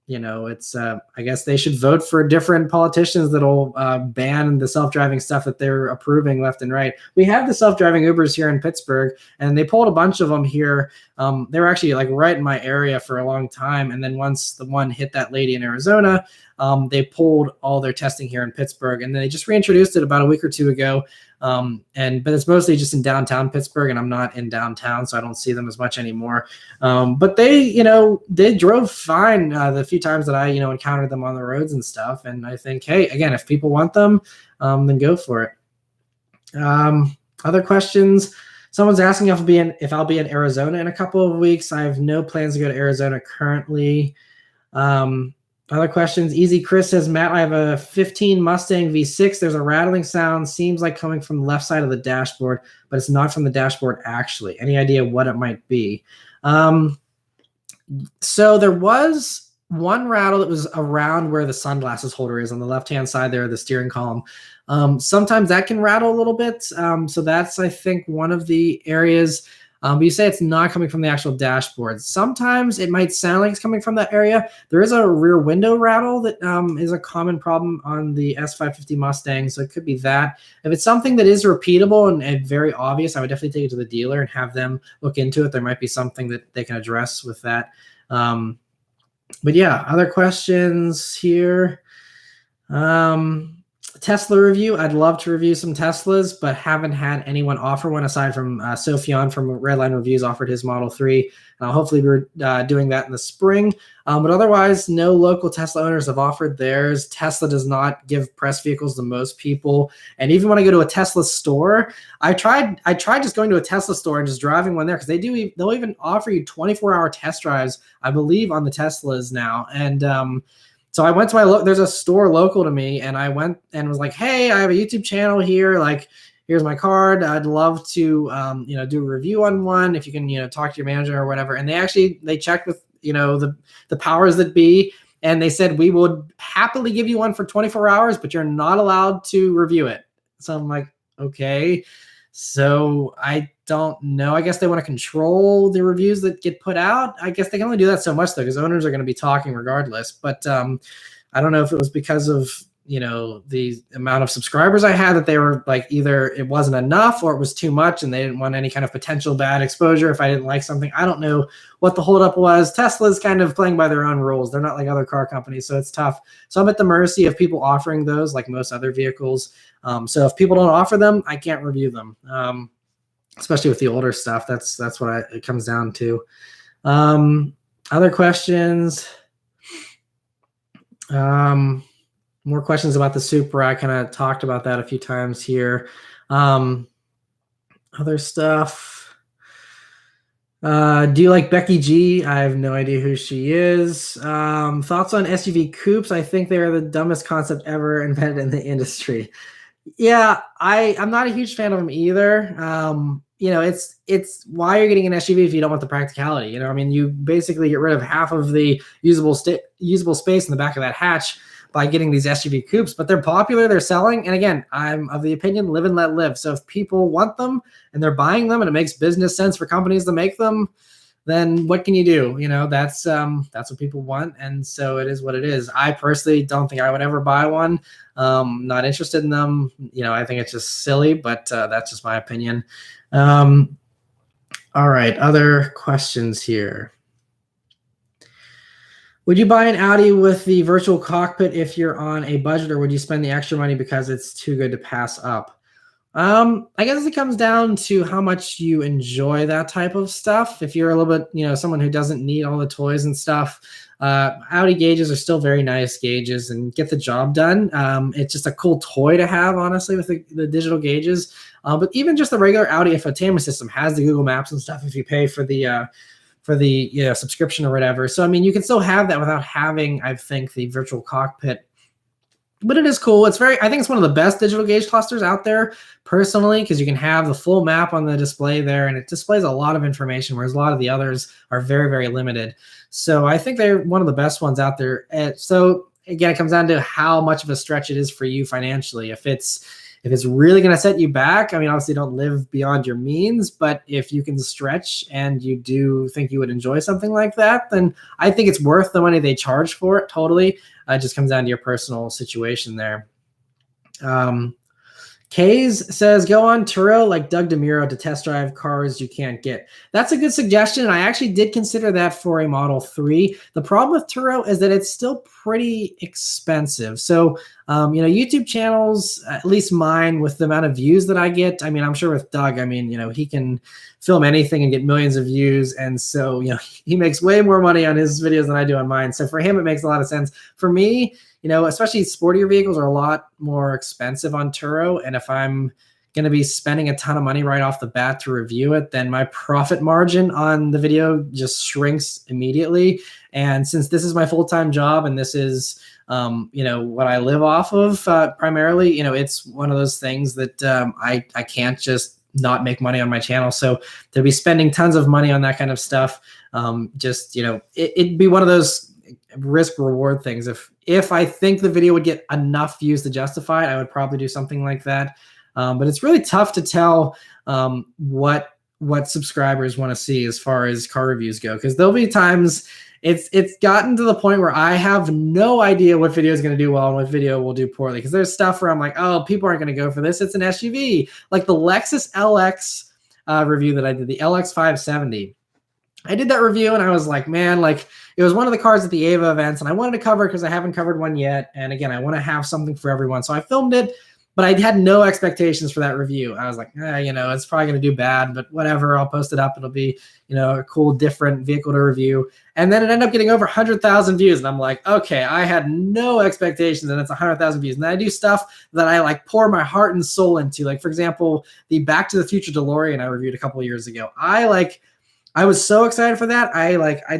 It's I guess they should vote for different politicians that'll ban the self-driving stuff that they're approving left and right. We have the self-driving Ubers here in Pittsburgh, and they pulled a bunch of them here. They were actually right in my area for a long time, and then once the one hit that lady in Arizona, they pulled all their testing here in Pittsburgh, and then they just reintroduced it about a week or two ago. But it's mostly just in downtown Pittsburgh, and I'm not in downtown, so I don't see them as much anymore. But they drove fine the few times that I encountered them on the roads and stuff. And I think, hey, again, if people want them, then go for it. Other questions? Someone's asking if I'll be in Arizona in a couple of weeks. I have no plans to go to Arizona currently. Other questions. Easy Chris says, Matt, I have a 15 Mustang V6. There's a rattling sound. Seems like coming from the left side of the dashboard, but it's not from the dashboard actually. Any idea what it might be? So there was one rattle that was around where the sunglasses holder is on the left-hand side there, the steering column. Sometimes that can rattle a little bit. So that's, I think, one of the areas. But you say it's not coming from the actual dashboard. Sometimes it might sound like it's coming from that area. There is a rear window rattle that is a common problem on the S550 Mustang, so it could be that. If it's something that is repeatable and very obvious, I would definitely take it to the dealer and have them look into it. There might be something that they can address with that. But yeah, other questions here. Tesla review. I'd love to review some Teslas, but haven't had anyone offer one aside from Sophion from Redline Reviews offered his Model 3. Hopefully we're doing that in the spring. But otherwise, no local Tesla owners have offered theirs. Tesla does not give press vehicles to most people. And even when I go to a Tesla store, I tried just going to a Tesla store and just driving one there because they'll even offer you 24-hour test drives, I believe, on the Teslas now. And so I went to there's a store local to me, and I went and was like, hey, I have a YouTube channel here. Like, here's my card. I'd love to, do a review on one. If you can, talk to your manager or whatever. And they checked with, the powers that be, and they said, we would happily give you one for 24 hours, but you're not allowed to review it. So I'm like, okay. So I don't know. I guess they want to control the reviews that get put out. I guess they can only do that so much though, because owners are going to be talking regardless. But I don't know if it was because of the amount of subscribers I had that they were like either it wasn't enough or it was too much and they didn't want any kind of potential bad exposure if I didn't like something. I don't know what the holdup was. Tesla's kind of playing by their own rules. They're not like other car companies, so it's tough. So I'm at the mercy of people offering those like most other vehicles. So if people don't offer them, I can't review them. Especially with the older stuff. That's what it comes down to. Other questions. More questions about the Supra. I kind of talked about that a few times here. Other stuff. Do you like Becky G? I have no idea who she is. Thoughts on SUV coupes? I think they are the dumbest concept ever invented in the industry. Yeah, I'm not a huge fan of them either. It's why you're getting an SUV if you don't want the practicality. You basically get rid of half of the usable space in the back of that hatch by getting these SUV coupes, but they're popular, they're selling. And again, I'm of the opinion, live and let live. So if people want them and they're buying them and it makes business sense for companies to make them, then what can you do? That's what people want. And so it is what it is. I personally don't think I would ever buy one. Not interested in them. I think it's just silly, but that's just my opinion. All right. Other questions here. Would you buy an Audi with the virtual cockpit if you're on a budget, or would you spend the extra money because it's too good to pass up? I guess it comes down to how much you enjoy that type of stuff. If you're a little bit, someone who doesn't need all the toys and stuff, Audi gauges are still very nice gauges and get the job done. It's just a cool toy to have, honestly, with the digital gauges. But even just the regular Audi infotainment system has the Google Maps and stuff if you pay for the subscription or whatever. So, you can still have that without having, I think, the virtual cockpit. But it is cool. I think it's one of the best digital gauge clusters out there, personally, because you can have the full map on the display there, and it displays a lot of information, whereas a lot of the others are very, very limited. So I think they're one of the best ones out there. So again, it comes down to how much of a stretch it is for you financially. If it's really going to set you back, obviously don't live beyond your means, but if you can stretch and you do think you would enjoy something like that, then I think it's worth the money they charge for it, totally. It just comes down to your personal situation there. Kays says, go on Turo like Doug DeMuro to test drive cars you can't get. That's a good suggestion. I actually did consider that for a Model 3. The problem with Turo is that it's still pretty expensive. So, YouTube channels, at least mine, with the amount of views that I get, I mean, I'm sure with Doug, I mean, he can film anything and get millions of views. And so, he makes way more money on his videos than I do on mine. So for him, it makes a lot of sense. For me, especially sportier vehicles are a lot more expensive on Turo. And if I'm going to be spending a ton of money right off the bat to review it, then my profit margin on the video just shrinks immediately. And since this is my full-time job and this is, what I live off of primarily, it's one of those things that I can't just not make money on my channel. So to be spending tons of money on that kind of stuff, it'd be one of those risk reward things. If I think the video would get enough views to justify it, I would probably do something like that. But it's really tough to tell what subscribers want to see as far as car reviews go, because there'll be times it's gotten to the point where I have no idea what video is going to do well and what video will do poorly, because there's stuff where I'm like, oh, people aren't going to go for this. It's an SUV, like the Lexus LX review that I did, the LX 570. I did that review and I was like, man, like it was one of the cars at the AVA events and I wanted to cover it because I haven't covered one yet. And again, I want to have something for everyone. So I filmed it, but I had no expectations for that review. I was like, it's probably going to do bad, but whatever, I'll post it up. It'll be, a cool, different vehicle to review. And then it ended up getting over 100,000 views. And I'm like, okay, I had no expectations and it's 100,000 views. And then I do stuff that I like pour my heart and soul into. Like, for example, the Back to the Future DeLorean I reviewed a couple of years ago. I was so excited for that. I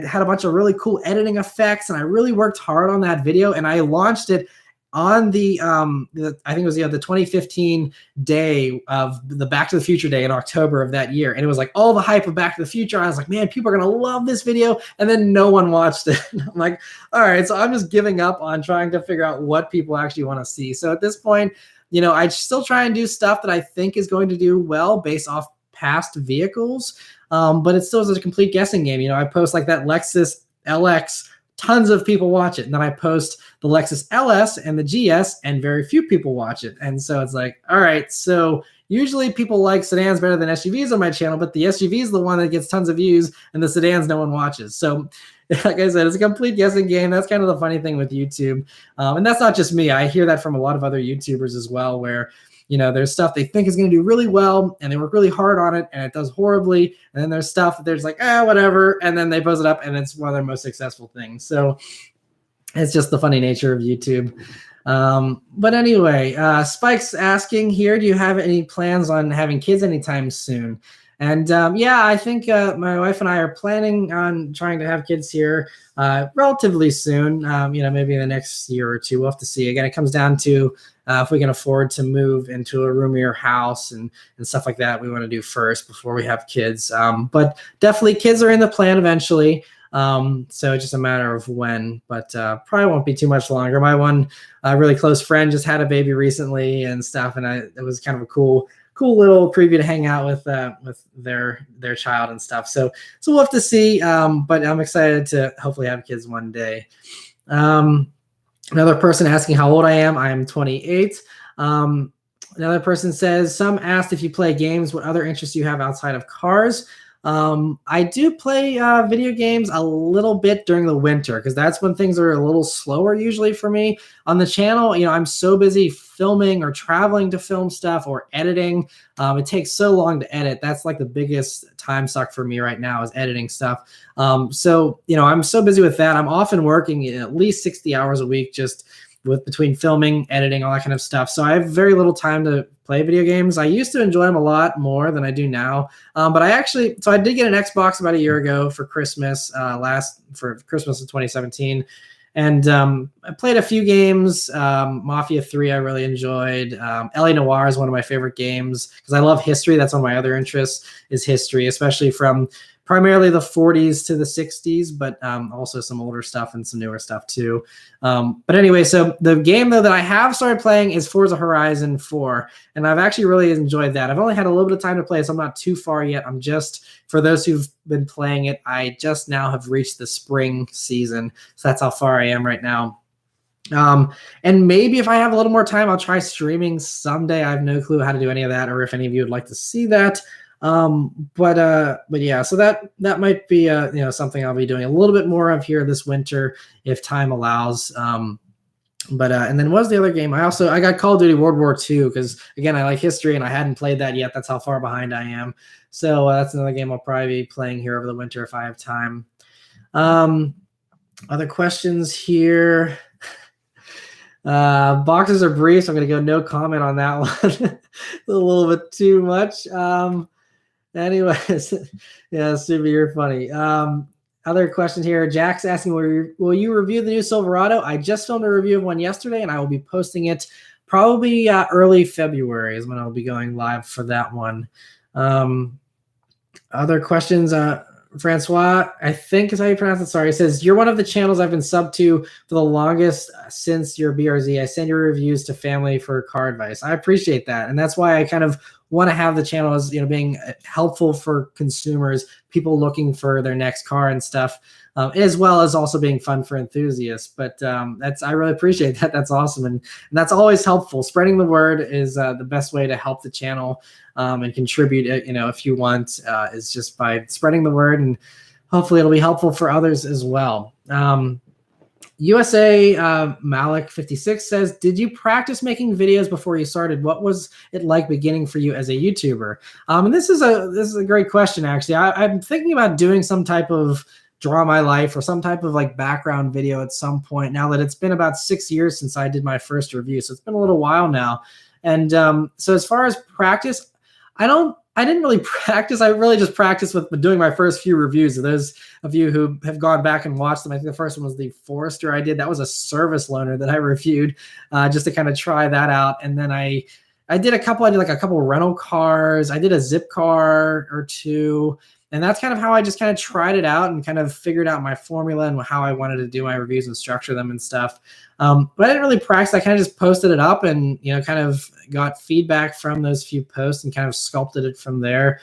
had a bunch of really cool editing effects and I really worked hard on that video, and I launched it on the I think it was the 2015 day of the Back to the Future day in October of that year. And it was like all the hype of Back to the Future. I was like, man, people are going to love this video. And then no one watched it. I'm like, all right, so I'm just giving up on trying to figure out what people actually want to see. So at this point, I still try and do stuff that I think is going to do well based off past vehicles. But it still is a complete guessing game. I post like that Lexus LX, tons of people watch it. And then I post the Lexus LS and the GS and very few people watch it. And so it's like, all right, so usually people like sedans better than SUVs on my channel, but the SUV is the one that gets tons of views and the sedans no one watches. So like I said, it's a complete guessing game. That's kind of the funny thing with YouTube. And that's not just me. I hear that from a lot of other YouTubers as well, where there's stuff they think is going to do really well and they work really hard on it and it does horribly. And then there's stuff that there's like, whatever. And then they post it up and it's one of their most successful things. So it's just the funny nature of YouTube. But anyway, Spike's asking here, do you have any plans on having kids anytime soon? And I think my wife and I are planning on trying to have kids here relatively soon, maybe in the next year or two. We'll have to see. Again, it comes down to if we can afford to move into a roomier house and stuff like that, we want to do first before we have kids. But definitely kids are in the plan eventually. So it's just a matter of when, but probably won't be too much longer. My one really close friend just had a baby recently and stuff, and it was kind of a cool little preview to hang out with their child and stuff. So we'll have to see. But I'm excited to hopefully have kids one day. Another person asking how old I am. I am 28. Another person says, some asked if you play games, what other interests you have outside of cars. I do play video games a little bit during the winter because that's when things are a little slower usually for me on the channel. I'm so busy filming or traveling to film stuff or editing. It takes so long to edit. That's like the biggest time suck for me right now is editing stuff. So I'm so busy with that. I'm often working at least 60 hours a week just between filming, editing, all that kind of stuff. So I have very little time to play video games. I used to enjoy them a lot more than I do now. But I did get an Xbox about a year ago for Christmas, for Christmas of 2017. And I played a few games. Mafia 3 I really enjoyed. LA Noire is one of my favorite games because I love history. That's one of my other interests is history, especially from primarily the 40s to the 60s, but also some older stuff and some newer stuff too. But anyway, so the game though that I have started playing is Forza Horizon 4, and I've actually really enjoyed that. I've only had a little bit of time to play, so I'm not too far yet. For those who've been playing it, I just now have reached the spring season, so that's how far I am right now. And maybe if I have a little more time, I'll try streaming someday. I have no clue how to do any of that, or if any of you would like to see that. But yeah, so that might be something I'll be doing a little bit more of here this winter if time allows. And then what was the other game? I got Call of Duty World War II because again I like history and I hadn't played that yet. That's how far behind I am. So that's another game I'll probably be playing here over the winter if I have time. Other questions here. Boxes are brief, so I'm gonna go no comment on that one. A little bit too much. Anyways, yeah, Super, you're funny. Other question here. Jack's asking, will you review the new Silverado? I just filmed a review of one yesterday, and I will be posting it probably early February is when I'll be going live for that one. Other questions. Francois, I think is how you pronounce it. Sorry. It says, you're one of the channels I've been subbed to for the longest since your BRZ. I send your reviews to family for car advice. I appreciate that. And that's why I kind of want to have the channel as, being helpful for consumers, people looking for their next car and stuff, as well as also being fun for enthusiasts. But I really appreciate that. That's awesome. And that's always helpful. Spreading the word is the best way to help the channel and contribute, if you want, is just by spreading the word, and hopefully it'll be helpful for others as well. USA Malik 56 says, did you practice making videos before you started? What was it like beginning for you as a YouTuber? And this is a great question, actually. I'm thinking about doing some type of draw my life or some type of like background video at some point, now that it's been about 6 years since I did my first review. So it's been a little while now. And so as far as practice, I didn't really practice. I really just practiced with doing my first few reviews. Those of you who have gone back and watched them, I think the first one was the Forester I did. That was a service loaner that I reviewed just to kind of try that out. And then I did a couple rental cars. I did a zip car or two. And that's kind of how I just kind of tried it out and kind of figured out my formula and how I wanted to do my reviews and structure them and stuff. But I didn't really practice. I kind of just posted it up and, kind of got feedback from those few posts and kind of sculpted it from there.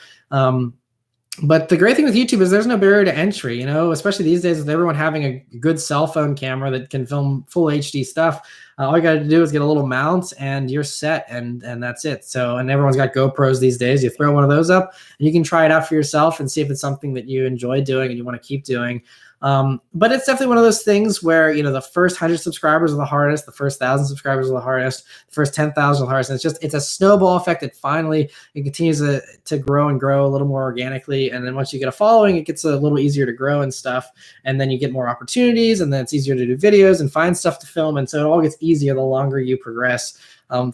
But the great thing with YouTube is there's no barrier to entry, especially these days with everyone having a good cell phone camera that can film full HD stuff. All you got to do is get a little mount and you're set, and that's it. So, and everyone's got GoPros these days. You throw one of those up and you can try it out for yourself and see if it's something that you enjoy doing and you want to keep doing. But it's definitely one of those things where, the first 100 subscribers are the hardest, the first 1,000 subscribers are the hardest, the first 10,000 are the hardest. And it's a snowball effect that finally it continues to grow and grow a little more organically. And then once you get a following, it gets a little easier to grow and stuff. And then you get more opportunities, and then it's easier to do videos and find stuff to film. And so it all gets easier the longer you progress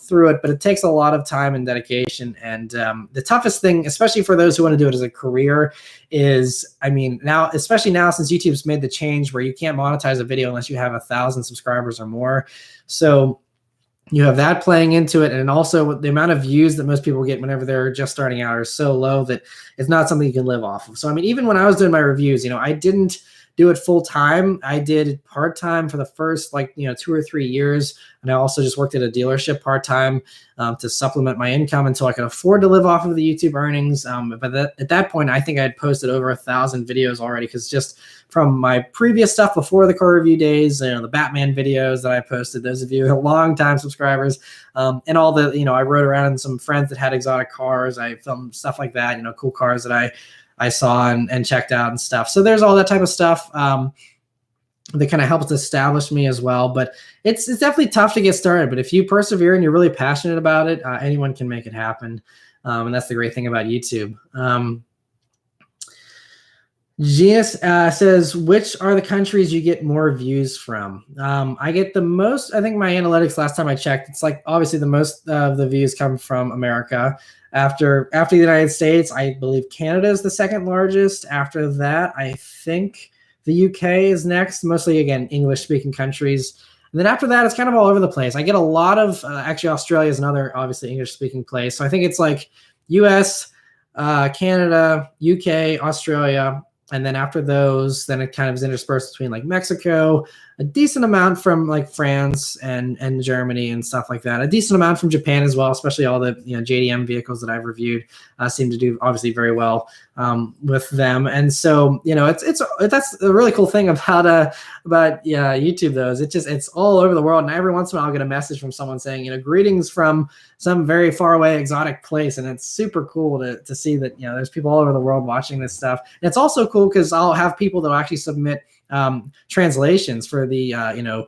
through it, but it takes a lot of time and dedication. And the toughest thing, especially for those who want to do it as a career, is, now, especially now since YouTube's made the change where you can't monetize a video unless you have 1,000 subscribers or more. So you have that playing into it. And also the amount of views that most people get whenever they're just starting out are so low that it's not something you can live off of. So, even when I was doing my reviews, I didn't do it full time. I did part time for the first 2 or 3 years, and I also just worked at a dealership part time to supplement my income until I could afford to live off of the YouTube earnings. But at that point, I think I had posted over 1,000 videos already, because just from my previous stuff before the car review days, the Batman videos that I posted, those of you who are long-time subscribers, and all the I rode around in some friends that had exotic cars. I filmed stuff like that, cool cars that I saw and checked out and stuff. So there's all that type of stuff that kind of helps establish me as well. But it's definitely tough to get started. But if you persevere and you're really passionate about it, anyone can make it happen. And that's the great thing about YouTube. Genius says, which are the countries you get more views from? I get the most, I think my analytics last time I checked, it's obviously the most of the views come from America. After the United States, I believe Canada is the second largest. After that, I think the UK is next, mostly, again, English-speaking countries. And then after that, it's kind of all over the place. I get a lot of, actually, Australia is another, obviously, English-speaking place. So I think it's US, Canada, UK, Australia. And then after those, then it kind of is interspersed between Mexico, a decent amount from France and Germany and stuff like that. A decent amount from Japan as well, especially all the JDM vehicles that I've reviewed seem to do obviously very well with them. And so, that's a really cool thing about YouTube though, is it's all over the world. And every once in a while I'll get a message from someone saying, greetings from some very far away exotic place. And it's super cool to see that, there's people all over the world watching this stuff. And it's also cool because I'll have people that will actually submit translations for the,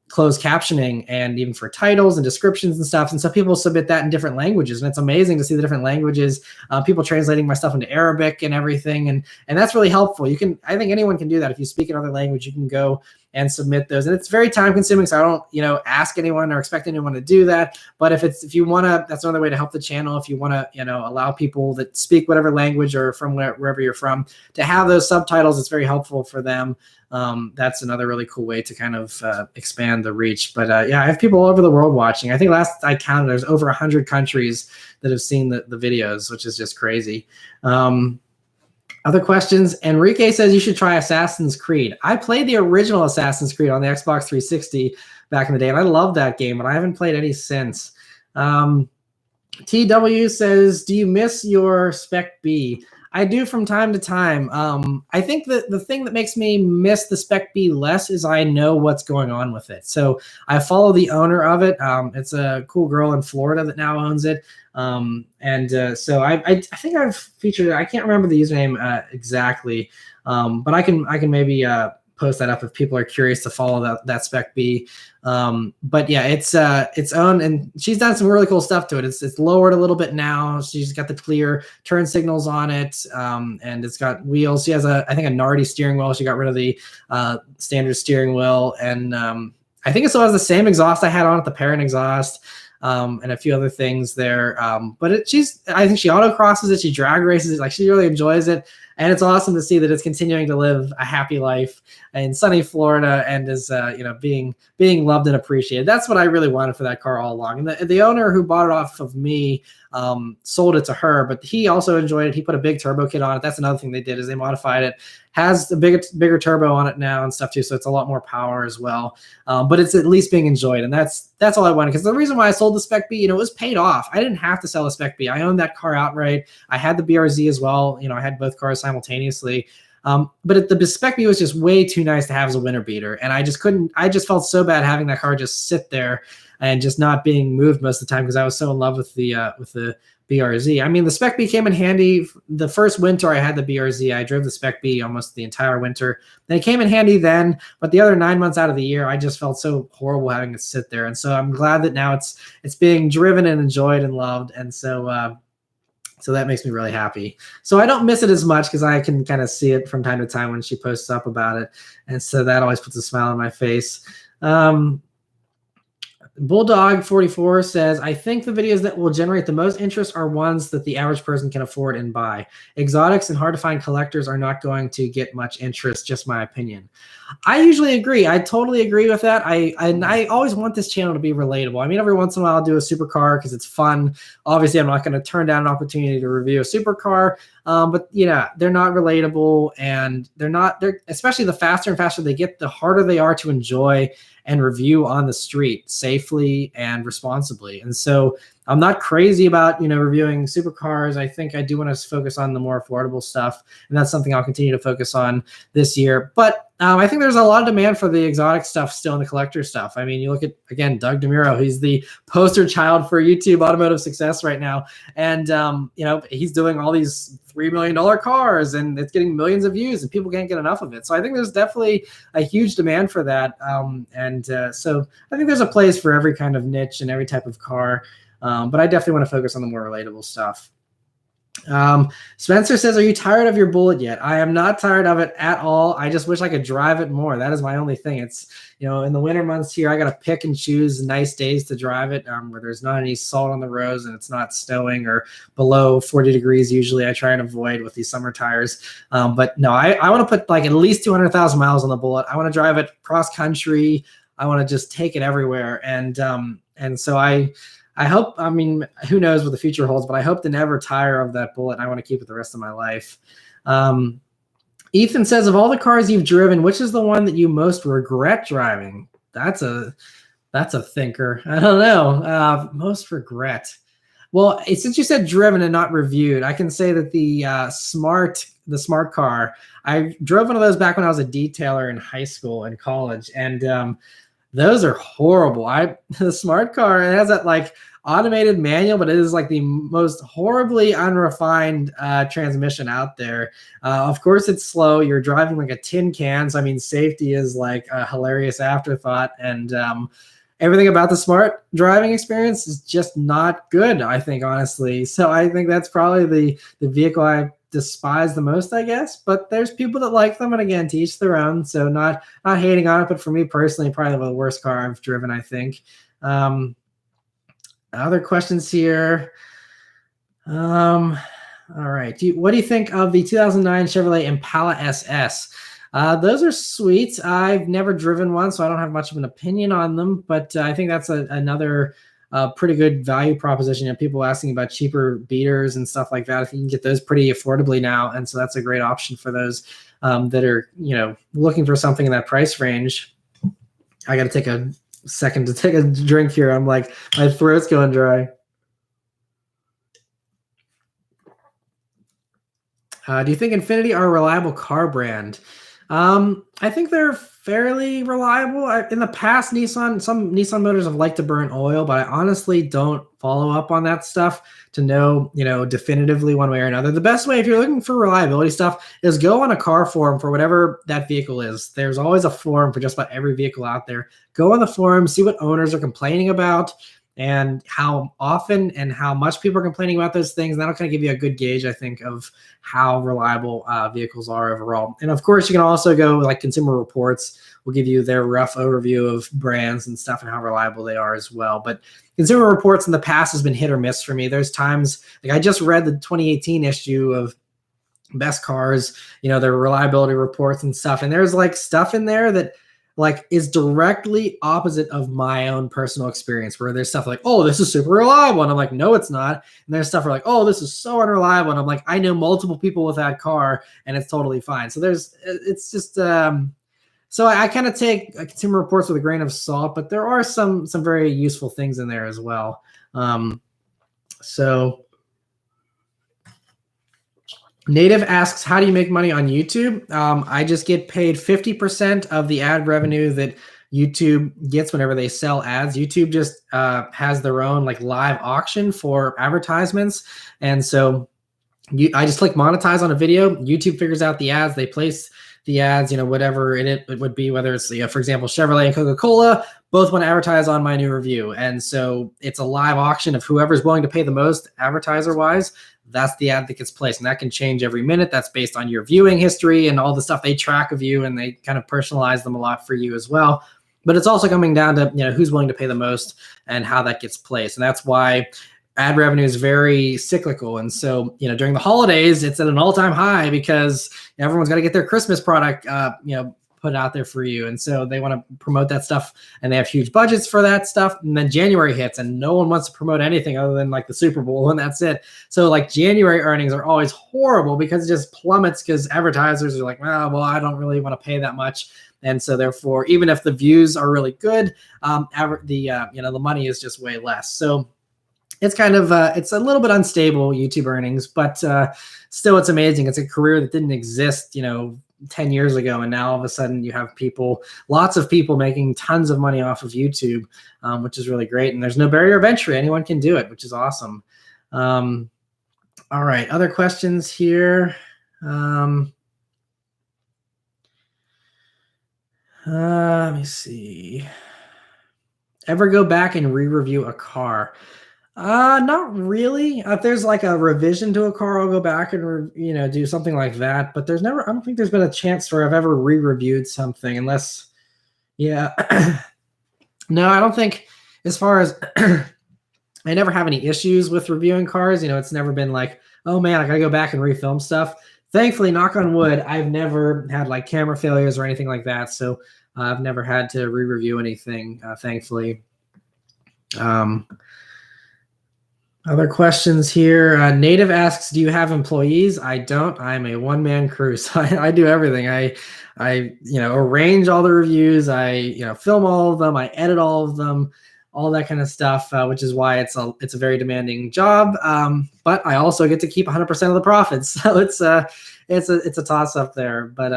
closed captioning and even for titles and descriptions and stuff. And so people submit that in different languages. And it's amazing to see the different languages, people translating my stuff into Arabic and everything. And that's really helpful. I think anyone can do that. If you speak another language, you can go and submit those. And it's very time consuming. So I don't, ask anyone or expect anyone to do that. But if you want to, that's another way to help the channel. If you want to, allow people that speak whatever language or from wherever you're from to have those subtitles, it's very helpful for them. That's another really cool way to kind of expand the reach. But I have people all over the world watching. I think last I counted, there's over 100 countries that have seen the videos, which is just crazy. Other questions? Enrique says you should try Assassin's Creed. I played the original Assassin's Creed on the Xbox 360 back in the day, and I loved that game, but I haven't played any since. TW says, do you miss your Spec B? I do from time to time. I think that the thing that makes me miss the Spec B less is I know what's going on with it. So I follow the owner of it. It's a cool girl in Florida that now owns it. So I think I've featured it. I can't remember the username exactly, but I can maybe post that up if people are curious to follow that Spec B. But yeah, it's owned, and she's done some really cool stuff to it. It's lowered a little bit now. She's got the clear turn signals on it, and it's got wheels. She has I think a Nardi steering wheel. She got rid of the standard steering wheel, and I think it still has the same exhaust I had on it, the parent exhaust. And a few other things there. But I think she autocrosses it. She drag races it. Like, she really enjoys it. And it's awesome to see that it's continuing to live a happy life in sunny Florida and is, being loved and appreciated. That's what I really wanted for that car all along. And the owner who bought it off of me sold it to her, but he also enjoyed it. He put a big turbo kit on it. That's another thing they did, is they modified it. Has the bigger turbo on it now and stuff too, so it's a lot more power as well. But it's at least being enjoyed, and that's all I wanted. Because the reason why I sold the Spec B, it was paid off. I didn't have to sell a Spec B. I owned that car outright. I had the BRZ as well. I had both cars simultaneously. But the Spec B was just way too nice to have as a winter beater, and I just felt so bad having that car just sit there and just not being moved most of the time because I was so in love with the BRZ. I mean, the Spec B came in handy. The first winter I had the BRZ, I drove the Spec B almost the entire winter. Then it came in handy then, but the other 9 months out of the year, I just felt so horrible having it sit there. And so I'm glad that now it's being driven and enjoyed and loved. And so that makes me really happy. So I don't miss it as much because I can kind of see it from time to time when she posts up about it. And so that always puts a smile on my face. Bulldog 44 says, I think the videos that will generate the most interest are ones that the average person can afford and buy. Exotics and hard to find collectors are not going to get much interest, just my opinion. I usually agree. I totally agree with that. I always want this channel to be relatable. I mean, every once in a while I'll do a supercar because it's fun. Obviously, I'm not going to turn down an opportunity to review a supercar. But they're not relatable, and they're especially the faster and faster they get, the harder they are to enjoy and review on the street safely and responsibly. And so I'm not crazy about, reviewing supercars. I think I do want to focus on the more affordable stuff, and that's something I'll continue to focus on this year. But I think there's a lot of demand for the exotic stuff still, in the collector stuff. I mean, you look at, again, Doug DeMuro. He's the poster child for YouTube automotive success right now. And, he's doing all these $3 million cars, and it's getting millions of views, and people can't get enough of it. So I think there's definitely a huge demand for that. So I think there's a place for every kind of niche and every type of car. But I definitely want to focus on the more relatable stuff. Spencer says, are you tired of your Bullet yet? I am not tired of it at all. I just wish I could drive it more. That is my only thing. It's, in the winter months here, I got to pick and choose nice days to drive it, where there's not any salt on the roads and it's not snowing or below 40 degrees. Usually I try and avoid with these summer tires. But no, I want to put like at least 200,000 miles on the Bullet. I want to drive it cross country. I want to just take it everywhere. And so I hope, I mean, who knows what the future holds, but I hope to never tire of that Bullet. And I want to keep it the rest of my life. Ethan says, of all the cars you've driven, which is the one that you most regret driving? That's a thinker. I don't know. Most regret. Well, since you said driven and not reviewed, I can say that the smart car, I drove one of those back when I was a detailer in high school and college, and those are horrible. The smart car, it has that like automated manual, but it is like the most horribly unrefined transmission out there. Of course, it's slow. You're driving like a tin can. So I mean, safety is like a hilarious afterthought, and everything about the smart driving experience is just not good, I think, honestly. So I think that's probably the vehicle I despise the most, I guess. But there's people that like them, and again, to each their own. So not hating on it, but for me personally, probably the worst car I've driven, I think. Other questions here. All right. What do you think of the 2009 Chevrolet Impala SS? Those are sweet. I've never driven one, so I don't have much of an opinion on them, but I think that's another pretty good value proposition. You know, people asking about cheaper beaters and stuff like that. I think you can get those pretty affordably now, and so that's a great option for those that are, you know, looking for something in that price range. I got to take a second to take a drink here. I'm like, my throat's going dry. Do you think Infiniti are a reliable car brand? I think they're fairly reliable. In the past, some Nissan motors have liked to burn oil, but I honestly don't follow up on that stuff to know, you know, definitively one way or another. The best way, if you're looking for reliability stuff, is go on a car forum for whatever that vehicle is. There's always a forum for just about every vehicle out there. Go on the forum, see what owners are complaining about, and how often and how much people are complaining about those things. And that'll kind of give you a good gauge, I think, of how reliable vehicles are overall. And of course, you can also go like Consumer Reports will give you their rough overview of brands and stuff and how reliable they are as well. But Consumer Reports in the past has been hit or miss for me. There's times, like I just read the 2018 issue of Best Cars, you know, their reliability reports and stuff. And there's like stuff in there that like is directly opposite of my own personal experience, where there's stuff like, oh, this is super reliable. And I'm like, no, it's not. And there's stuff where like, oh, this is so unreliable. And I'm like, I know multiple people with that car and it's totally fine. So it's just, so I kind of take Consumer Reports with a grain of salt, but there are some very useful things in there as well. So Native asks, how do you make money on YouTube? I just get paid 50% of the ad revenue that YouTube gets whenever they sell ads. YouTube just has their own like live auction for advertisements. And so I just click monetize on a video. YouTube figures out the ads. They place the ads, you know, whatever it would be, whether it's, you know, for example, Chevrolet and Coca-Cola, both want to advertise on my new review. And so it's a live auction of whoever's willing to pay the most advertiser-wise. That's the ad that gets placed, and that can change every minute. That's based on your viewing history and all the stuff they track of you, and they kind of personalize them a lot for you as well. But it's also coming down to, you know, who's willing to pay the most and how that gets placed. And that's why ad revenue is very cyclical. And so, you know, during the holidays, it's at an all-time high because everyone's got to get their Christmas product, you know, put out there for you. And so they want to promote that stuff, and they have huge budgets for that stuff. And then January hits and no one wants to promote anything other than like the Super Bowl, and that's it. So like January earnings are always horrible because it just plummets because advertisers are like, oh, well, I don't really want to pay that much. And so therefore, even if the views are really good, the money is just way less. So it's kind of, it's a little bit unstable, YouTube earnings, but still it's amazing. It's a career that didn't exist, 10 years ago. And now all of a sudden you have lots of people making tons of money off of YouTube, which is really great. And there's no barrier of entry. Anyone can do it, which is awesome. All right. Other questions here. Let me see. Ever go back and re-review a car? Not really. If there's like a revision to a car, I'll go back and do something like that. But I don't think there's been a chance where I've ever re-reviewed something, unless, yeah. No, I don't think. As far as I never have any issues with reviewing cars. It's never been like, oh man, I gotta go back and refilm stuff. Thankfully, knock on wood, I've never had like camera failures or anything like that. So I've never had to re-review anything, thankfully. Other questions here. Native asks, do you have employees? I don't. I'm a one-man crew, so I do everything. I arrange all the reviews. I film all of them. I edit all of them. all that kind of stuff, which is why it's a very demanding job. But I also get to keep 100% of the profits, so it's a toss up there. But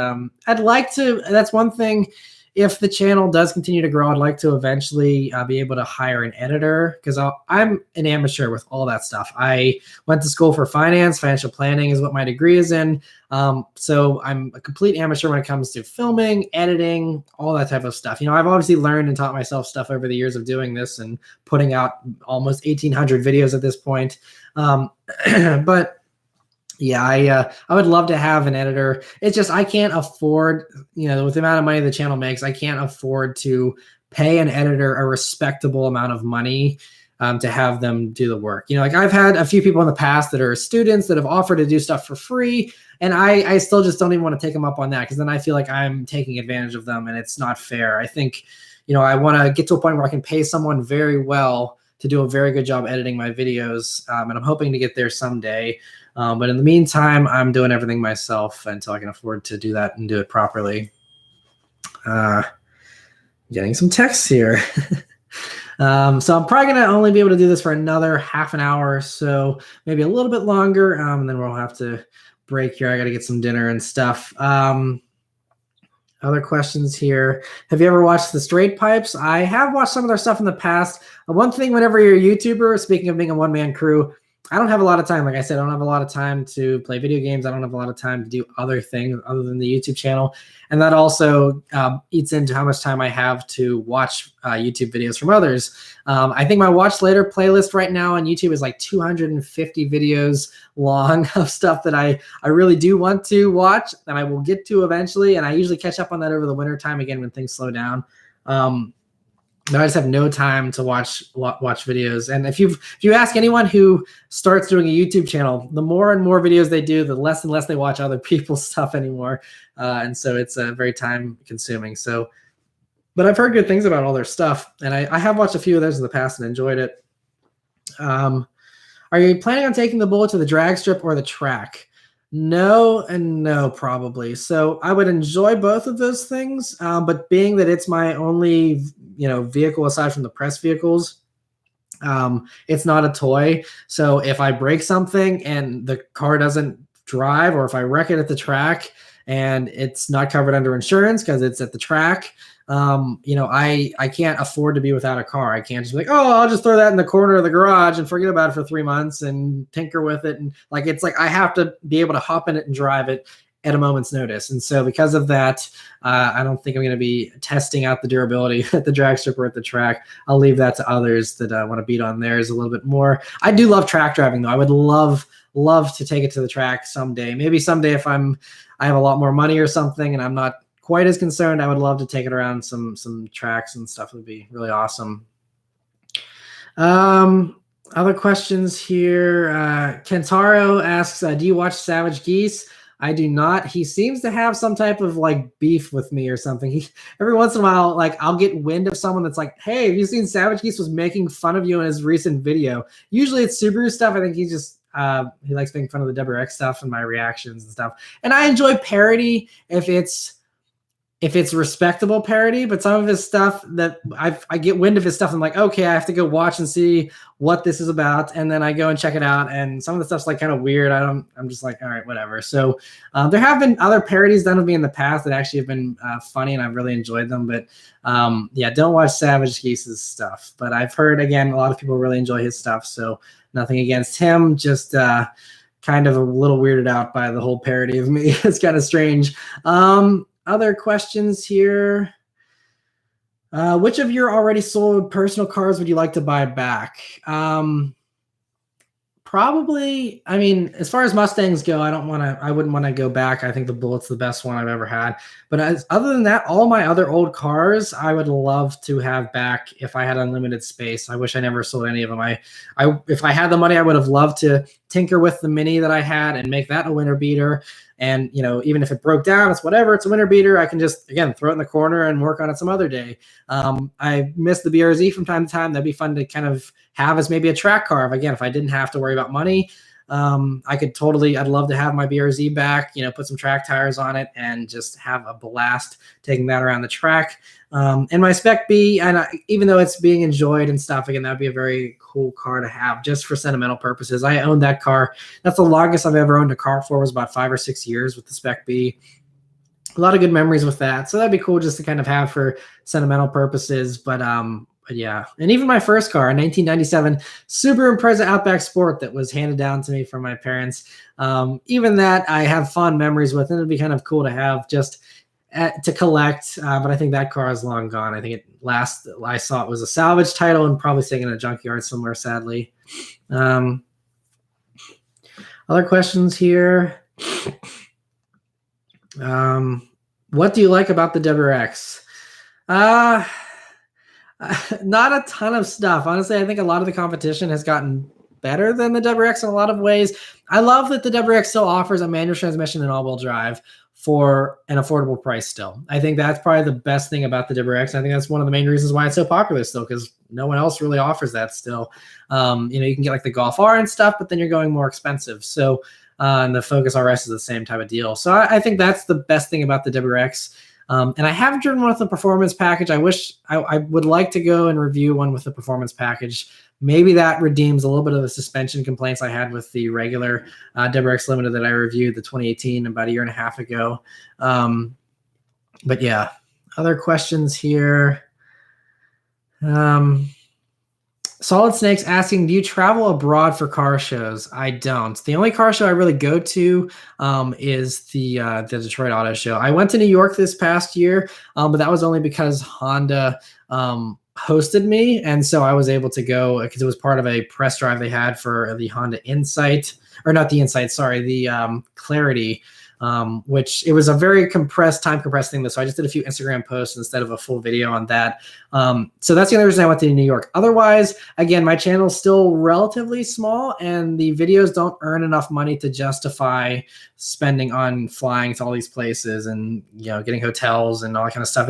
I'd like to. That's one thing. If the channel does continue to grow, I'd like to eventually be able to hire an editor, because I'm an amateur with all that stuff. I went to school for finance. Financial planning is what my degree is in. So I'm a complete amateur when it comes to filming, editing, all that type of stuff. You know, I've obviously learned and taught myself stuff over the years of doing this and putting out almost 1,800 videos at this point. But yeah, I would love to have an editor. It's just I can't afford, you know, with the amount of money the channel makes, I can't afford to pay an editor a respectable amount of money to have them do the work. You know, like I've had a few people in the past that are students that have offered to do stuff for free, and I still just don't even want to take them up on that, because then I feel like I'm taking advantage of them and it's not fair. I think, you know, I want to get to a point where I can pay someone very well to do a very good job editing my videos, and I'm hoping to get there someday. But in the meantime, I'm doing everything myself until I can afford to do that and do it properly. Getting some texts here. So I'm probably going to only be able to do this for another half an hour, so maybe a little bit longer, and then we'll have to break here. I got to get some dinner and stuff. Other questions here. Have you ever watched the Straight Pipes? I have watched some of their stuff in the past. One thing, whenever you're a YouTuber, speaking of being a one-man crew, I don't have a lot of time. Like I said, I don't have a lot of time to play video games. I don't have a lot of time to do other things other than the YouTube channel. And that also eats into how much time I have to watch YouTube videos from others. I think my Watch Later playlist right now on YouTube is like 250 videos long of stuff that I really do want to watch, and I will get to eventually. And I usually catch up on that over the winter time again when things slow down. But I just have no time to watch videos. And if you ask anyone who starts doing a YouTube channel, the more and more videos they do, the less and less they watch other people's stuff anymore. And so it's very time consuming. So, but I've heard good things about all their stuff, and I have watched a few of those in the past and enjoyed it. Are you planning on taking the Bullet to the drag strip or the track? No and no, probably. So I would enjoy both of those things, but being that it's my only, you know, vehicle aside from the press vehicles, it's not a toy. So if I break something and the car doesn't drive, or if I wreck it at the track and it's not covered under insurance because it's at the track, you know, I can't afford to be without a car. I can't just be like, oh, I'll just throw that in the corner of the garage and forget about it for 3 months and tinker with it. And like, it's like I have to be able to hop in it and drive it at a moment's notice. And so because of that, I don't think I'm going to be testing out the durability at the drag strip or at the track. I'll leave that to others that want to beat on theirs a little bit more. I do love track driving though. I would love to take it to the track someday. Maybe someday if I have a lot more money or something and I'm not quite as concerned, I would love to take it around some tracks and stuff. It would be really awesome. Other questions here. Kentaro asks, do you watch Savage Geese? I do not. He seems to have some type of like beef with me or something. Every once in a while, like I'll get wind of someone that's like, hey, have you seen Savage Geese was making fun of you in his recent video? Usually it's Subaru stuff. I think he just, he likes making fun of the WRX stuff and my reactions and stuff. And I enjoy parody if it's respectable parody, but some of his stuff that I get wind of his stuff, I'm like, okay, I have to go watch and see what this is about, and then I go and check it out, and some of the stuff's like kind of weird. I'm just like, all right, whatever. So there have been other parodies done of me in the past that actually have been funny, and I've really enjoyed them. But yeah, don't watch Savage Geese's stuff. But I've heard, again, a lot of people really enjoy his stuff, so nothing against him, just kind of a little weirded out by the whole parody of me. It's kind of strange. Other questions here. Which of your already sold personal cars would you like to buy back? Probably, I mean, as far as Mustangs go, I wouldn't want to go back. I think the Bullet's the best one I've ever had. But other than that, all my other old cars, I would love to have back if I had unlimited space. I wish I never sold any of them. If I had the money, I would have loved to tinker with the Mini that I had and make that a winter beater. And, you know, even if it broke down, it's whatever. It's a winter beater. I can just, again, throw it in the corner and work on it some other day. I miss the BRZ from time to time. That'd be fun to kind of have as maybe a track car. If I didn't have to worry about money. I'd love to have my BRZ back, put some track tires on it and just have a blast taking that around the track. And my Spec B, and even though it's being enjoyed and stuff, again, that'd be a very cool car to have just for sentimental purposes. I owned that car. That's the longest I've ever owned a car for, was about 5 or 6 years with the Spec B. A lot of good memories with that. So that'd be cool just to kind of have for sentimental purposes. But yeah, and even my first car, a 1997 Subaru Impreza Outback Sport that was handed down to me from my parents. Even that I have fond memories with, and it'd be kind of cool to have just to collect. But I think that car is long gone. I think last I saw it was a salvage title and probably sitting in a junkyard somewhere, sadly. Other questions here. What do you like about the WRX? Not a ton of stuff. Honestly, I think a lot of the competition has gotten better than the WRX in a lot of ways. I love that the WRX still offers a manual transmission and all-wheel drive for an affordable price still. I think that's probably the best thing about the WRX. I think that's one of the main reasons why it's so popular still, because no one else really offers that still. You can get like the Golf R and stuff, but then you're going more expensive. So and the Focus RS is the same type of deal. So I think that's the best thing about the WRX. And I have driven one with the performance package. I wish I would like to go and review one with the performance package. Maybe that redeems a little bit of the suspension complaints I had with the regular WRX Limited that I reviewed, the 2018, about a year and a half ago. But yeah, other questions here. Solid Snakes asking, do you travel abroad for car shows? I don't. The only car show I really go to is the Detroit Auto Show. I went to New York this past year, but that was only because Honda hosted me, and so I was able to go because it was part of a press drive they had for the Honda Insight, or not the Insight, sorry, the Clarity, which it was a very compressed thing. So I just did a few Instagram posts instead of a full video on that. So that's the only reason I went to New York. Otherwise, again, my channel is still relatively small and the videos don't earn enough money to justify spending on flying to all these places and, getting hotels and all that kind of stuff.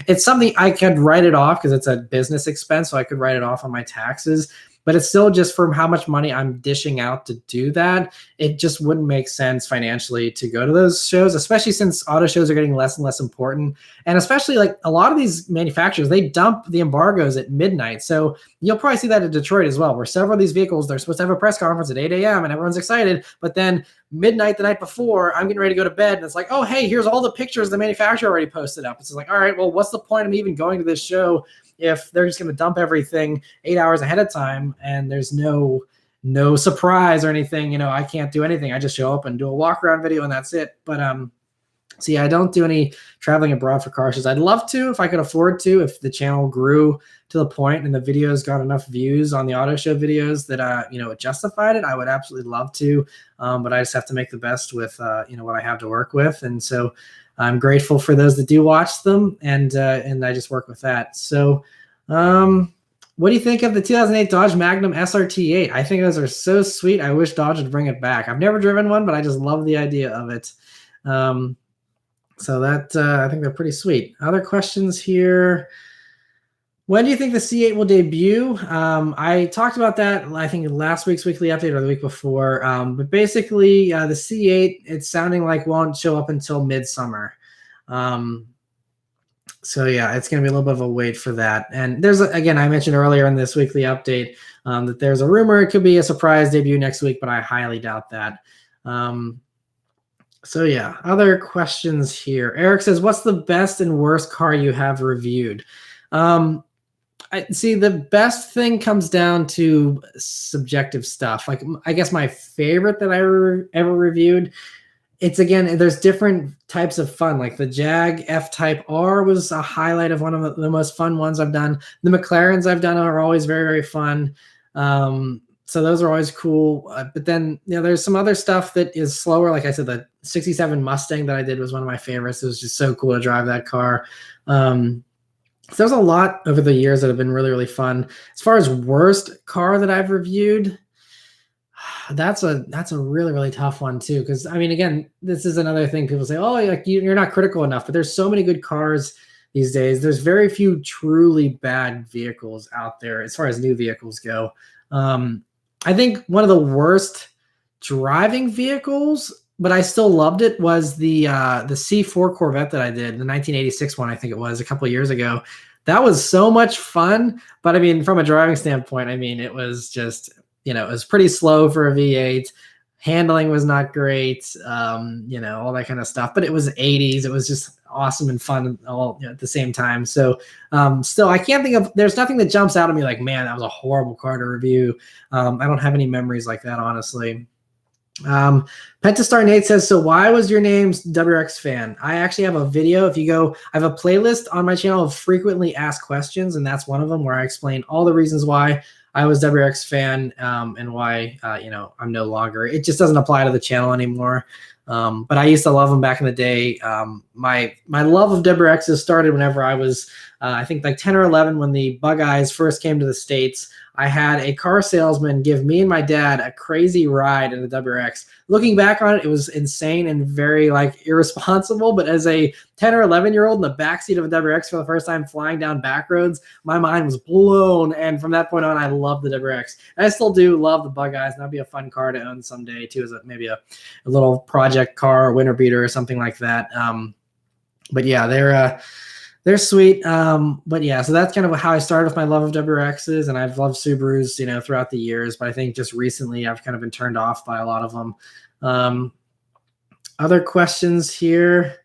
It's something I could write it off because it's a business expense. So I could write it off on my taxes. But it's still just from how much money I'm dishing out to do that. It just wouldn't make sense financially to go to those shows, especially since auto shows are getting less and less important. And especially like a lot of these manufacturers, they dump the embargoes at midnight. So you'll probably see that in Detroit as well, where several of these vehicles, they're supposed to have a press conference at 8 a.m. and everyone's excited. But then midnight the night before, I'm getting ready to go to bed. And it's like, oh, hey, here's all the pictures the manufacturer already posted up. It's like, all right, well, what's the point of me even going to this show if they're just going to dump everything 8 hours ahead of time and there's no surprise or anything? I can't do anything. I just show up and do a walk around video and that's it. But so yeah, I don't do any traveling abroad for car shows. I'd love to if I could afford to, if the channel grew to the point and the videos got enough views on the auto show videos that it justified it. I would absolutely love to, but I just have to make the best with what I have to work with. And so I'm grateful for those that do watch them, and I just work with that. So what do you think of the 2008 Dodge Magnum SRT8? I think those are so sweet. I wish Dodge would bring it back. I've never driven one, but I just love the idea of it. So that I think they're pretty sweet. Other questions here. When do you think the C8 will debut? I talked about that, I think, in last week's weekly update or the week before. But basically, the C8, it's sounding like won't show up until midsummer. So yeah, it's going to be a little bit of a wait for that. And there's, again, I mentioned earlier in this weekly update that there's a rumor it could be a surprise debut next week, but I highly doubt that. So yeah, other questions here. Eric says, what's the best and worst car you have reviewed? I see, the best thing comes down to subjective stuff. Like, I guess my favorite that I ever reviewed, it's, again, there's different types of fun. Like the Jag F-Type R was a highlight of one of the most fun ones I've done. The McLarens I've done are always very, very fun. So those are always cool. But then, there's some other stuff that is slower. Like I said, the 67 Mustang that I did was one of my favorites. It was just so cool to drive that car. So there's a lot over the years that have been really, really fun. As far as worst car that I've reviewed, that's a really, really tough one too. Because I mean, again, this is another thing people say, oh, you're not critical enough. But there's so many good cars these days. There's very few truly bad vehicles out there as far as new vehicles go. I think one of the worst driving vehicles, but I still loved it, was the C4 Corvette that I did, the 1986 one, I think it was, a couple of years ago. That was so much fun. But I mean, from a driving standpoint, I mean, it was just, it was pretty slow for a V8. Handling was not great, all that kind of stuff. But it was 80s. It was just awesome and fun all at the same time. So still, I can't think of, there's nothing that jumps out at me like, man, that was a horrible car to review. I don't have any memories like that, honestly. Pentastar Nate says, so why was your name WRX fan? I actually have a video. If you go, I have a playlist on my channel of frequently asked questions, and that's one of them where I explain all the reasons why I was WRX fan, and why I'm no longer. It just doesn't apply to the channel anymore. But I used to love them back in the day. My love of WRXs started whenever I was I think like 10 or 11, when the Bug Eyes first came to the States. I had a car salesman give me and my dad a crazy ride in a WRX. Looking back on it, it was insane and very like irresponsible. But as a 10 or 11-year-old in the backseat of a WRX for the first time, flying down back roads, my mind was blown. And from that point on, I loved the WRX. And I still do love the Bug Eyes. And that'd be a fun car to own someday too, as maybe a little project car, winter beater, or something like that. But yeah, they're sweet. But yeah, so that's kind of how I started with my love of WRXs, and I've loved Subarus, throughout the years, but I think just recently I've kind of been turned off by a lot of them. Other questions here.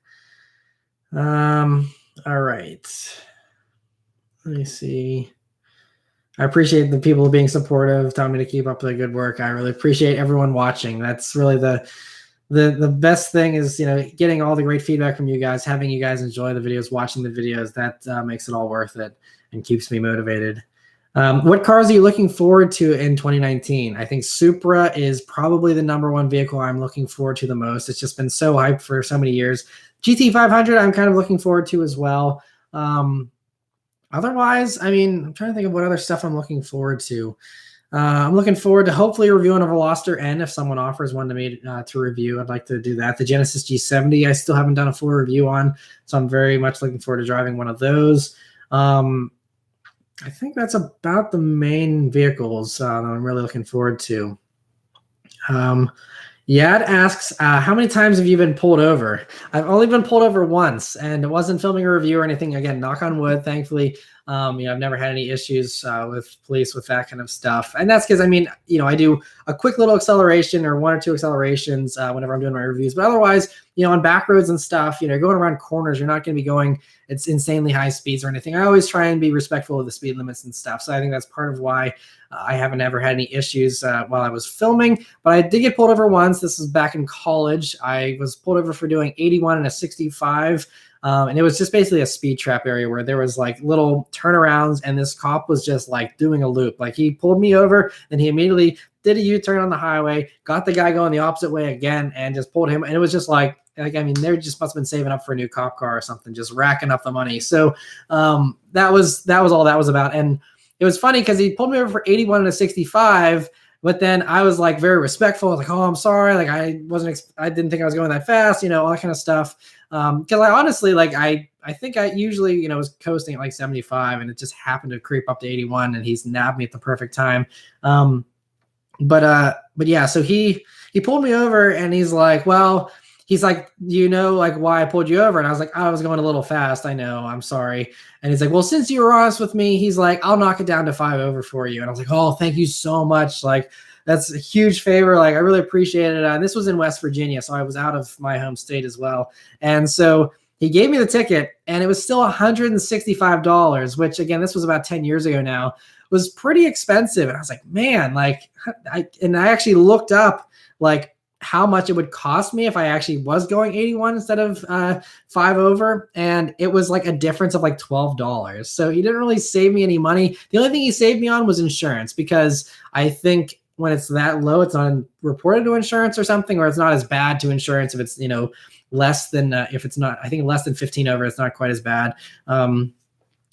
All right. Let me see. I appreciate the people being supportive, telling me to keep up the good work. I really appreciate everyone watching. That's really the best thing is, getting all the great feedback from you guys, having you guys enjoy the videos, watching the videos. That makes it all worth it and keeps me motivated. What cars are you looking forward to in 2019? I think Supra is probably the #1 vehicle I'm looking forward to the most. It's just been so hyped for so many years. GT500 I'm kind of looking forward to as well. Otherwise, I mean, I'm trying to think of what other stuff I'm looking forward to. I'm looking forward to hopefully reviewing a Veloster N if someone offers one to me to review. I'd like to do that. The Genesis G70 I still haven't done a full review on, so I'm very much looking forward to driving one of those. I think that's about the main vehicles that I'm really looking forward to. Yad asks, how many times have you been pulled over? I've only been pulled over once, and it wasn't filming a review or anything. Again, knock on wood, thankfully. I've never had any issues with police with that kind of stuff. And that's because, I do a quick little acceleration or 1 or 2 accelerations whenever I'm doing my reviews. But otherwise, on back roads and stuff, going around corners, you're not going to be going it's insanely high speeds or anything. I always try and be respectful of the speed limits and stuff. So I think that's part of why I haven't ever had any issues while I was filming. But I did get pulled over once. This was back in college. I was pulled over for doing 81 and a 65. And it was just basically a speed trap area where there was like little turnarounds, and this cop was just like doing a loop. Like he pulled me over and he immediately did a U-turn on the highway, got the guy going the opposite way again, and just pulled him. And it was just like they just must have been saving up for a new cop car or something, just racking up the money. So that was all that was about. And it was funny because he pulled me over for 81 and a 65. But then I was like very respectful. I was like, oh, I'm sorry. Like I didn't think I was going that fast, all that kind of stuff. Because I honestly, like I think I usually, was coasting at like 75, and it just happened to creep up to 81, and he's nabbed me at the perfect time. But yeah, so he pulled me over, and he's like, well, he's like, like why I pulled you over? And I was like, I was going a little fast. I know, I'm sorry. And he's like, well, since you were honest with me, he's like, I'll knock it down to 5 over for you. And I was like, oh, thank you so much. Like, that's a huge favor. Like, I really appreciate it. And this was in West Virginia, so I was out of my home state as well. And so he gave me the ticket, and it was still $165, which again, this was about 10 years ago now, was pretty expensive. And I was like, man, like, I actually looked up like how much it would cost me if I actually was going 81 instead of 5 over. And it was like a difference of like $12. So he didn't really save me any money. The only thing he saved me on was insurance, because I think when it's that low, it's not reported to insurance or something, or it's not as bad to insurance if it's, less than, if it's not, I think less than 15 over, it's not quite as bad.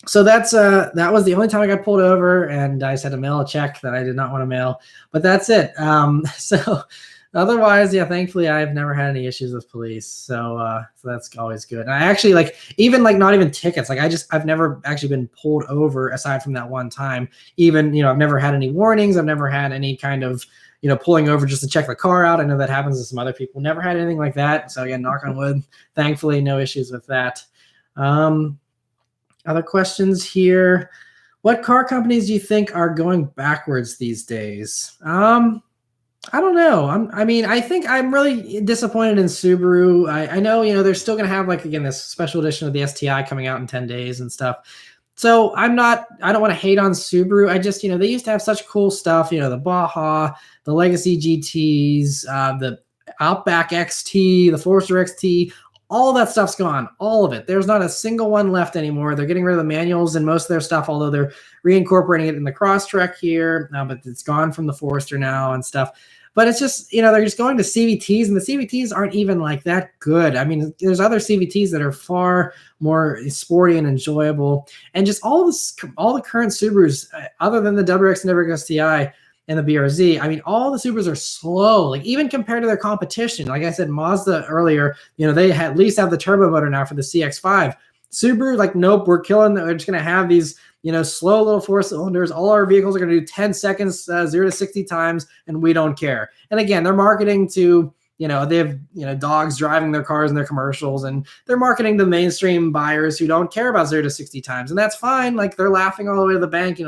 So that was the only time I got pulled over, and I just had to mail a check that I did not want to mail, but that's it. So Otherwise, yeah, thankfully I've never had any issues with police. So that's always good. And I actually like even like not even tickets. Like I've never actually been pulled over aside from that one time. Even, I've never had any warnings. I've never had any kind of, pulling over just to check the car out. I know that happens to some other people. Never had anything like that. So again, knock on wood, thankfully no issues with that. Other questions here. What car companies do you think are going backwards these days? I don't know. I think I'm really disappointed in Subaru. I know, they're still going to have like, again, this special edition of the STI coming out in 10 days and stuff. So I don't want to hate on Subaru. I just, they used to have such cool stuff, the Baja, the Legacy GTs, the Outback XT, the Forester XT, all that stuff's gone. All of it. There's not a single one left anymore. They're getting rid of the manuals and most of their stuff, although they're reincorporating it in the Crosstrek here, but it's gone from the Forester now and stuff. But it's just, they're just going to CVTs, and the CVTs aren't even like that good. I mean, there's other CVTs that are far more sporty and enjoyable. And just all the current Subarus, other than the WRX and WRX STI and the BRZ, I mean, all the Subarus are slow, like even compared to their competition. Like I said, Mazda earlier, they at least have the turbo motor now for the CX-5. Subaru, like, nope, we're killing. They're just going to have these, slow little four cylinders. All our vehicles are going to do 10 seconds, 0 to 60 times, and we don't care. And again, they're marketing to, they have, dogs driving their cars in their commercials, and they're marketing to mainstream buyers who don't care about 0 to 60 times. And that's fine. Like, they're laughing all the way to the bank.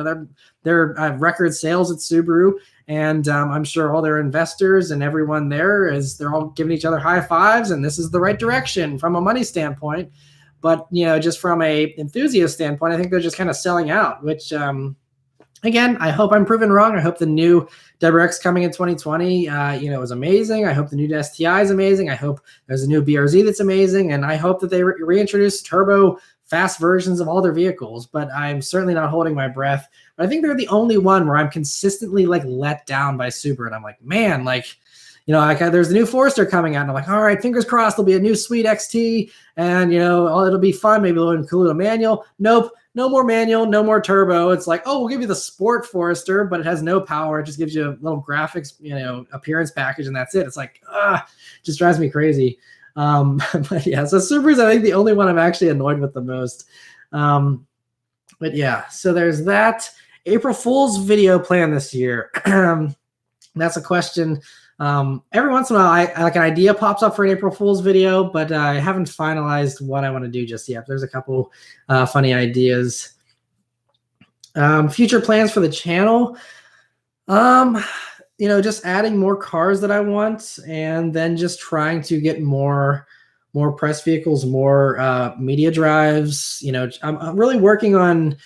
They're record sales at Subaru. And I'm sure all their investors and everyone there they're all giving each other high fives, and this is the right direction from a money standpoint. But, just from a enthusiast standpoint, I think they're just kind of selling out, which, again, I hope I'm proven wrong. I hope the new WRX coming in 2020, is amazing. I hope the new STI is amazing. I hope there's a new BRZ that's amazing. And I hope that they reintroduce turbo fast versions of all their vehicles. But I'm certainly not holding my breath. But I think they're the only one where I'm consistently like let down by Supra. And I'm like, man, like, there's the new Forester coming out, and I'm like, all right, fingers crossed, there'll be a new sweet XT, and, it'll be fun. Maybe they'll include a manual. Nope, no more manual, no more turbo. It's like, oh, we'll give you the Sport Forester, but it has no power. It just gives you a little graphics, appearance package, and that's it. It's like, just drives me crazy. But yeah, so Subaru's, I think, the only one I'm actually annoyed with the most. But yeah, so there's that. April Fool's video plan this year. That's a question. Every once in a while, I like an idea pops up for an April Fool's video, but I haven't finalized what I want to do just yet. There's a couple funny ideas. Future plans for the channel. Just adding more cars that I want, and then just trying to get more press vehicles, more media drives. I'm really working on.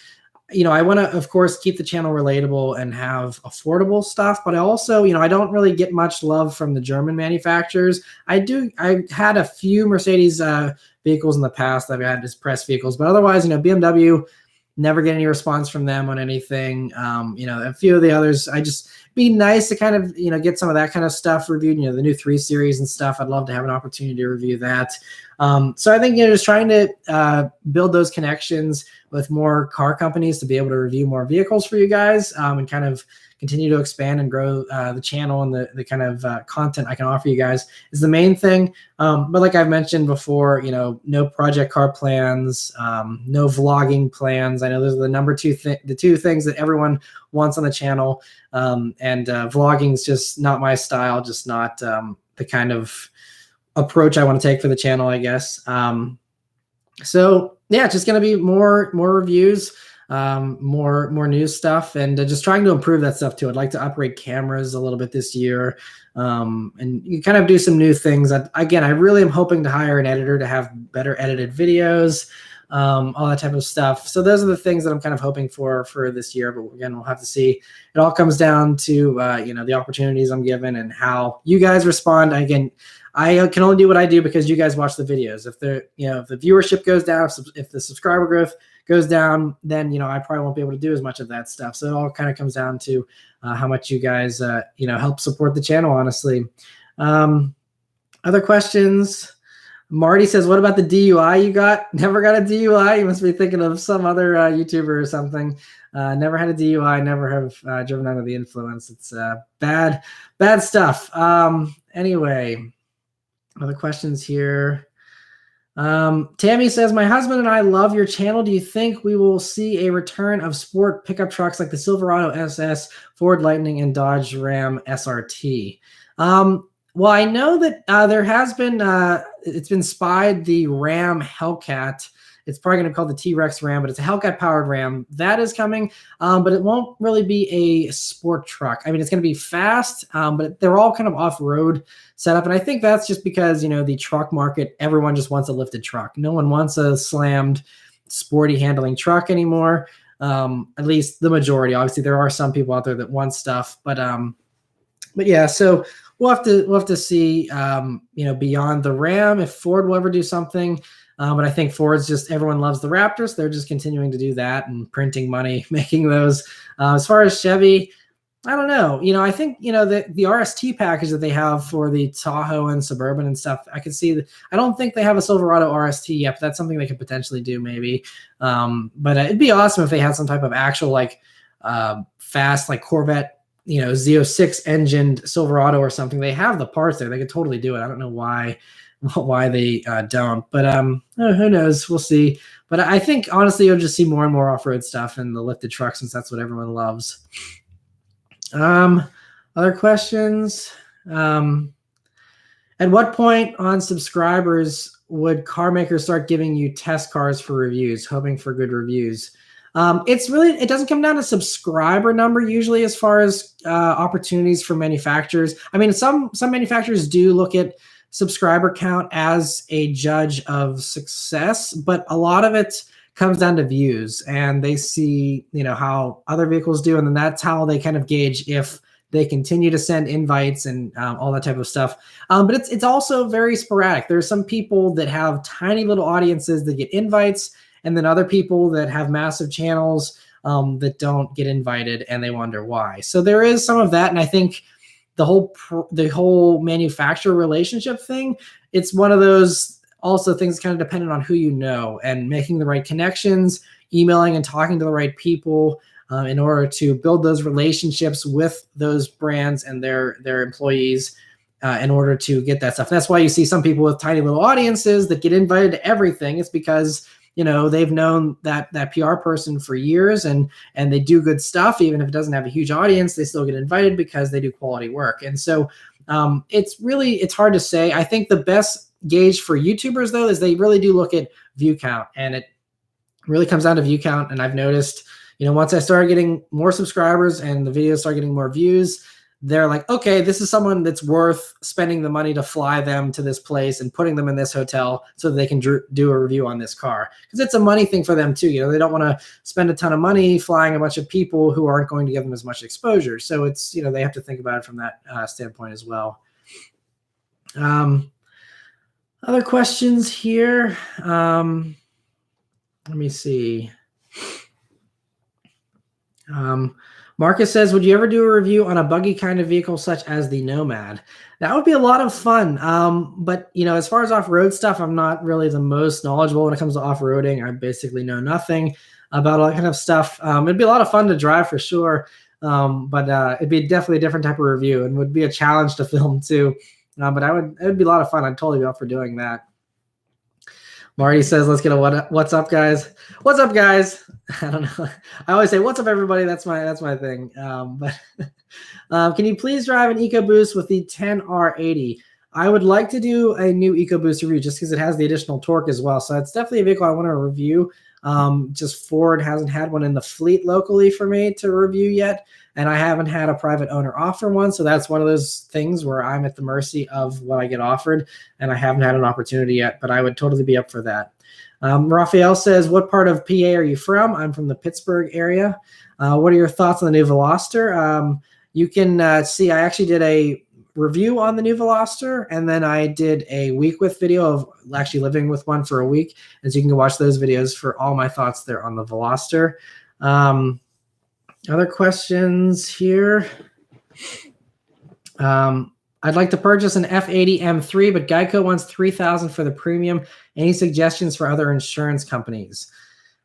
I want to, of course, keep the channel relatable and have affordable stuff, but I also, I don't really get much love from the German manufacturers. I had a few Mercedes vehicles in the past that I've had as press vehicles, but otherwise, BMW, never get any response from them on anything. A few of the others, be nice to kind of, get some of that kind of stuff reviewed, the new 3 Series and stuff. I'd love to have an opportunity to review that. So I think, just trying to build those connections with more car companies to be able to review more vehicles for you guys, and kind of continue to expand and grow the channel and the kind of content I can offer you guys is the main thing. But like I've mentioned before, no project car plans, no vlogging plans. I know those are the two things that everyone wants on the channel. And vlogging is just not my style, just not the kind of approach I want to take for the channel, I guess. So yeah, just going to be more reviews, more news stuff, and just trying to improve that stuff too. I'd like to upgrade cameras a little bit this year, and you kind of do some new things. Again, I really am hoping to hire an editor to have better edited videos, all that type of stuff. So those are the things that I'm kind of hoping for this year. But again, we'll have to see. It all comes down to the opportunities I'm given and how you guys respond. Again, I can only do what I do because you guys watch the videos. If the viewership goes down, if the subscriber growth goes down, then I probably won't be able to do as much of that stuff. So it all kind of comes down to how much you guys help support the channel, honestly. Other questions? Marty says, what about the DUI you got? Never got a DUI. You must be thinking of some other YouTuber or something. Never had a DUI. Never have driven under the influence. It's bad stuff. Anyway, other questions here. Tammy says, my husband and I love your channel. Do you think we will see a return of sport pickup trucks like the Silverado SS, Ford Lightning, and Dodge Ram SRT? Well, I know that there has been, it's been spied, the Ram Hellcat. It's probably going to be called the T-Rex Ram, but it's a Hellcat-powered Ram. That is coming, but it won't really be a sport truck. I mean, it's going to be fast, but they're all kind of off-road setup, and I think that's just because, you know, the truck market, everyone just wants a lifted truck. No one wants a slammed, sporty handling truck anymore, at least the majority. Obviously, there are some people out there that want stuff, but yeah, so we'll have to see, you know, beyond the Ram, if Ford will ever do something. But I think Ford's just, everyone loves the Raptors. They're just continuing to do that and printing money, making those. As far as Chevy, I don't know. You know, I think, you know, the RST package that they have for the Tahoe and Suburban and stuff, I could see that. I don't think they have a Silverado RST yet, but that's something they could potentially do maybe. But it'd be awesome if they had some type of actual, like, fast, like Corvette, you know, Z06 engined Silverado or something. They have the parts there. They could totally do it. I don't know why they don't, but who knows? We'll see. But I think honestly, you'll just see more and more off-road stuff in the lifted truck, since that's what everyone loves. Other questions? At what point on subscribers would car makers start giving you test cars for reviews, hoping for good reviews? It doesn't come down to subscriber number usually as far as opportunities for manufacturers. I mean, some manufacturers do look at subscriber count as a judge of success, but a lot of it comes down to views, and they see, you know, how other vehicles do, and then that's how they kind of gauge if they continue to send invites and all that type of stuff. But it's also very sporadic. There's some people that have tiny little audiences that get invites, and then other people that have massive channels that don't get invited, and they wonder why. So there is some of that, and I think the whole manufacturer relationship thing, it's one of those also things kind of dependent on who you know, and making the right connections, emailing and talking to the right people in order to build those relationships with those brands and their employees in order to get that stuff. That's why you see some people with tiny little audiences that get invited to everything. It's because, you know, they've known that PR person for years, and they do good stuff. Even if it doesn't have a huge audience, they still get invited because they do quality work. And so it's hard to say. I think the best gauge for YouTubers, though, is they really do look at view count, and it really comes down to view count. And I've noticed, you know, once I started getting more subscribers and the videos start getting more views, they're like, okay, this is someone that's worth spending the money to fly them to this place and putting them in this hotel so that they can do a review on this car. Because it's a money thing for them too. You know, they don't want to spend a ton of money flying a bunch of people who aren't going to give them as much exposure. So it's, you know, they have to think about it from that standpoint as well. Other questions here. Let me see. Marcus says, would you ever do a review on a buggy kind of vehicle such as the Nomad? That would be a lot of fun. But, you know, as far as off-road stuff, I'm not really the most knowledgeable when it comes to off-roading. I basically know nothing about all that kind of stuff. It'd be a lot of fun to drive for sure. But it'd be definitely a different type of review, and would be a challenge to film too. But it would be a lot of fun. I'd totally be up for doing that. Marty says, let's get a what's up, guys. What's up, guys? I don't know. I always say, what's up, everybody? That's my thing. But can you please drive an EcoBoost with the 10R80? I would like to do a new EcoBoost review just because it has the additional torque as well. So it's definitely a vehicle I want to review. Just Ford hasn't had one in the fleet locally for me to review yet. And I haven't had a private owner offer one. So that's one of those things where I'm at the mercy of what I get offered. And I haven't had an opportunity yet, but I would totally be up for that. Raphael says, what part of PA are you from? I'm from the Pittsburgh area. What are your thoughts on the new Veloster? You can see I actually did a review on the new Veloster, and then I did a week with video of actually living with one for a week. And so you can go watch those videos for all my thoughts there on the Veloster. Other questions here. I'd like to purchase an F80 M3, but Geico wants $3,000 for the premium. Any suggestions for other insurance companies?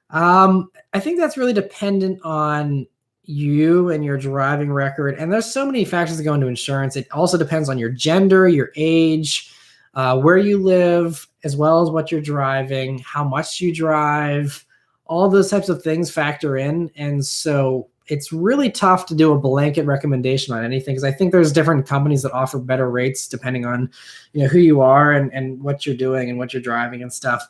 I think that's really dependent on, you and your driving record. And there's so many factors that go into insurance. It also depends on your gender, your age, where you live, as well as what you're driving, how much you drive. All those types of things factor in. And so it's really tough to do a blanket recommendation on anything, because I think there's different companies that offer better rates depending on, who you are and what you're doing and what you're driving and stuff.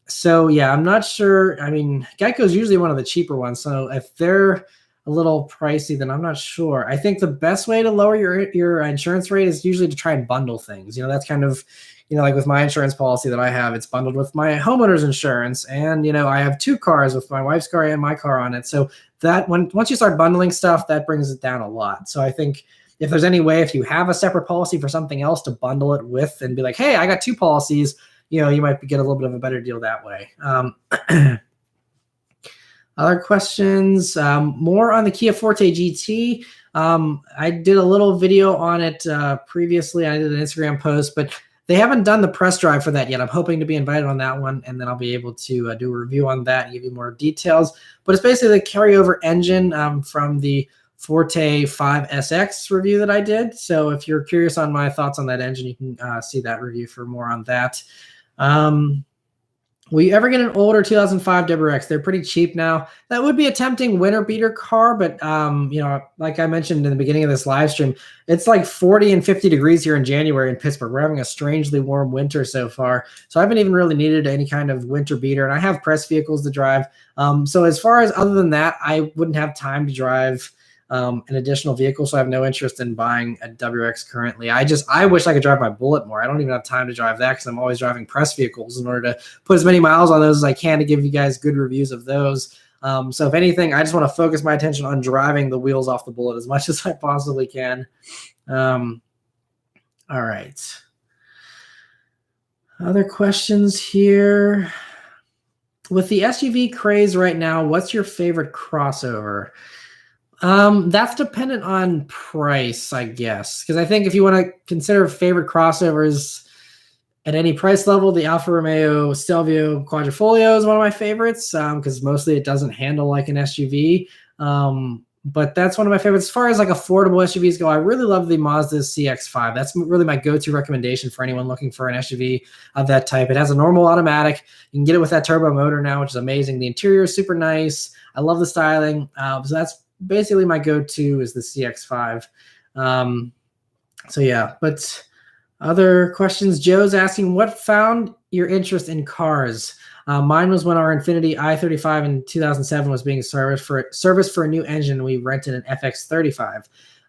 So yeah, I'm not sure. I mean, Geico's usually one of the cheaper ones. So if they're a little pricey, then I'm not sure. I think the best way to lower your insurance rate is usually to try and bundle things. That's kind of, like with my insurance policy that I have, it's bundled with my homeowner's insurance. And, I have 2 cars with my wife's car and my car on it. So that once you start bundling stuff, that brings it down a lot. So I think if there's any way, if you have a separate policy for something else, to bundle it with and be like, hey, I got 2 policies, you might get a little bit of a better deal that way. Other questions, more on the Kia Forte GT. I did a little video on it previously. I did an Instagram post, but they haven't done the press drive for that yet. I'm hoping to be invited on that one, and then I'll be able to do a review on that and give you more details. But it's basically the carryover engine from the Forte 5SX review that I did. So if you're curious on my thoughts on that engine, you can see that review for more on that. Will you ever get an older 2005 WRX? They're pretty cheap now. That would be a tempting winter beater car, but like I mentioned in the beginning of this live stream, it's like 40 and 50 degrees here in January in Pittsburgh. We're having a strangely warm winter so far, so I haven't even really needed any kind of winter beater, and I have press vehicles to drive. So as far as other than that, I wouldn't have time to drive an additional vehicle, so I have no interest in buying a WRX currently. I wish I could drive my Bullet more. I don't even have time to drive that because I'm always driving press vehicles in order to put as many miles on those as I can to give you guys good reviews of those. So if anything, I just want to focus my attention on driving the wheels off the Bullet as much as I possibly can. All right. Other questions here. With the SUV craze right now, what's your favorite crossover? That's dependent on price, I guess. Because I think if you want to consider favorite crossovers at any price level, the Alfa Romeo Stelvio Quadrifoglio is one of my favorites, because mostly it doesn't handle like an SUV. But that's one of my favorites. As far as like affordable SUVs go, I really love the Mazda CX-5. That's really my go-to recommendation for anyone looking for an SUV of that type. It has a normal automatic. You can get it with that turbo motor now, which is amazing. The interior is super nice. I love the styling. So that's basically my go-to is the CX-5. So yeah, but other questions. Joe's asking, what found your interest in cars? Mine was when our Infiniti i35 in 2007 was being serviced for a new engine. We rented an FX35.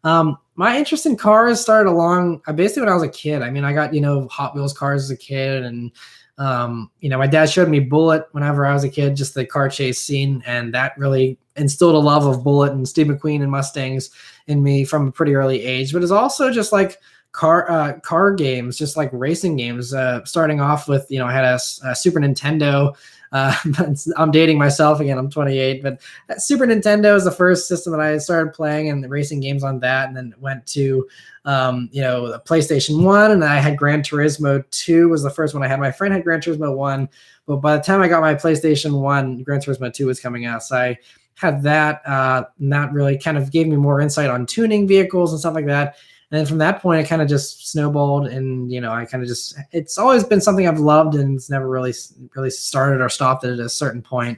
My interest in cars started along basically when I was a kid. I mean, I got, Hot Wheels cars as a kid, and my dad showed me Bullet whenever I was a kid, just the car chase scene, and that really instilled a love of Bullet and Steve McQueen and Mustangs in me from a pretty early age. But it's also just like car games, just like racing games. Starting off with, I had a Super Nintendo. I'm dating myself again. I'm 28, but Super Nintendo is the first system that I started playing, and the racing games on that, and then went to the PlayStation 1, and then I had Gran Turismo 2 was the first one I had. My friend had Gran Turismo 1, but by the time I got my PlayStation 1, Gran Turismo 2 was coming out, so I had that, and that really kind of gave me more insight on tuning vehicles and stuff like that. And then from that point, it kind of just snowballed, and I kind of it's always been something I've loved, and it's never really started or stopped at a certain point.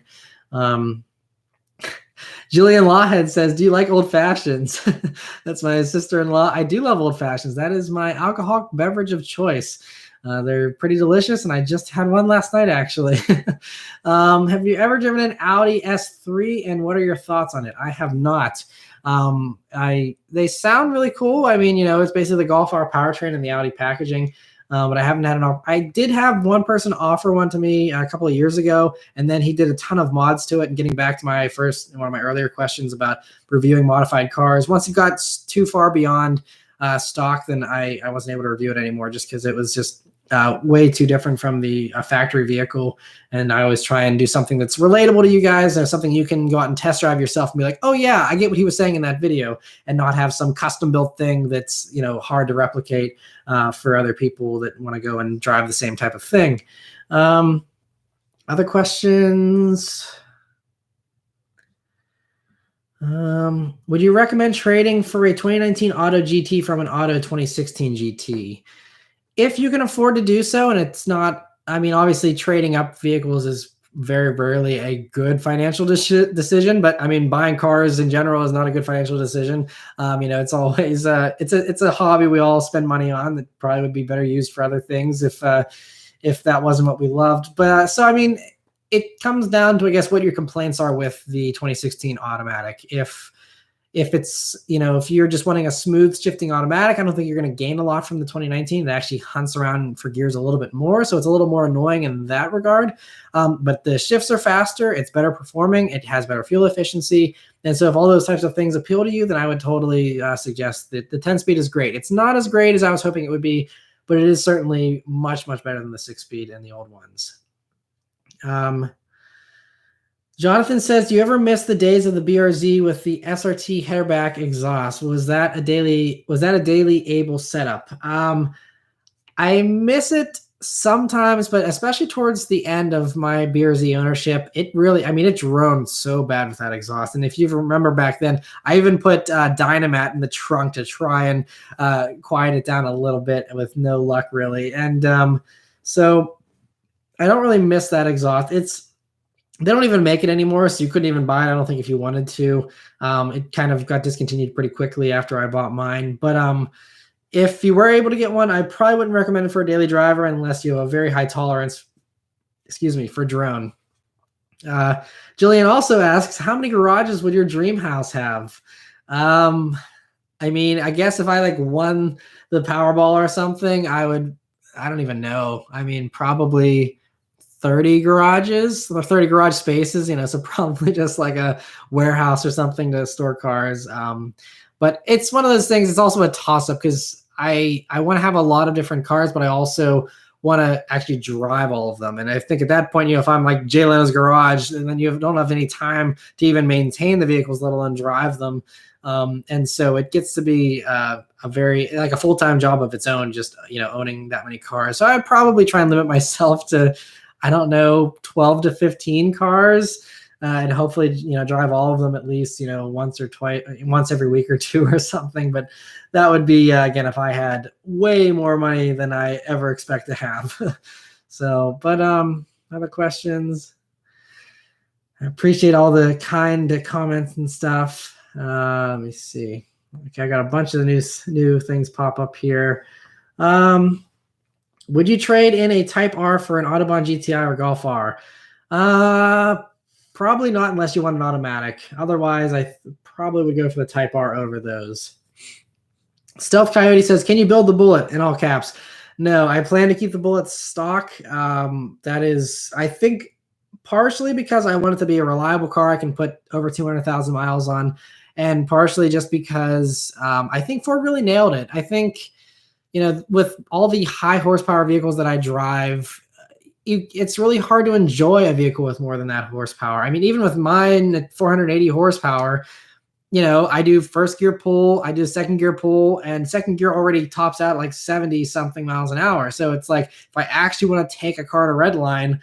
Jillian Lawhead says, do you like old fashions? That's my sister-in-law. I do love old fashions. That is my alcoholic beverage of choice. They're pretty delicious, and I just had one last night, actually. Have you ever driven an Audi S3, and what are your thoughts on it? I have not. They sound really cool. I mean, it's basically the Golf R powertrain and the Audi packaging. But I haven't had I did have one person offer one to me a couple of years ago, and then he did a ton of mods to it. And getting back to one of my earlier questions about reviewing modified cars, once it got too far beyond stock, then I wasn't able to review it anymore, just because it was just way too different from the factory vehicle. And I always try and do something that's relatable to you guys, and something you can go out and test drive yourself and be like, oh yeah, I get what he was saying in that video, and not have some custom built thing that's hard to replicate for other people that want to go and drive the same type of thing. Other questions? Would you recommend trading for a 2019 Auto GT from an Auto 2016 GT? If you can afford to do so, and it's not, I mean, obviously trading up vehicles is very rarely a good financial decision, but I mean, buying cars in general is not a good financial decision. It's always it's a hobby we all spend money on that probably would be better used for other things if that wasn't what we loved. But so I mean, it comes down to, I guess, what your complaints are with the 2016 automatic. If it's, if you're just wanting a smooth shifting automatic, I don't think you're going to gain a lot from the 2019. It actually hunts around for gears a little bit more, so it's a little more annoying in that regard. But the shifts are faster, it's better performing, it has better fuel efficiency. And so if all those types of things appeal to you, then I would totally suggest that the 10-speed is great. It's not as great as I was hoping it would be, but it is certainly much, much better than the 6-speed and the old ones. Jonathan says, do you ever miss the days of the BRZ with the SRT header back exhaust? Was that a daily able setup? I miss it sometimes, but especially towards the end of my BRZ ownership, it droned so bad with that exhaust. And if you remember back then, I even put Dynamat in the trunk to try and quiet it down a little bit with no luck really. And so I don't really miss that exhaust. They don't even make it anymore, so you couldn't even buy it, I don't think, if you wanted to. It kind of got discontinued pretty quickly after I bought mine. But if you were able to get one, I probably wouldn't recommend it for a daily driver unless you have a very high tolerance, for drone. Jillian also asks, how many garages would your dream house have? I guess if I won the Powerball or something, I don't even know. Probably 30 garages or 30 garage spaces, so probably just like a warehouse or something to store cars. But it's one of those things. It's also a toss up because I want to have a lot of different cars, but I also want to actually drive all of them. And I think at that point, if I'm like Jay Leno's garage, and then you don't have any time to even maintain the vehicles, let alone drive them. And so it gets to be a full-time job of its own, just, owning that many cars. So I'd probably try and limit myself to, 12 to 15 cars, and hopefully, drive all of them at least, once every week or two or something. But that would be, again, if I had way more money than I ever expect to have. So, but other questions? I appreciate all the kind comments and stuff. Let me see. Okay, I got a bunch of new things pop up here. Would you trade in a Type R for an Autobahn GTI or Golf R? Probably not unless you want an automatic. Otherwise, I probably would go for the Type R over those. Stealth Coyote says, can you build the Bullet, in all caps? No, I plan to keep the Bullet stock. That is, I think, partially because I want it to be a reliable car I can put over 200,000 miles on, and partially just because I think Ford really nailed it. I think, with all the high horsepower vehicles that I drive, it's really hard to enjoy a vehicle with more than that horsepower. Even with mine at 480 horsepower, I do first gear pull, I do second gear pull, and second gear already tops out like 70 something miles an hour. So it's like, if I actually want to take a car to red line,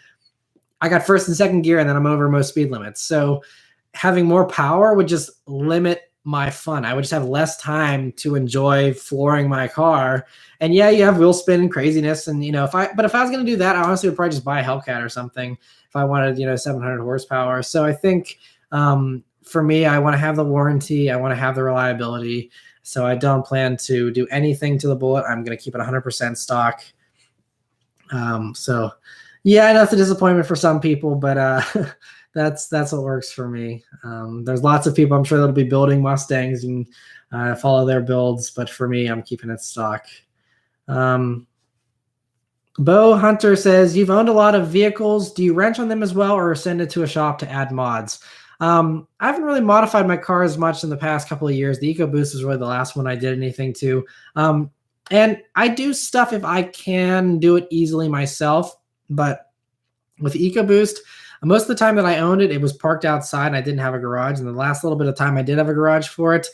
I got first and second gear, and then I'm over most speed limits. So having more power would just limit my fun. I would just have less time to enjoy flooring my car. And yeah, you have wheel spin and craziness. And, if I was going to do that, I honestly would probably just buy a Hellcat or something if I wanted, 700 horsepower. So I think for me, I want to have the warranty. I want to have the reliability. So I don't plan to do anything to the Bullet. I'm going to keep it 100% stock. So yeah, I know it's a disappointment for some people, but that's what works for me. There's lots of people, I'm sure, that'll be building Mustangs and follow their builds, but for me, I'm keeping it stock. Bo Hunter says, you've owned a lot of vehicles. Do you wrench on them as well, or send it to a shop to add mods? I haven't really modified my car as much in the past couple of years. The EcoBoost was really the last one I did anything to. And I do stuff if I can do it easily myself, but with EcoBoost, most of the time that I owned it, it was parked outside and I didn't have a garage. And the last little bit of time I did have a garage for it,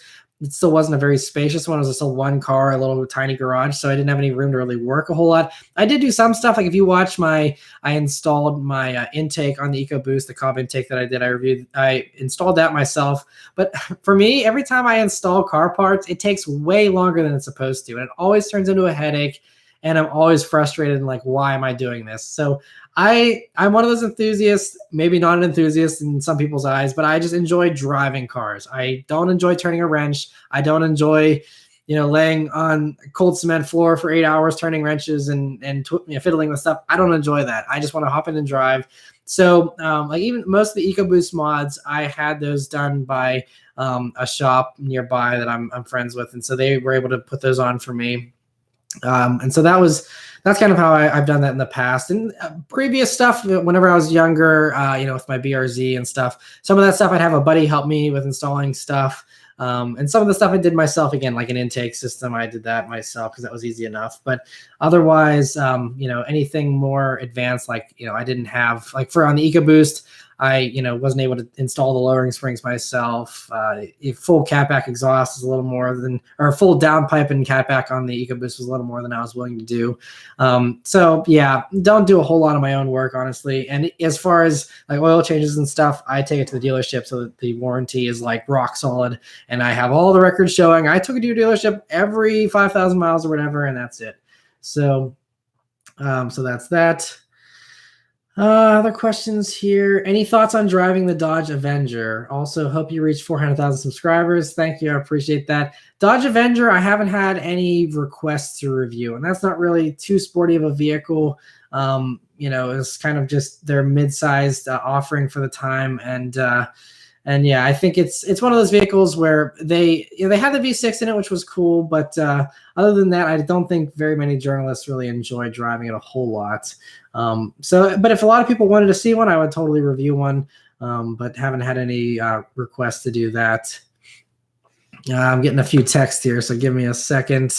it still wasn't a very spacious one. It was still one car, a little tiny garage, so I didn't have any room to really work a whole lot. I did do some stuff, like if you watch I installed my intake on the EcoBoost, the Cobb intake that I did. I installed that myself. But for me, every time I install car parts, it takes way longer than it's supposed to, and it always turns into a headache. And I'm always frustrated and like, why am I doing this? So I'm one of those enthusiasts, maybe not an enthusiast in some people's eyes, but I just enjoy driving cars. I don't enjoy turning a wrench. I don't enjoy, laying on cold cement floor for 8 hours, turning wrenches and fiddling with stuff. I don't enjoy that. I just want to hop in and drive. So like even most of the EcoBoost mods, I had those done by a shop nearby that I'm friends with. And so they were able to put those on for me. And so that's kind of how I've done that in the past. And previous stuff, whenever I was younger, with my BRZ and stuff, some of that stuff I'd have a buddy help me with installing stuff. And some of the stuff I did myself, again, like an intake system, I did that myself because that was easy enough. But otherwise, anything more advanced, like, I didn't have, like on the EcoBoost, I, wasn't able to install the lowering springs myself. Full catback exhaust is a little more than, or full downpipe and catback on the EcoBoost was a little more than I was willing to do. So yeah, don't do a whole lot of my own work, honestly. And as far as like oil changes and stuff, I take it to the dealership so that the warranty is like rock solid. And I have all the records showing I took it to your dealership every 5,000 miles or whatever, and that's it. So, so that's that. Other questions here. Any thoughts on driving the Dodge Avenger? Also, hope you reach 400,000 subscribers. Thank you. I appreciate that. Dodge Avenger, I haven't had any requests to review, and that's not really too sporty of a vehicle. It's kind of just their mid-sized offering for the time. And yeah, I think it's one of those vehicles where they had the V6 in it, which was cool. But other than that, I don't think very many journalists really enjoy driving it a whole lot. But if a lot of people wanted to see one, I would totally review one. But haven't had any requests to do that. I'm getting a few texts here, so give me a second.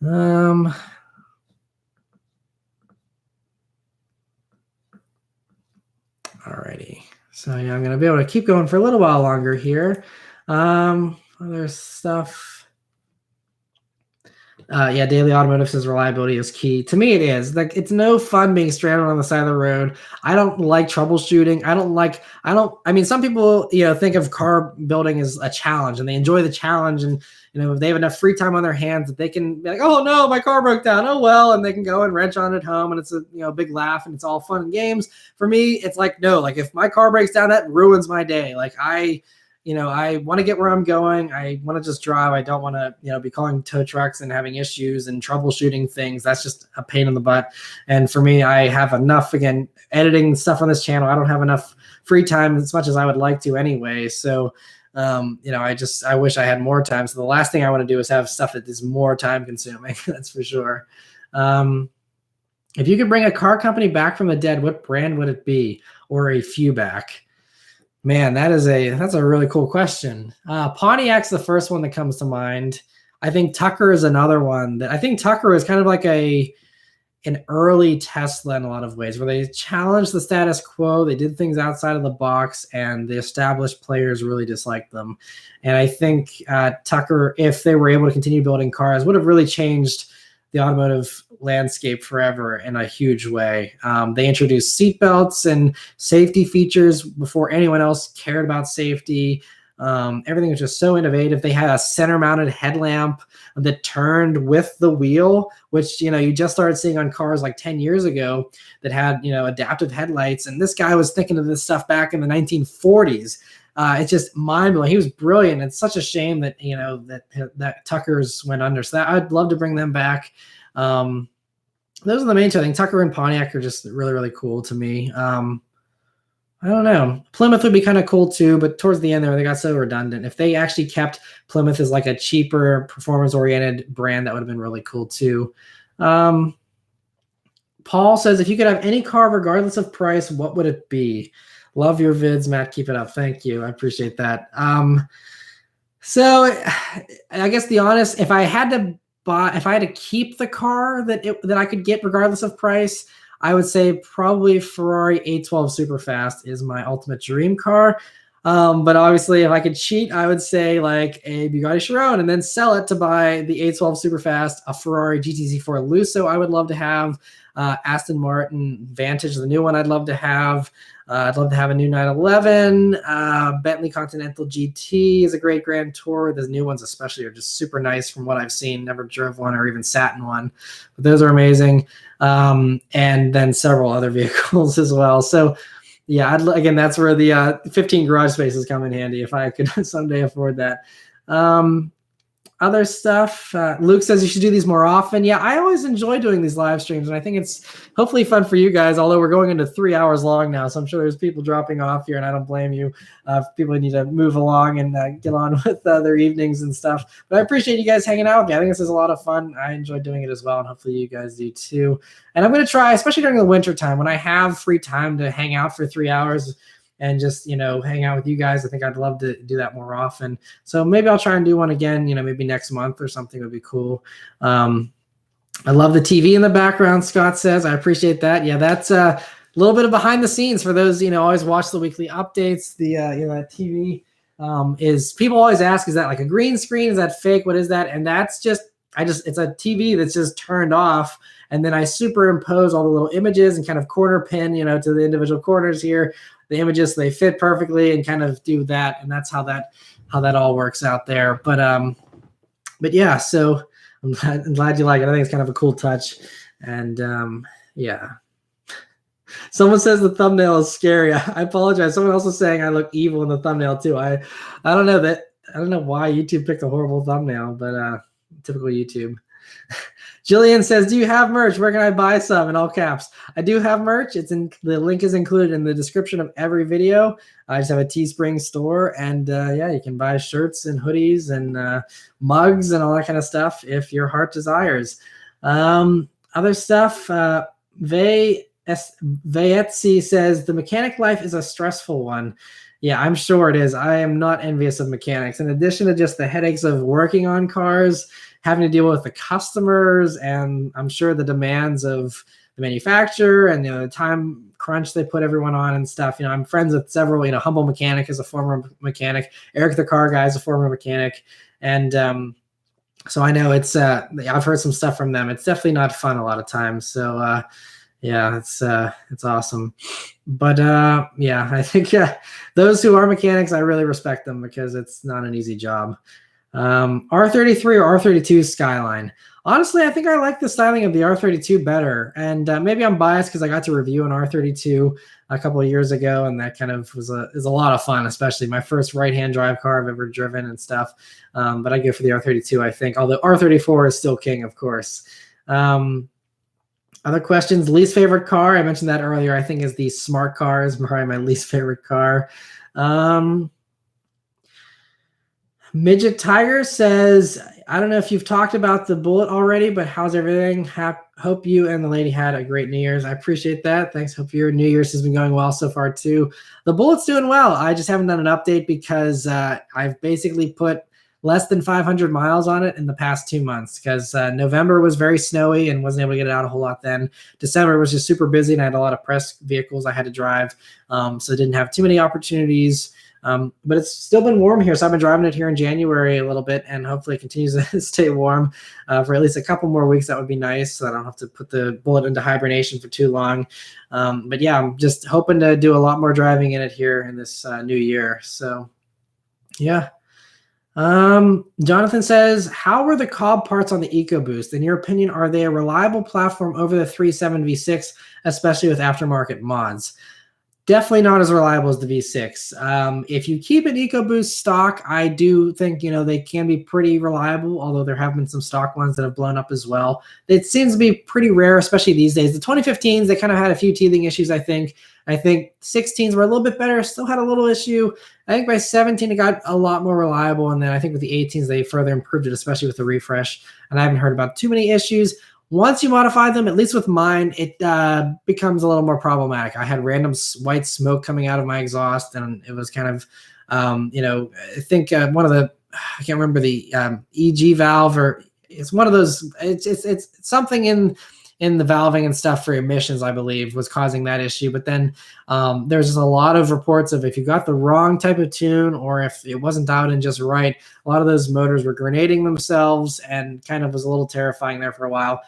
Alrighty. So yeah, I'm going to be able to keep going for a little while longer here. Other stuff. Yeah, Daily Automotive says reliability is key. To me, it is. Like, it's no fun being stranded on the side of the road. I don't like troubleshooting. I mean, some people, think of car building as a challenge and they enjoy the challenge. And, if they have enough free time on their hands that they can be like, oh no, my car broke down. Oh, well, and they can go and wrench on it at home and it's a big laugh and it's all fun and games. For me, it's like, no, like if my car breaks down, that ruins my day. Like I want to get where I'm going. I want to just drive. I don't want to, be calling tow trucks and having issues and troubleshooting things. That's just a pain in the butt. And for me, I have enough, again, editing stuff on this channel. I don't have enough free time as much as I would like to anyway. So, I wish I had more time. So the last thing I want to do is have stuff that is more time consuming. That's for sure. If you could bring a car company back from the dead, what brand would it be? Or a few back? Man, that's a really cool question. Pontiac's the first one that comes to mind. I think Tucker is another one that I think Tucker is kind of like an early Tesla in a lot of ways, where they challenged the status quo. They did things outside of the box, and the established players really disliked them. And I think Tucker, if they were able to continue building cars, would have really changed the automotive landscape forever in a huge way. They introduced seatbelts and safety features before anyone else cared about safety. Everything was just so innovative. They had a center-mounted headlamp that turned with the wheel, which, you just started seeing on cars like 10 years ago that had, adaptive headlights. And this guy was thinking of this stuff back in the 1940s. It's just mind-blowing. He was brilliant. It's such a shame that, that Tucker's went under. So I'd love to bring them back. Those are the main two. I think Tucker and Pontiac are just really, really cool to me. I don't know. Plymouth would be kind of cool too, but towards the end there, they got so redundant. If they actually kept Plymouth as like a cheaper, performance-oriented brand, that would have been really cool too. Paul says, if you could have any car regardless of price, what would it be? Love your vids, Matt. Keep it up. Thank you. I appreciate that. So I guess if I had to keep the car that I could get regardless of price, I would say probably Ferrari 812 Superfast is my ultimate dream car. But obviously, if I could cheat, I would say like a Bugatti Chiron and then sell it to buy the 812 Superfast, a Ferrari GTC4 Lusso I would love to have, Aston Martin Vantage, the new one I'd love to have. I'd love to have a new 911. Bentley Continental GT is a great Grand Tour. The new ones especially are just super nice from what I've seen. Never drove one or even sat in one, but those are amazing. And then several other vehicles as well. So yeah, again, that's where the 15 garage spaces come in handy if I could someday afford that. Other stuff. Luke says you should do these more often. Yeah, I always enjoy doing these live streams, and I think it's hopefully fun for you guys, although we're going into 3 hours long now, so I'm sure there's people dropping off here, and I don't blame you. If people need to move along and get on with their evenings and stuff. But I appreciate you guys hanging out with me. I think this is a lot of fun. I enjoy doing it as well, and hopefully you guys do too. And I'm going to try, especially during the winter time, when I have free time to hang out for 3 hours and just, hang out with you guys. I think I'd love to do that more often. So maybe I'll try and do one again, maybe next month or something would be cool. I love the TV in the background, Scott says. I appreciate that. Yeah, that's a little bit of behind the scenes for those, always watch the weekly updates. The, that TV is, people always ask, is that like a green screen? Is that fake? What is that? And that's just, it's a TV that's just turned off. And then I superimpose all the little images and kind of corner pin, to the individual corners here, the images, so they fit perfectly and kind of do that. And that's how that all works out there. But yeah, so I'm glad you like it. I think it's kind of a cool touch. And yeah. Someone says the thumbnail is scary. I apologize. Someone else is saying I look evil in the thumbnail too. I don't know why YouTube picked a horrible thumbnail, but typical YouTube. Jillian says, do you have merch? Where can I buy some? In all caps. I do have merch. The link is included in the description of every video. I just have a Teespring store, and yeah, you can buy shirts and hoodies and mugs and all that kind of stuff if your heart desires. Other stuff, Vayetsi says, the mechanic life is a stressful one. Yeah, I'm sure it is. I am not envious of mechanics. In addition to just the headaches of working on cars, having to deal with the customers, and I'm sure the demands of the manufacturer and the time crunch they put everyone on and stuff. I'm friends with several, Humble Mechanic is a former mechanic. Eric the Car Guy is a former mechanic. And so I know it's, I've heard some stuff from them. It's definitely not fun a lot of times. So yeah, it's awesome. But yeah, I think those who are mechanics, I really respect them because it's not an easy job. R33 or R32 Skyline. Honestly, I think I like the styling of the R32 better. And maybe I'm biased because I got to review an R32 a couple of years ago, and that kind of is a lot of fun, especially my first right-hand drive car I've ever driven and stuff. But I go for the R32, I think, although R34 is still king, of course. Other questions, least favorite car. I mentioned that earlier. I think is the smart car is probably my least favorite car. Midget Tiger says, I don't know if you've talked about the Bullet already, but how's everything? Hope you and the lady had a great New Year's. I appreciate that. Thanks. Hope your New Year's has been going well so far too. The Bullet's doing well. I just haven't done an update because I've basically put less than 500 miles on it in the past 2 months because November was very snowy and wasn't able to get it out a whole lot then. December was just super busy and I had a lot of press vehicles I had to drive, so didn't have too many opportunities. But it's still been warm here, so I've been driving it here in January a little bit, and hopefully it continues to stay warm for at least a couple more weeks. That would be nice, so I don't have to put the Bullet into hibernation for too long. But yeah, I'm just hoping to do a lot more driving in it here in this new year. So yeah. Jonathan says, how were the Cobb parts on the EcoBoost? In your opinion, are they a reliable platform over the 3.7 V6, especially with aftermarket mods? Definitely not as reliable as the V6. If you keep an EcoBoost stock, I do think, they can be pretty reliable, although there have been some stock ones that have blown up as well. It seems to be pretty rare, especially these days. The 2015s, they kind of had a few teething issues, I think. I think 16s were a little bit better, still had a little issue. I think by 17, it got a lot more reliable. And then I think with the 18s, they further improved it, especially with the refresh. And I haven't heard about too many issues. Once you modify them, at least with mine, it becomes a little more problematic. I had random white smoke coming out of my exhaust, and it was kind of, I think one of the, I can't remember the EG valve, or it's one of those. It's something in in the valving and stuff for emissions, I believe, was causing that issue. But then there's just a lot of reports of if you got the wrong type of tune or if it wasn't dialed in just right, a lot of those motors were grenading themselves and kind of was a little terrifying there for a while.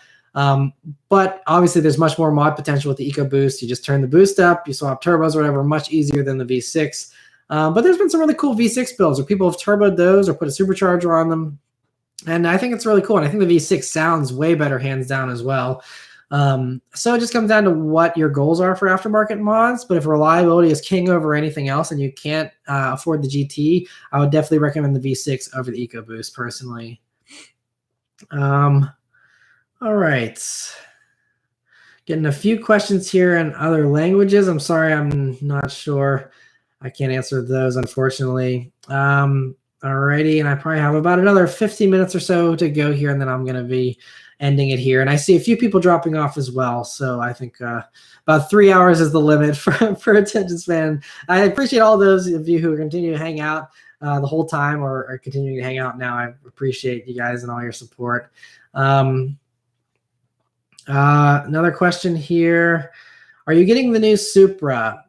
But obviously there's much more mod potential with the EcoBoost. You just turn the boost up, you swap turbos or whatever, much easier than the V6. But there's been some really cool V6 builds where people have turboed those or put a supercharger on them. And I think it's really cool. And I think the V6 sounds way better hands down as well. So it just comes down to what your goals are for aftermarket mods. But if reliability is king over anything else and you can't afford the GT, I would definitely recommend the V6 over the EcoBoost personally. All right. Getting a few questions here in other languages. I'm sorry, I'm not sure. I can't answer those, unfortunately. Alrighty, and I probably have about another 15 minutes or so to go here, and then I'm going to be ending it here. And I see a few people dropping off as well, so I think about 3 hours is the limit for attention span. I appreciate all those of you who continue to hang out the whole time or are continuing to hang out now. I appreciate you guys and all your support. Another question here. Are you getting the new Supra?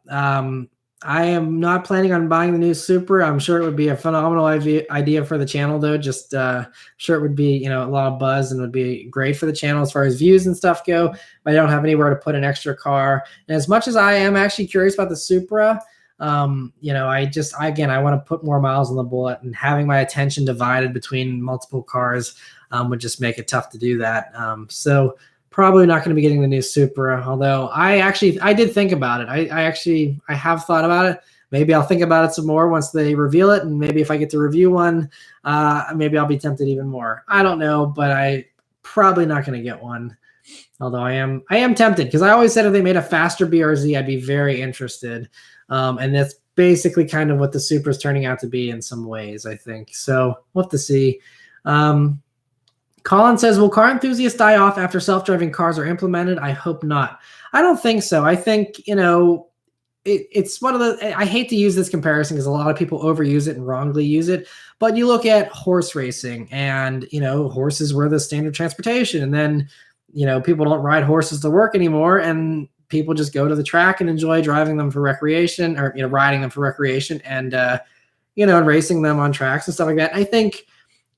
I am not planning on buying the new Supra. I'm sure it would be a phenomenal idea for the channel, though. Just sure it would be, a lot of buzz and would be great for the channel as far as views and stuff go. But I don't have anywhere to put an extra car. And as much as I am actually curious about the Supra, I want to put more miles on the bullet, and having my attention divided between multiple cars would just make it tough to do that. So probably not going to be getting the new Supra, although I did think about it. I have thought about it. Maybe I'll think about it some more once they reveal it, and maybe if I get to review one, maybe I'll be tempted even more. I don't know, but I probably not going to get one. Although I am tempted, because I always said if they made a faster BRZ, I'd be very interested. And that's basically kind of what the Supra is turning out to be in some ways, I think. So we'll have to see. Colin says, will car enthusiasts die off after self-driving cars are implemented? I hope not. I don't think so. I think, it's one of the, I hate to use this comparison because a lot of people overuse it and wrongly use it, but you look at horse racing and, horses were the standard transportation. And then, people don't ride horses to work anymore, and people just go to the track and enjoy driving them for recreation, or, riding them for recreation and, and racing them on tracks and stuff like that. I think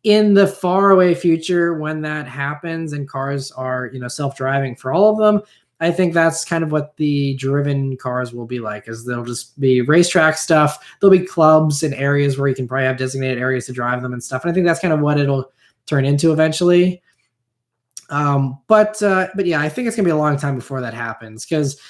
in the far away future, when that happens and cars are, self-driving for all of them, I think that's kind of what the driven cars will be like, is they'll just be racetrack stuff. There'll be clubs and areas where you can probably have designated areas to drive them and stuff. And I think that's kind of what it'll turn into eventually. But yeah, I think it's gonna be a long time before that happens, because,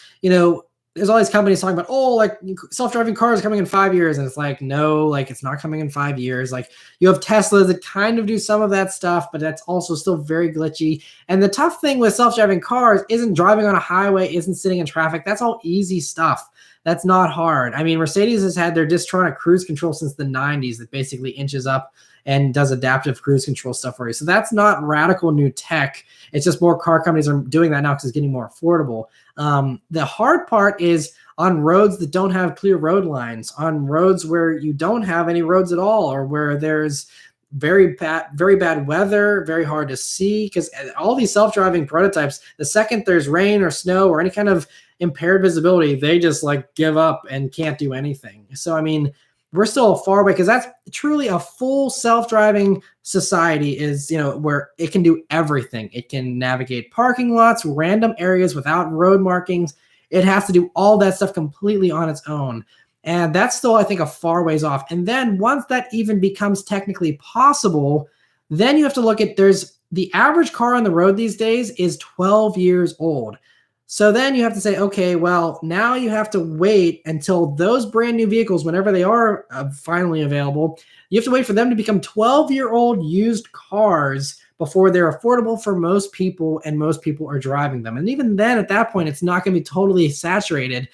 there's all these companies talking about, self-driving cars coming in 5 years. And it's like, no, it's not coming in 5 years. You have Tesla that kind of do some of that stuff, but that's also still very glitchy. And the tough thing with self-driving cars isn't driving on a highway, isn't sitting in traffic. That's all easy stuff. That's not hard. I mean, Mercedes has had their Distronic cruise control since the 90s that basically inches up and does adaptive cruise control stuff for you. So that's not radical new tech. It's just more car companies are doing that now because it's getting more affordable. The hard part is on roads that don't have clear road lines, on roads where you don't have any roads at all, or where there's very bad weather, very hard to see, because all these self-driving prototypes, the second there's rain or snow or any kind of impaired visibility, they just give up and can't do anything. So, I mean, we're still far away, because that's truly a full self-driving society is, where it can do everything. It can navigate parking lots, random areas without road markings. It has to do all that stuff completely on its own. And that's still, I think, a far ways off. And then once that even becomes technically possible, then you have to look at, the average car on the road these days is 12 years old. So then you have to say, okay, well, now you have to wait until those brand new vehicles, whenever they are finally available, you have to wait for them to become 12-year-old used cars before they're affordable for most people, and most people are driving them. And even then, at that point, it's not going to be totally saturated.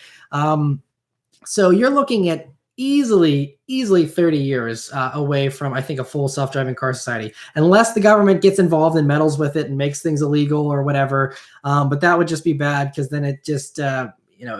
So you're looking at easily 30 years away from, I think, a full self-driving car society, unless the government gets involved and meddles with it and makes things illegal or whatever. But that would just be bad, because then it just, it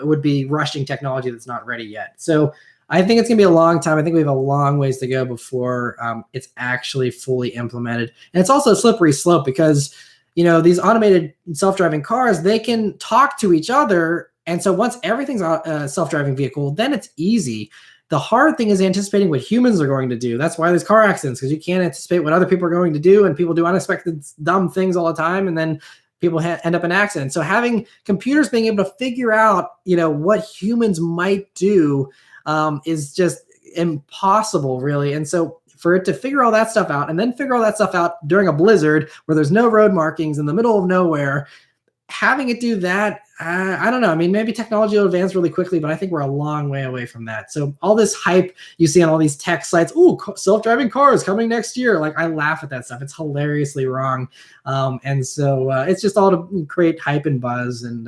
would be rushing technology that's not ready yet. So I think it's going to be a long time. I think we have a long ways to go before it's actually fully implemented. And it's also a slippery slope, because these automated self-driving cars, they can talk to each other. And so once everything's a self-driving vehicle, then it's easy. The hard thing is anticipating what humans are going to do. That's why there's car accidents, because you can't anticipate what other people are going to do, and people do unexpected dumb things all the time, and then people end up in accidents. So having computers being able to figure out, what humans might do is just impossible, really. And so for it to figure all that stuff out, and then figure all that stuff out during a blizzard where there's no road markings in the middle of nowhere, having it do that, I don't know. I mean, maybe technology will advance really quickly, but I think we're a long way away from that. So all this hype you see on all these tech sites, self-driving cars coming next year. Like, I laugh at that stuff. It's hilariously wrong. And so it's just all to create hype and buzz and,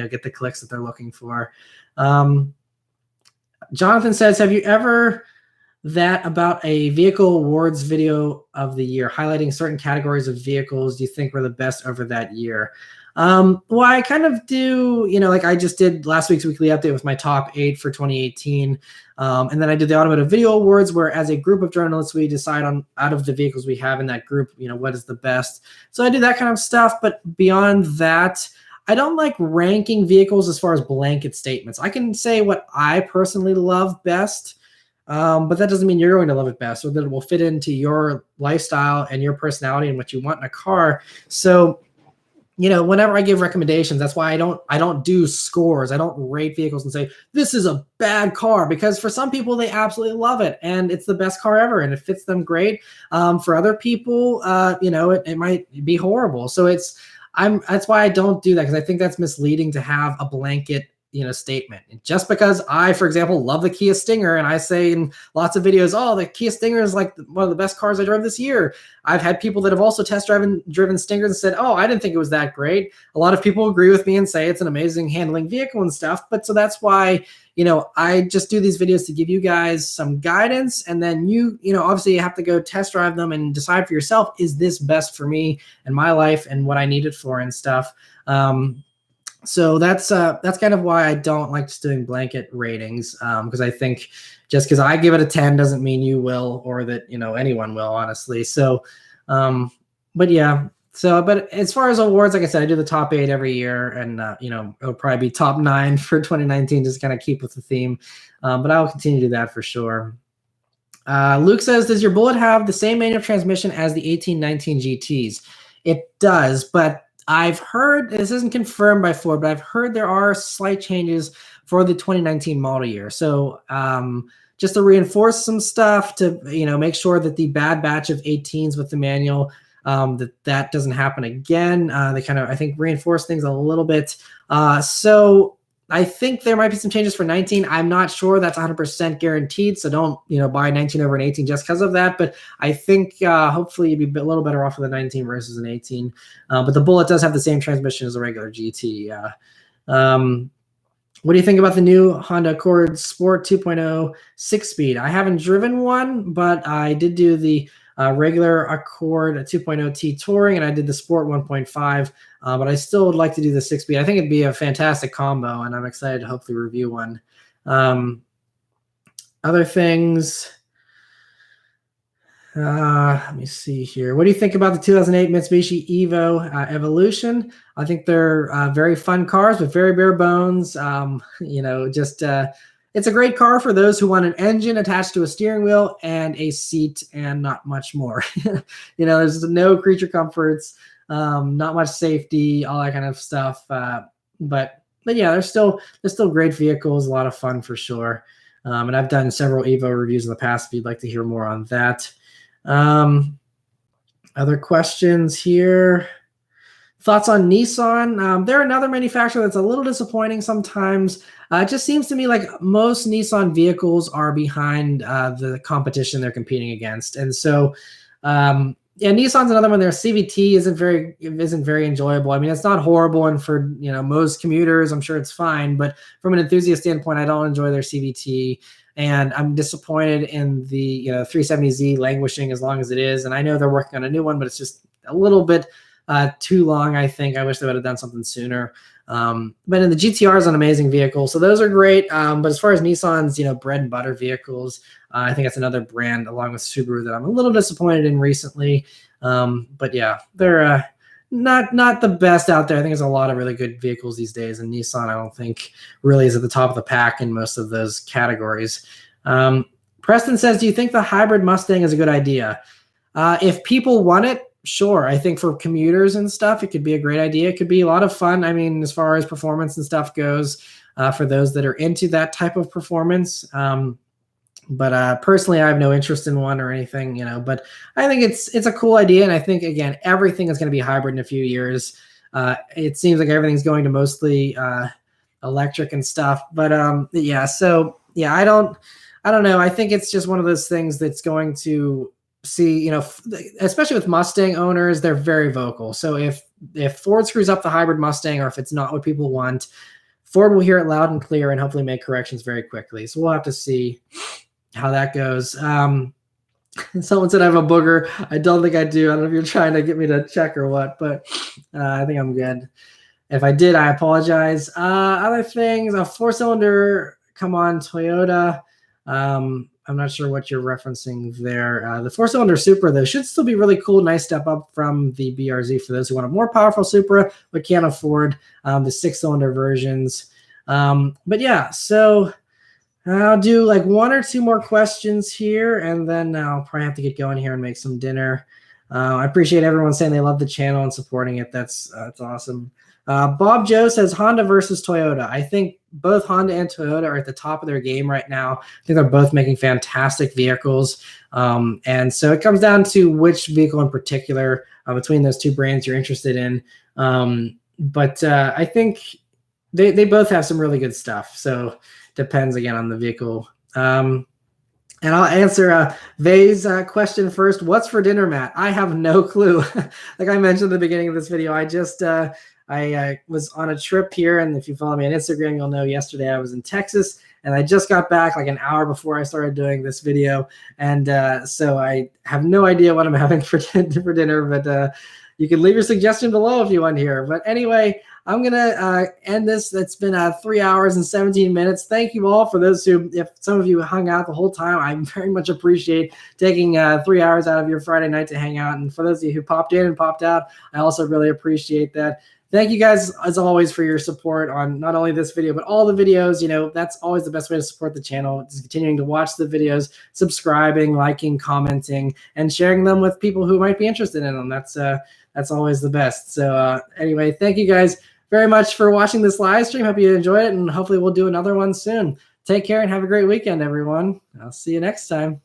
get the clicks that they're looking for. Jonathan says, have you ever that about a vehicle awards video of the year, highlighting certain categories of vehicles you think were the best over that year? Well, I kind of do, like I just did last week's weekly update with my top 8 for 2018. And then I did the Automotive Video Awards, where as a group of journalists, we decide on, out of the vehicles we have in that group, what is the best. So I do that kind of stuff. But beyond that, I don't like ranking vehicles as far as blanket statements. I can say what I personally love best, but that doesn't mean you're going to love it best, or that it will fit into your lifestyle and your personality and what you want in a car. So, whenever I give recommendations, that's why I don't do scores. I don't rate vehicles and say, this is a bad car, because for some people, they absolutely love it and it's the best car ever and it fits them great. For other people, it might be horrible. So that's why I don't do that, because I think that's misleading to have a blanket statement. And just because I, for example, love the Kia Stinger, and I say in lots of videos, the Kia Stinger is like one of the best cars I drove this year. I've had people that have also test driven Stingers and said, I didn't think it was that great. A lot of people agree with me and say it's an amazing handling vehicle and stuff. But so that's why, I just do these videos to give you guys some guidance. And then obviously you have to go test drive them and decide for yourself, is this best for me and my life and what I need it for and stuff. So that's kind of why I don't like just doing blanket ratings, because I think just because I give it a 10 doesn't mean you will, or that anyone will, honestly. So, but yeah. So, but as far as awards, like I said, I do the top 8 every year, and it'll probably be top 9 for 2019, just kind of keep with the theme. But I will continue to do that for sure. Luke says, does your Bullet have the same manual transmission as the 1819 GTs? It does, but I've heard, this isn't confirmed by Ford, but I've heard there are slight changes for the 2019 model year. So just to reinforce some stuff to, make sure that the bad batch of 18s with the manual, that doesn't happen again. They kind of, I think, reinforce things a little bit. So I think there might be some changes for 19. I'm not sure that's 100% guaranteed, so don't buy 19 over an 18 just because of that. But I think hopefully you'd be a little better off with a 19 versus an 18. But the Bullet does have the same transmission as a regular GT. What do you think about the new Honda Accord Sport 2.0 6-speed? I haven't driven one, but I did do the regular Accord 2.0 T Touring, and I did the Sport 1.5, but I still would like to do the 6-speed. I think it'd be a fantastic combo, and I'm excited to hopefully review one. Other things, let me see here. What do you think about the 2008 Mitsubishi Evo Evolution? I think they're very fun cars, but very bare bones. It's a great car for those who want an engine attached to a steering wheel and a seat and not much more. There's no creature comforts, not much safety, all that kind of stuff. But yeah, they're still great vehicles, a lot of fun for sure. And I've done several Evo reviews in the past if you'd like to hear more on that. Other questions here. Thoughts on Nissan? They're another manufacturer that's a little disappointing sometimes. It just seems to me like most Nissan vehicles are behind the competition they're competing against. And so, Nissan's another one. Their CVT isn't very enjoyable. I mean, it's not horrible, and for most commuters, I'm sure it's fine. But from an enthusiast standpoint, I don't enjoy their CVT. And I'm disappointed in the 370Z languishing as long as it is. And I know they're working on a new one, but it's just a little bit too long, I think. I wish they would have done something sooner. But in the GTR is an amazing vehicle, so those are great. But as far as Nissan's, bread and butter vehicles, I think that's another brand along with Subaru that I'm a little disappointed in recently. But yeah, they're not the best out there. I think there's a lot of really good vehicles these days, and Nissan I don't think really is at the top of the pack in most of those categories. Preston says, do you think the hybrid Mustang is a good idea? If people want it, sure. I think for commuters and stuff, it could be a great idea. It could be a lot of fun. I mean, as far as performance and stuff goes, for those that are into that type of performance. But personally, I have no interest in one or anything, but I think it's a cool idea. And I think, again, everything is going to be hybrid in a few years. It seems like everything's going to mostly electric and stuff. But yeah, so yeah, I don't know. I think it's just one of those things that's going to see, especially with Mustang owners, they're very vocal. So if Ford screws up the hybrid Mustang, or if it's not what people want, Ford will hear it loud and clear and hopefully make corrections very quickly. So we'll have to see how that goes. Someone said I have a booger. I don't think I do. I don't know if you're trying to get me to check or what, but I think I'm good. If I did, I apologize. Other things, a 4-cylinder, come on, Toyota. I'm not sure what you're referencing there. The 4-cylinder Supra, though, should still be really cool. Nice step up from the BRZ for those who want a more powerful Supra but can't afford the 6-cylinder versions. But yeah, so I'll do like 1 or 2 more questions here, and then I'll probably have to get going here and make some dinner. I appreciate everyone saying they love the channel and supporting it. That's awesome. Bob Joe says Honda versus Toyota. I think both Honda and Toyota are at the top of their game right now. I think they're both making fantastic vehicles. And so it comes down to which vehicle in particular between those two brands you're interested in. But I think they both have some really good stuff. So depends again on the vehicle. And I'll answer Vay's question first. What's for dinner, Matt? I have no clue. Like I mentioned at the beginning of this video, I just I was on a trip here, and if you follow me on Instagram, you'll know yesterday I was in Texas, and I just got back like an hour before I started doing this video, and so I have no idea what I'm having for dinner, but you can leave your suggestion below if you want to hear. But anyway, I'm going to end this. It's been 3 hours and 17 minutes. Thank you all for those who, if some of you hung out the whole time, I very much appreciate taking 3 hours out of your Friday night to hang out. And for those of you who popped in and popped out, I also really appreciate that. Thank you guys, as always, for your support on not only this video, but all the videos. That's always the best way to support the channel, is continuing to watch the videos, subscribing, liking, commenting, and sharing them with people who might be interested in them. That's always the best. So anyway, thank you guys very much for watching this live stream. Hope you enjoyed it, and hopefully we'll do another one soon. Take care and have a great weekend, everyone. I'll see you next time.